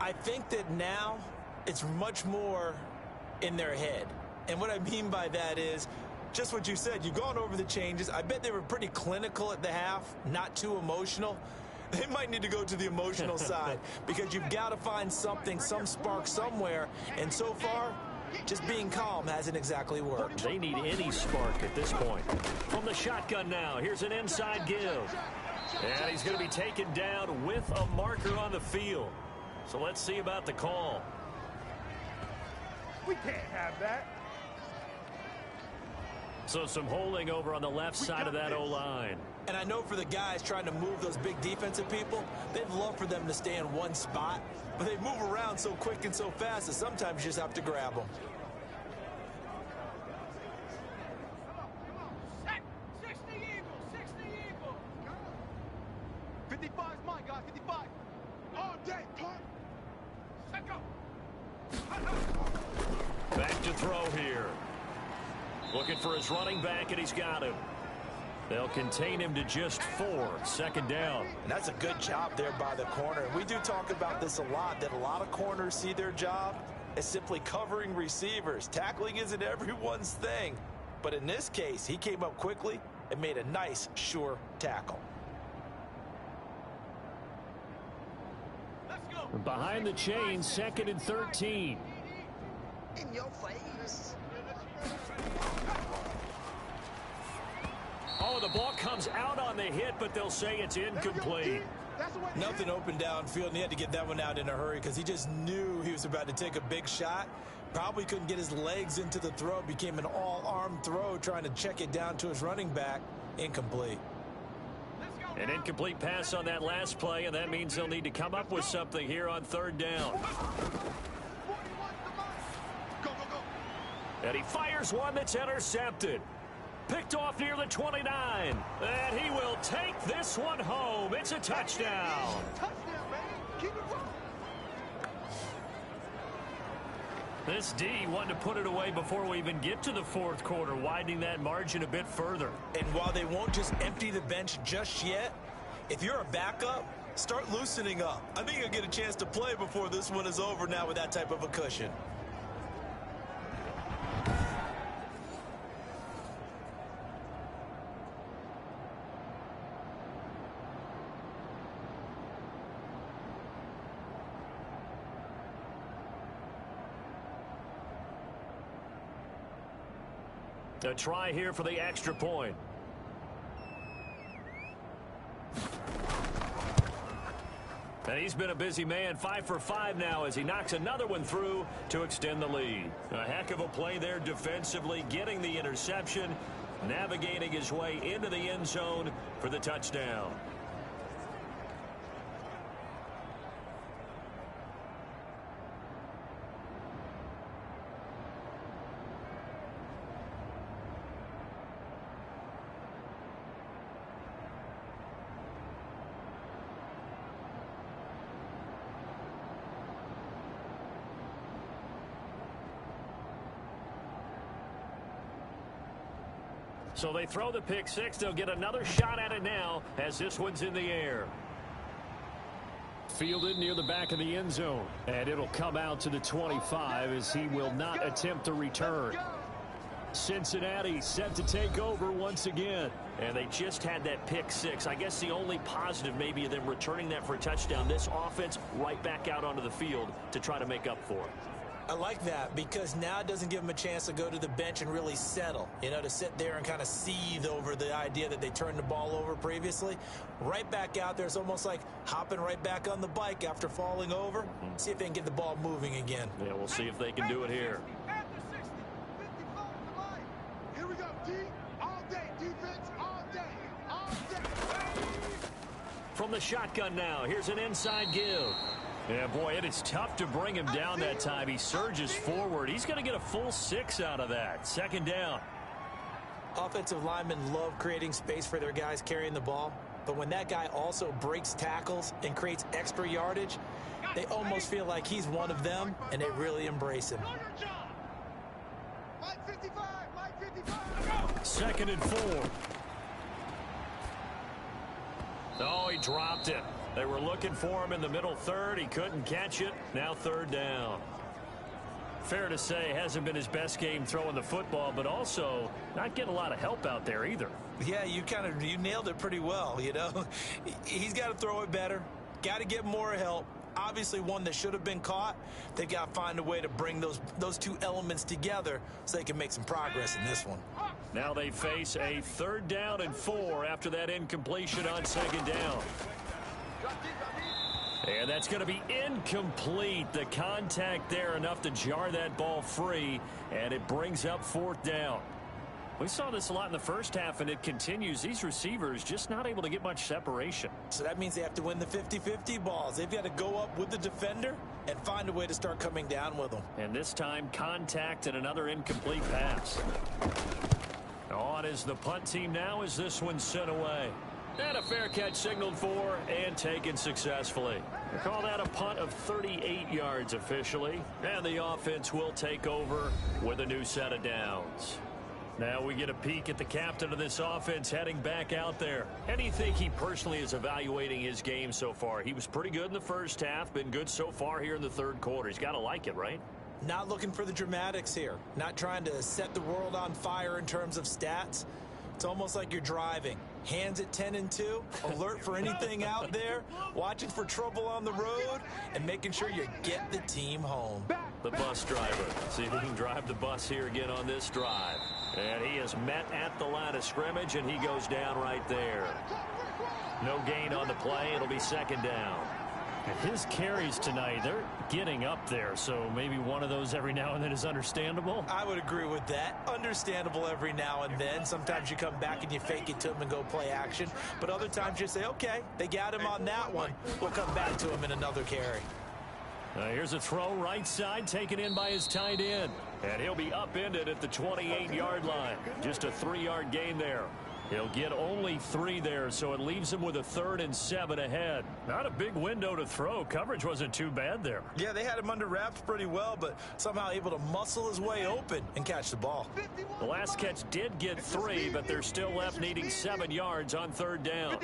I think that now it's much more in their head. And what I mean by that is just what you said. You've gone over the changes. I bet they were pretty clinical at the half, not too emotional. They might need to go to the emotional side because you've got to find something, some spark somewhere. And so far, just being calm hasn't exactly worked. They need any spark at this point. From the shotgun now, here's an inside give. And he's going to be taken down with a marker on the field. So let's see about the call. We can't have that. So some holding over on the left side of that O-line. And I know for the guys trying to move those big defensive people, they'd love for them to stay in one spot. But they move around so quick and so fast that sometimes you just have to grab them. 60 Eagle. 55 is mine, guys. 55. All day, punt. Set go. Back to throw here. Looking for his running back, and he's got him. They'll contain him to just 4. Second down. And that's a good job there by the corner. And we do talk about this a lot, that a lot of corners see their job as simply covering receivers. Tackling isn't everyone's thing. But in this case, he came up quickly and made a nice, sure tackle. Let's go. Behind the chain, 2nd and 13. In your face. Oh, the ball comes out on the hit, but they'll say it's incomplete. Nothing open downfield, and he had to get that one out in a hurry because he just knew he was about to take a big shot. Probably couldn't get his legs into the throw. Became an all-arm throw trying to check it down to his running back. Incomplete. An incomplete pass on that last play, and that means they'll need to come up with something here on 3rd down. And he fires one that's intercepted. Picked off near the 29. And he will take this one home. It's a touchdown. This D wanted to put it away before we even get to the 4th quarter, widening that margin a bit further. And while they won't just empty the bench just yet, if you're a backup, start loosening up. I think you'll get a chance to play before this one is over now with that type of a cushion. A try here for the extra point. And he's been a busy man, 5 for 5 now as he knocks another one through to extend the lead. A heck of a play there defensively, getting the interception, navigating his way into the end zone for the touchdown. So they throw the pick 6. They'll get another shot at it now as this one's in the air. Fielded near the back of the end zone. And it'll come out to the 25 as he will not attempt to return. Cincinnati set to take over once again. And they just had that pick 6. I guess the only positive maybe of them returning that for a touchdown. This offense right back out onto the field to try to make up for it. I like that because now it doesn't give them a chance to go to the bench and really settle, you know, to sit there and kind of seethe over the idea that they turned the ball over previously. Right back out there, it's almost like hopping right back on the bike after falling over. See if they can get the ball moving again. Yeah, we'll see if they can do it here. After 60, 55 to line. Here we go, D. All day, defense, all day. From the shotgun now, here's an inside give. Yeah, boy, it is tough to bring him down that time. He surges forward. He's going to get a full 6 out of that. 2nd down. Offensive linemen love creating space for their guys carrying the ball. But when that guy also breaks tackles and creates extra yardage, they almost feel like he's one of them, and they really embrace him. Line 55, line 55. 2nd and 4. Oh, he dropped it. They were looking for him in the middle 3rd. He couldn't catch it. Now 3rd down. fair to say hasn't been his best game throwing the football, but also not getting a lot of help out there either. Yeah, you nailed it pretty well, you know. He's got to throw it better, got to get more help. Obviously one that should have been caught. They've got to find a way to bring those two elements together so they can make some progress in this one. Now they face a 3rd down and 4 after that incompletion on 2nd down. And that's going to be incomplete. The contact there enough to jar that ball free, and it brings up 4th down. We saw this a lot in the first half, and it continues. These receivers just not able to get much separation. So that means they have to win the 50-50 balls. They've got to go up with the defender and find a way to start coming down with them. And this time, contact and another incomplete pass. On is the punt team now as this one's sent away. And a fair catch signaled for and taken successfully. They call that a punt of 38 yards officially. And the offense will take over with a new set of downs. Now we get a peek at the captain of this offense heading back out there. How do you think he personally is evaluating his game so far? He was pretty good in the first half, been good so far here in the 3rd quarter. He's got to like it, right? Not looking for the dramatics here. Not trying to set the world on fire in terms of stats. It's almost like you're driving. Hands at 10 and 2, alert for anything out there, watching for trouble on the road, and making sure you get the team home. The bus driver. See if he can drive the bus here again on this drive. And he is met at the line of scrimmage, and he goes down right there. No gain on the play. It'll be 2nd down. His carries tonight, they're getting up there, so maybe one of those every now and then is understandable. I would agree with that. Understandable every now and then. Sometimes you come back and you fake it to him and go play action. But other times you say, okay, they got him on that one. We'll come back to him in another carry. Here's a throw right side taken in by his tight end. And he'll be upended at the 28-yard line. Just a 3-yard gain there. He'll get only 3 there, so it leaves him with a 3rd and 7 ahead. Not a big window to throw. Coverage wasn't too bad there. Yeah, they had him under wraps pretty well, but somehow able to muscle his way open and catch the ball. The last catch did get 3, but they're still left needing 7 yards on 3rd down.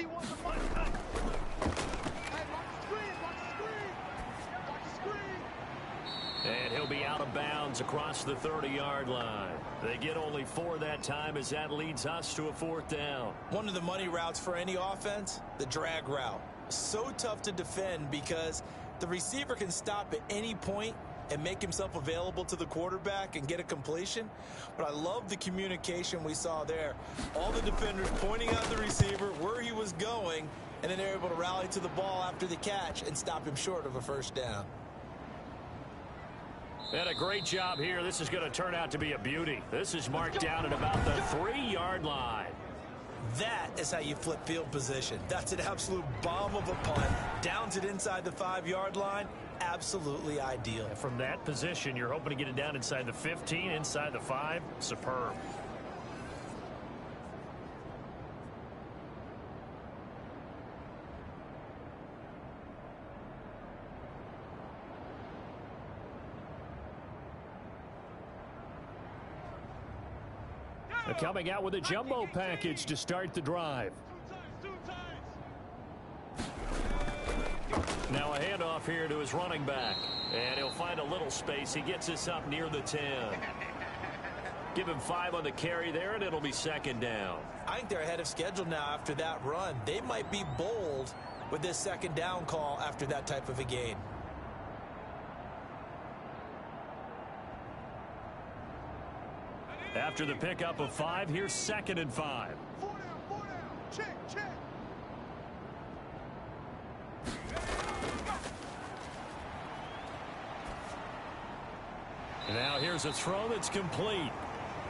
And he'll be out of bounds across the 30-yard line. They get only 4 that time as that leads us to a 4th down. One of the money routes for any offense, the drag route. So tough to defend because the receiver can stop at any point and make himself available to the quarterback and get a completion. But I love the communication we saw there. All the defenders pointing out the receiver, where he was going, and then they're able to rally to the ball after the catch and stop him short of a 1st down. And a great job here. This is going to turn out to be a beauty. This is marked down at about the 3-yard line. That is how you flip field position. That's an absolute bomb of a punt. Downs it inside the 5-yard line. Absolutely ideal. From that position, you're hoping to get it down inside the 15, inside the 5. Superb. Coming out with a jumbo package to start the drive. Now a handoff here to his running back. And he'll find a little space. He gets us up near the 10. Give him 5 on the carry there, and it'll be 2nd down. I think they're ahead of schedule now after that run. They might be bold with this 2nd down call after that type of a gain. After the pickup of 5, here's 2nd and 5. 4 down. Check. Now here's a throw that's complete.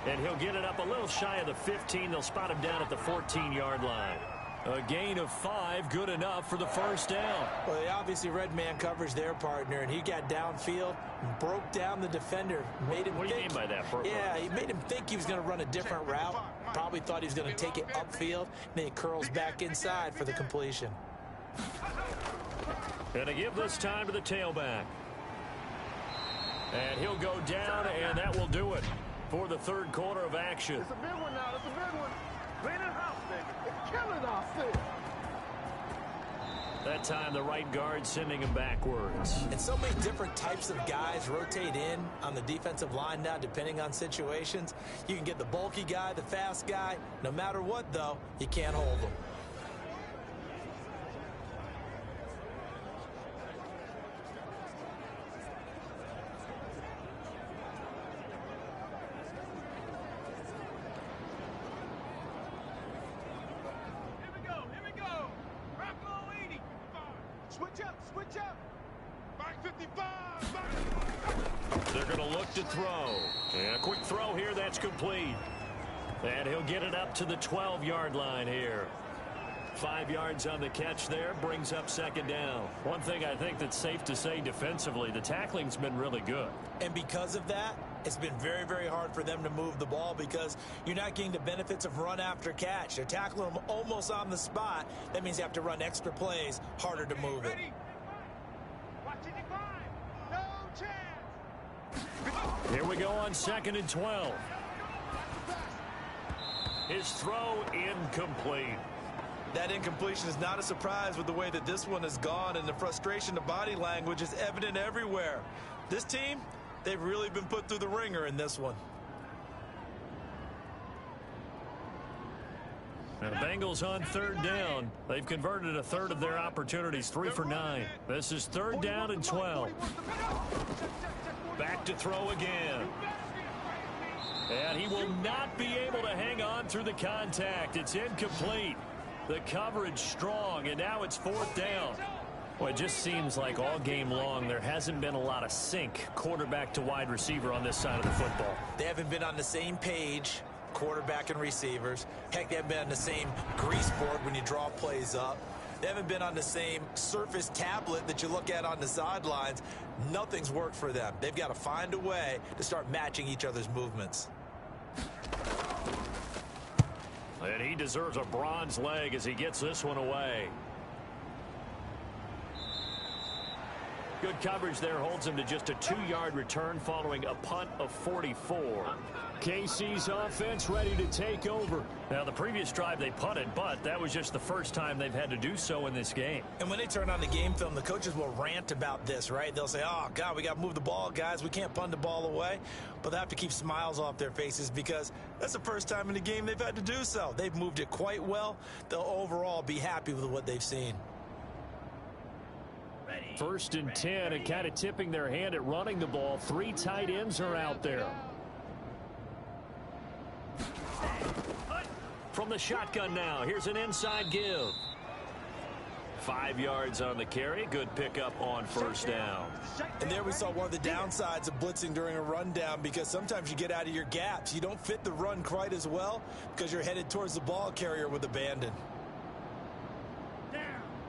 And he'll get it up a little shy of the 15. They'll spot him down at the 14-yard line. A gain of 5, good enough for the 1st down. Well, they obviously read man coverage their partner, and he got downfield and broke down the defender. Made him what do you mean by that? Yeah, he made him think he was going to run a different route. Probably thought he was going to take it upfield. Then he curls back inside for the completion. And to give this time to the tailback. And he'll go down, and that will do it for the 3rd quarter of action. It's a big one now. It's a big one. Clean it house, nigga. It's killing us. That time the right guard sending him backwards. And so many different types of guys rotate in on the defensive line now, depending on situations. You can get the bulky guy, the fast guy. No matter what, though, you can't hold them. Switch up. Back 55. They're going to look to throw. And a quick throw here. That's complete. And he'll get it up to the 12-yard line here. 5 yards on the catch there. Brings up second down. One thing I think that's safe to say defensively, the tackling's been really good. And because of that, it's been very, very hard for them to move the ball because you're not getting the benefits of run after catch. They're tackling them almost on the spot. That means you have to run extra plays, harder to move it. No chance. Here we go on 2nd and 12. His throw incomplete. That incompletion is not a surprise with the way that this one has gone, and the frustration of body language is evident everywhere. This team, they've really been put through the ringer in this one. And the Bengals on 3rd down. They've converted a third of their opportunities, 3 for 9. This is 3rd down and 12. Back to throw again. And he will not be able to hang on through the contact. It's incomplete. The coverage strong, and now it's 4th down. Well, it just seems like all game long there hasn't been a lot of sync quarterback to wide receiver on this side of the football. They haven't been on the same page, quarterback and receivers. Heck, they haven't been on the same grease board when you draw plays up. They haven't been on the same surface tablet that you look at on the sidelines. Nothing's worked for them. They've got to find a way to start matching each other's movements. And he deserves a bronze leg as he gets this one away. Good coverage there holds him to just a 2-yard return following a punt of 44. KC's offense ready to take over. Now, the previous drive they punted, but that was just the first time they've had to do so in this game. And when they turn on the game film, the coaches will rant about this, right? They'll say, oh, God, we got to move the ball, guys. We can't punt the ball away. But they have to keep smiles off their faces because that's the first time in the game they've had to do so. They've moved it quite well. They'll overall be happy with what they've seen. 1st and 10, and kind of tipping their hand at running the ball. 3 tight ends are out there. From the shotgun now, here's an inside give. 5 yards on the carry. Good pickup on 1st down. And there we saw one of the downsides of blitzing during a rundown because sometimes you get out of your gaps. You don't fit the run quite as well because you're headed towards the ball carrier with abandon.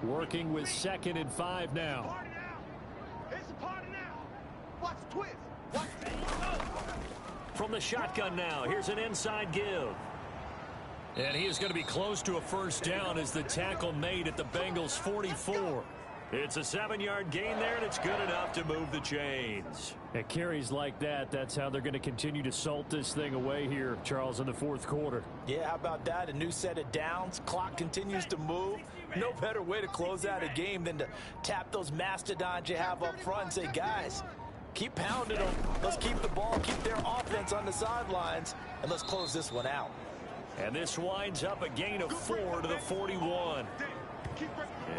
Working with 2nd and 5 now. It's a party now. Watch the twist. Watch the From the shotgun now, here's an inside give. And he is going to be close to a 1st down as the tackle made at the Bengals' 44. It's a 7-yard gain there, and it's good enough to move the chains. At carries like that, that's how they're going to continue to salt this thing away here, Charles, in the 4th quarter. Yeah, how about that? A new set of downs. Clock continues to move. No better way to close out a game than to tap those mastodons you have up front and say, guys, keep pounding them. Let's keep the ball, keep their offense on the sidelines, and let's close this one out. And this winds up a gain of 4 to the 41.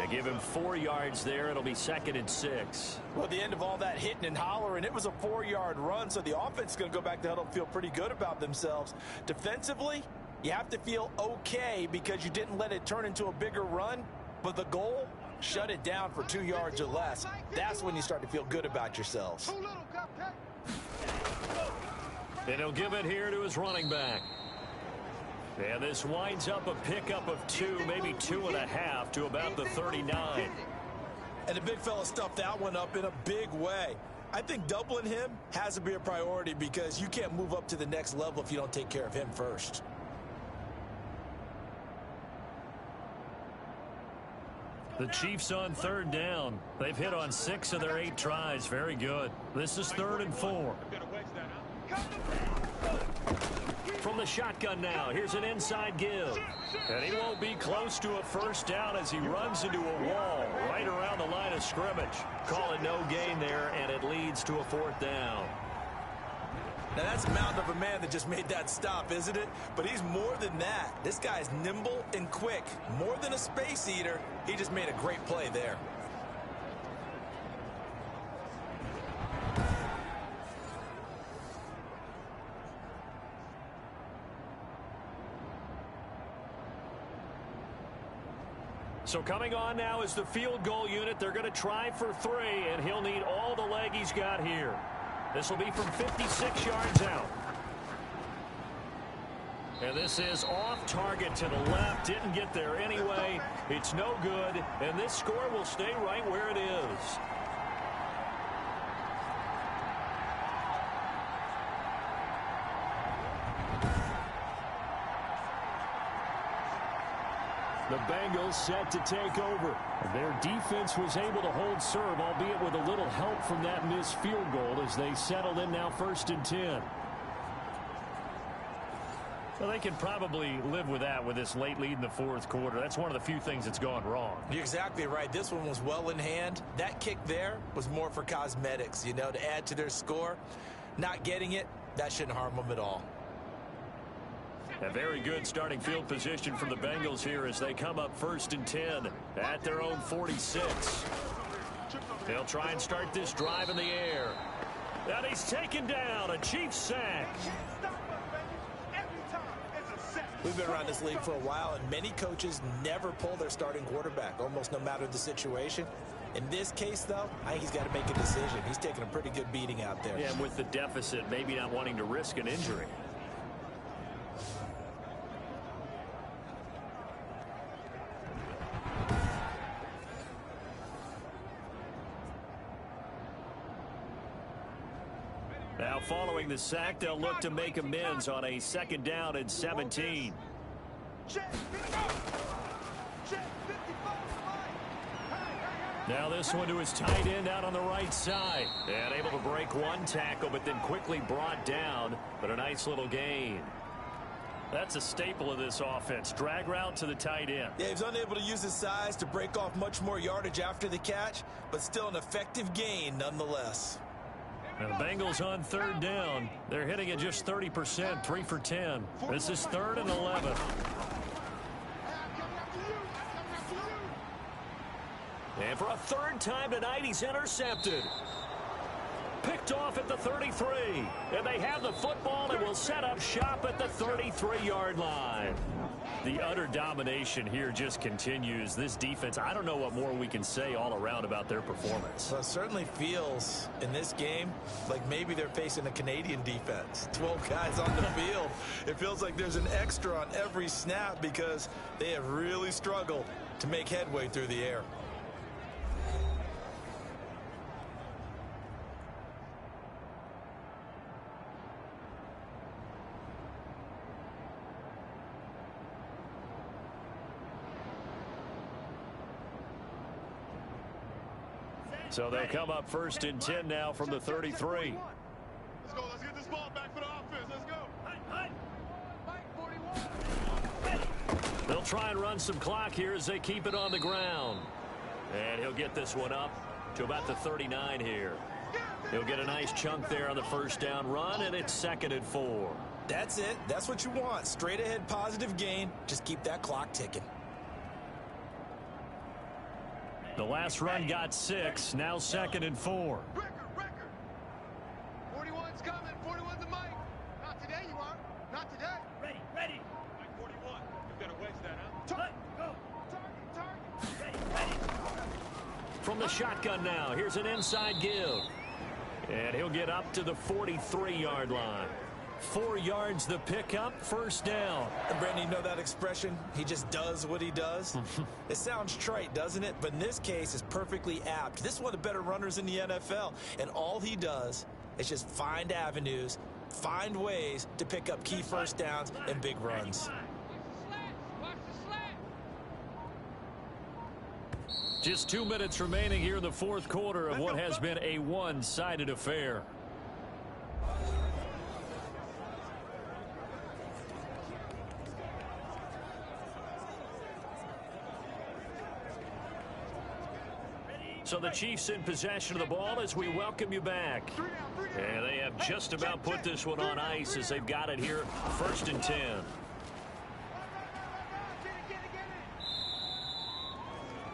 And give him 4 yards there. It'll be 2nd and 6. Well, at the end of all that hitting and hollering, it was a 4-yard run, so the offense is going to go back to huddle and feel pretty good about themselves. Defensively, you have to feel okay because you didn't let it turn into a bigger run, but the goal, shut it down for 2 yards or less. That's when you start to feel good about yourselves. And he'll give it here to his running back. And this winds up a pickup of 2, maybe 2.5 to about the 39. And the big fella stuffed that one up in a big way. I think doubling him has to be a priority because you can't move up to the next level if you don't take care of him first. The Chiefs on 3rd down. They've hit on 6 of their 8 tries. Very good. This is 3rd and 4. from the shotgun now. Here's an inside give. And he won't be close to a first down as he runs into a wall right around the line of scrimmage. Call it no gain there, and it leads to a fourth down. Now, that's a mountain of a man that just made that stop, isn't it? But he's more than that. This guy's nimble and quick. More than a space eater, he just made a great play there. So coming on now is the field goal unit. They're going to try for 3, and he'll need all the leg he's got here. This will be from 56 yards out. And this is off target to the left. Didn't get there anyway. It's no good, and this score will stay right where it is. The Bengals set to take over. Their defense was able to hold serve, albeit with a little help from that missed field goal as they settled in now 1st and 10. Well, they can probably live with that with this late lead in the 4th quarter. That's one of the few things that's gone wrong. You're exactly right. This one was well in hand. That kick there was more for cosmetics, you know, to add to their score. Not getting it, that shouldn't harm them at all. A very good starting field position for the Bengals here as they come up 1st and 10 at their own 46. They'll try and start this drive in the air. And he's taken down, a Chiefs sack. We've been around this league for a while, and many coaches never pull their starting quarterback, almost no matter the situation. In this case, though, I think he's got to make a decision. He's taking a pretty good beating out there. Yeah, and with the deficit, maybe not wanting to risk an injury. Now following the sack, they'll look to make amends on a 2nd down and 17. Now this one to his tight end out on the right side. And able to break one tackle, but then quickly brought down. But a nice little gain. That's a staple of this offense. Drag route to the tight end. Yeah, he was unable to use his size to break off much more yardage after the catch, but still an effective gain nonetheless. Now the Bengals on 3rd down. They're hitting at just 30%, 3 for 10. This is 3rd and 11. And for a 3rd time tonight, he's intercepted. Picked off at the 33. And they have the football and will set up shop at the 33-yard line. The utter domination here just continues. This defense, I don't know what more we can say all around about their performance. Well, it certainly feels in this game like maybe they're facing a Canadian defense. 12 guys on the field. It feels like there's an extra on every snap because they have really struggled to make headway through the air. So they'll come up 1st and 10 now from the 33. Let's go. Let's get this ball back for the offense. Let's go. They'll try and run some clock here as they keep it on the ground. And he'll get this one up to about the 39 here. He'll get a nice chunk there on the 1st down run, and it's 2nd and 4. That's it. That's what you want. Straight ahead positive gain. Just keep that clock ticking. The last run got 6. Now 2nd and 4. Record. 41's coming. 41's the mic. Not today, you are. Not today. Ready. Mike 41. You got to wedge that out. Go. Target. Ready. From the shotgun now, here's an inside give. And he'll get up to the 43-yard line. 4 yards the pickup, 1st down. And Brandon, you know that expression? He just does what he does. It sounds trite, doesn't it? But in this case, it's perfectly apt. This is one of the better runners in the NFL. And all he does is just find avenues, find ways to pick up key 1st downs and big runs. Watch the slant. Just 2 minutes remaining here in the 4th quarter of what has been a one-sided affair. So the Chiefs in possession of the ball as we welcome you back. And they have just about put this one on ice as they've got it here, 1st and 10.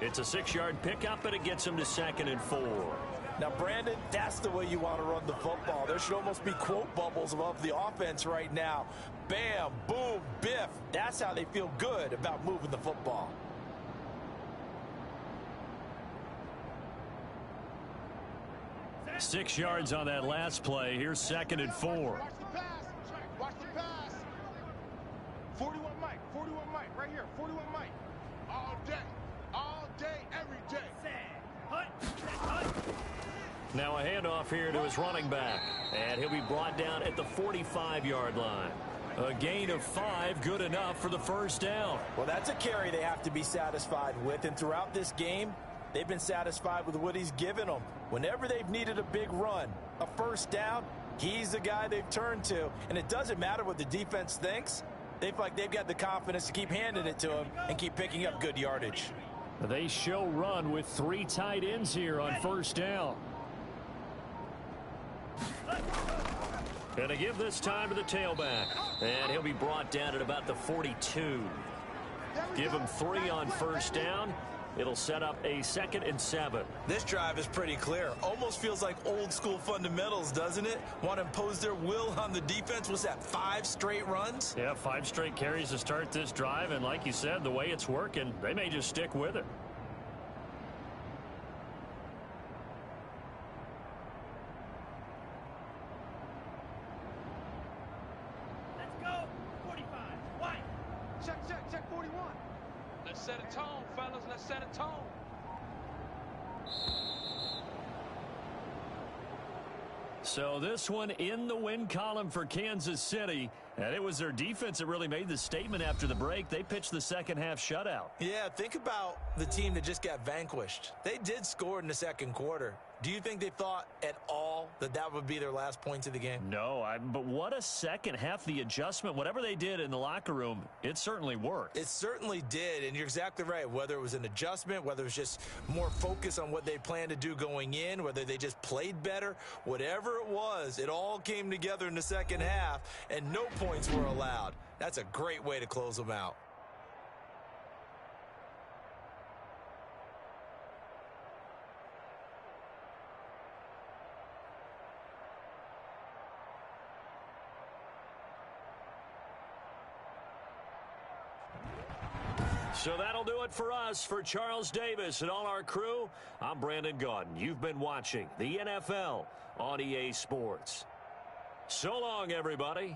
It's a 6-yard pickup, and it gets them to 2nd and 4. Now, Brandon, that's the way you want to run the football. There should almost be quote bubbles above the offense right now. Bam, boom, biff. That's how they feel good about moving the football. Six yards on that last play. Here's 2nd and 4. Watch the pass. Watch the pass. 41 Mike. 41 Mike. Right here. 41 Mike. All day. All day, every day. Now a handoff here to his running back. And he'll be brought down at the 45-yard line. A gain of 5, good enough for the 1st down. Well, that's a carry they have to be satisfied with. And throughout this game, they've been satisfied with what he's given them. Whenever they've needed a big run, a 1st down, he's the guy they've turned to. And it doesn't matter what the defense thinks. They feel like they've got the confidence to keep handing it to him and keep picking up good yardage. They show run with 3 tight ends here on 1st down. Going to give this time to the tailback. And he'll be brought down at about the 42. Give him 3 on 1st down. It'll set up a 2nd and 7. This drive is pretty clear. Almost feels like old school fundamentals, doesn't it? Want to impose their will on the defense. Was that 5 straight runs? Yeah, 5 straight carries to start this drive. And like you said, the way it's working, they may just stick with it. Let's go. 45. White. Check 41. Let's set a tone, fellas. Let's set a tone. So this one in the win column for Kansas City. And it was their defense that really made the statement after the break. They pitched the second half shutout. Yeah, think about the team that just got vanquished. They did score in the second quarter. Do you think they thought at all that that would be their last points of the game? No, but what a second half. The adjustment, whatever they did in the locker room, it certainly worked. It certainly did, and you're exactly right. Whether it was an adjustment, whether it was just more focus on what they planned to do going in, whether they just played better, whatever it was, it all came together in the second half, and no points were allowed. That's a great way to close them out. So that'll do it for us. For Charles Davis and all our crew, I'm Brandon Gaudin. You've been watching the NFL on EA Sports. So long, everybody.